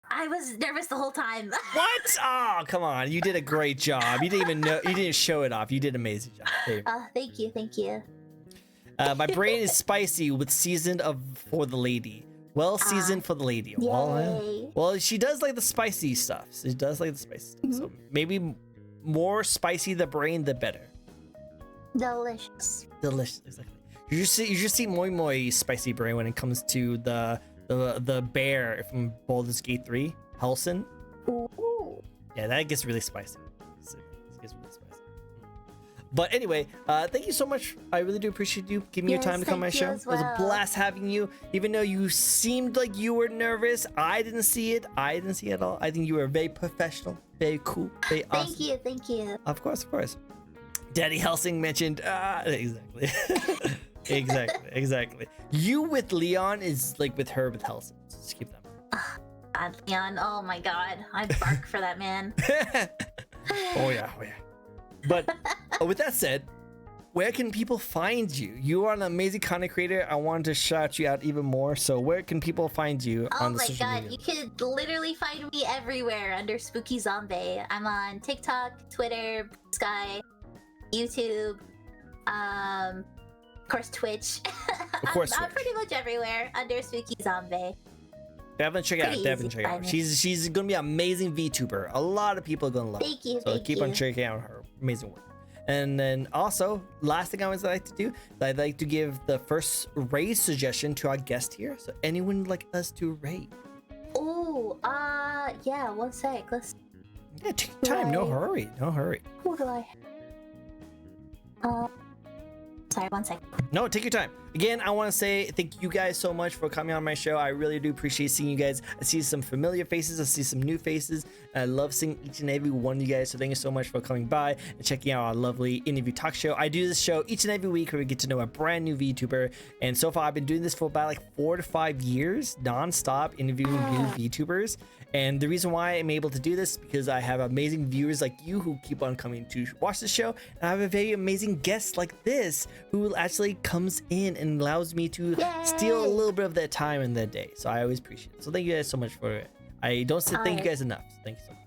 I was nervous the whole time. What? Oh, come on. You did a great job. You didn't even know. You didn't show it off. You did an amazing job. Thank you. Thank you. My brain is spicy with seasoned for the lady. Well seasoned for the lady. Well, she does like the spicy stuff. She does like the spicy stuff. So maybe more spicy the brain, the better. Delicious. Delicious, exactly. You just see Moi Moi's spicy brain when it comes to the bear from Baldur's Gate 3, Helson. Ooh. Yeah, that gets really spicy. But anyway, thank you so much. I really do appreciate you giving me your time to come on my show. It was a blast having you. Even though you seemed like you were nervous, I didn't see it. I didn't see it at all. I think you were very professional, very cool, very awesome. Thank you. Of course. Daddy Helsing mentioned, exactly. exactly. You with Leon is like with her with Helsing. So just keep that. God, Leon, oh my god. I bark for that man. Oh yeah. But with that said, where can people find you? You are an amazing content creator. I wanted to shout you out even more. So where can people find you on the social media? You could literally find me everywhere under Spooky Zombie. I'm on TikTok, Twitter, Sky, YouTube, of course Twitch. I'm pretty much everywhere under Spooky Zombie. Definitely check it out. She's gonna be an amazing VTuber. A lot of people are gonna love her. Thank you. So keep on checking out her amazing work. And then also, last thing I would like to do, I'd like to give the first raid suggestion to our guest here. So anyone would like us to raid? Oh, yeah. 1 sec. Let's. Yeah, take your time. No hurry. Who do I? Sorry, 1 sec. No, take your time. again, I want to say thank you guys so much for coming on my show. I really do appreciate seeing you guys. I see some familiar faces, I see some new faces, and I love seeing each and every one of you guys. So thank you so much for coming by and checking out our lovely interview talk show. I do this show each and every week where we get to know a brand new VTuber, and so far I've been doing this for about like 4 to 5 years, non-stop interviewing new VTubers. And the reason why I'm able to do this is because I have amazing viewers like you who keep on coming to watch the show, and I have a very amazing guest like this who actually comes in and allows me to steal a little bit of their time in their day. So I always appreciate it. So thank you guys so much for it. I don't say thank you guys enough. So thank you so much.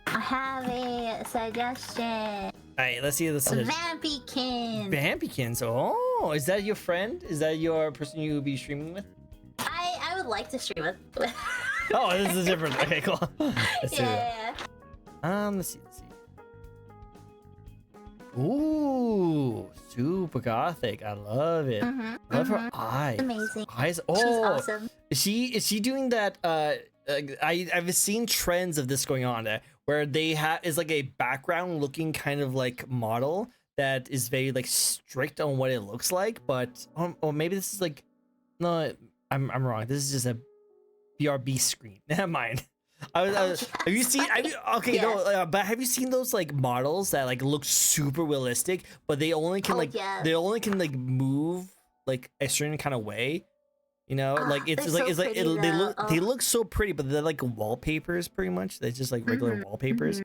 I have a suggestion. All right, let's see this. Vampykins. Vampykins. Oh, is that your friend? Is that your person you will be streaming with? I would like to stream with. Oh, this is different. Okay, cool. Let's see. Yeah. Let's see. Ooh, super gothic. I love it. Love her eyes. Amazing. Eyes. Oh, she's awesome. Is she doing that? I've seen trends of this going on there, where they have is like a background looking kind of like model that is very like strict on what it looks like, but or maybe this is like no, I'm wrong. This is just a BRB screen. Never mind. Have you seen? Okay, yes. No, but have you seen those like models that like look super realistic, but they only can they only can like move like a certain kind of way, you know? Like it's like so they look so pretty, but they're like wallpapers pretty much. They're just like regular wallpapers.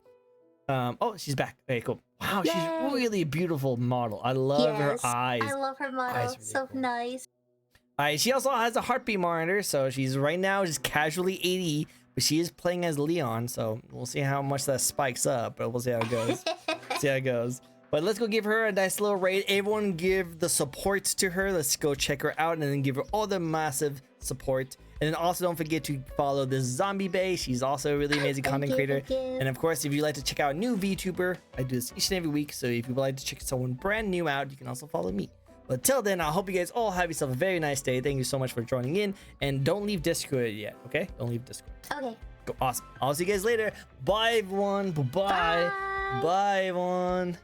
Oh, she's back. Okay, cool. Wow, she's really a beautiful model. I love her eyes. I love her model. Really so cool. Nice. She also has a heartbeat monitor, so she's right now just casually 80, but she is playing as Leon, so we'll see how much that spikes up, but we'll see how it goes. But let's go give her a nice little raid. Everyone give the support to her. Let's go check her out and then give her all the massive support. And then also don't forget to follow this Zombie Bay. She's also a really amazing content creator. And of course, if you'd like to check out a new VTuber, I do this each and every week. So if you'd like to check someone brand new out, you can also follow me. But till then, I hope you guys all have yourself a very nice day. Thank you so much for joining in. And don't leave Discord yet, okay? Don't leave Discord. Okay. Awesome. I'll see you guys later. Bye, everyone. Bye-bye. Bye, everyone.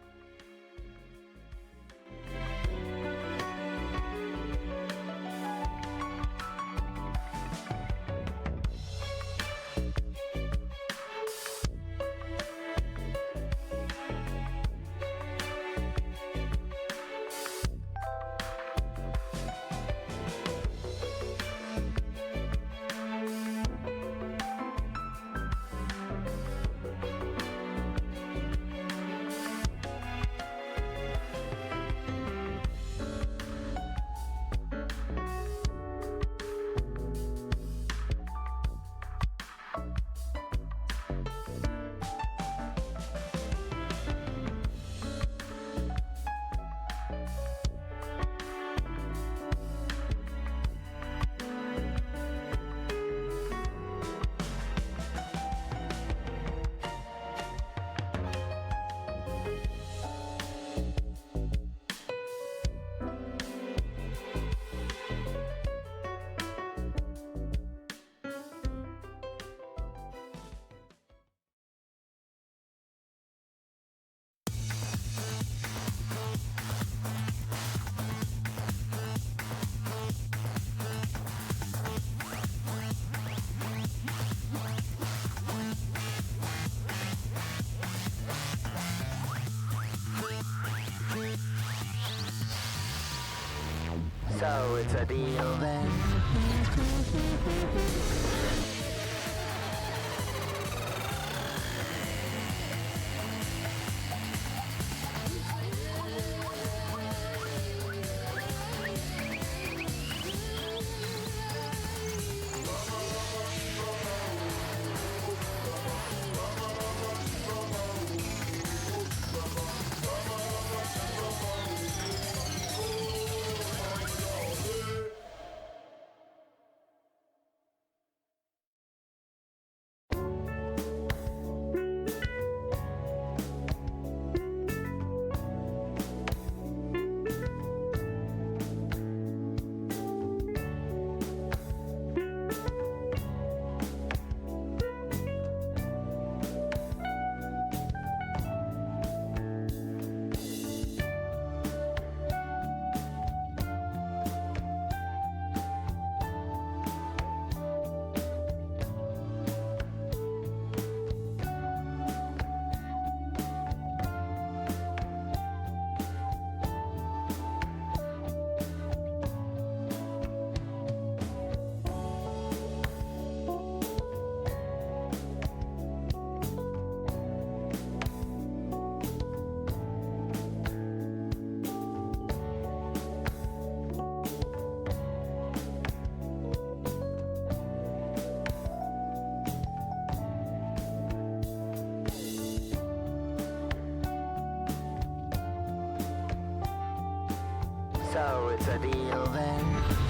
So it's a deal then. So it's a deal then.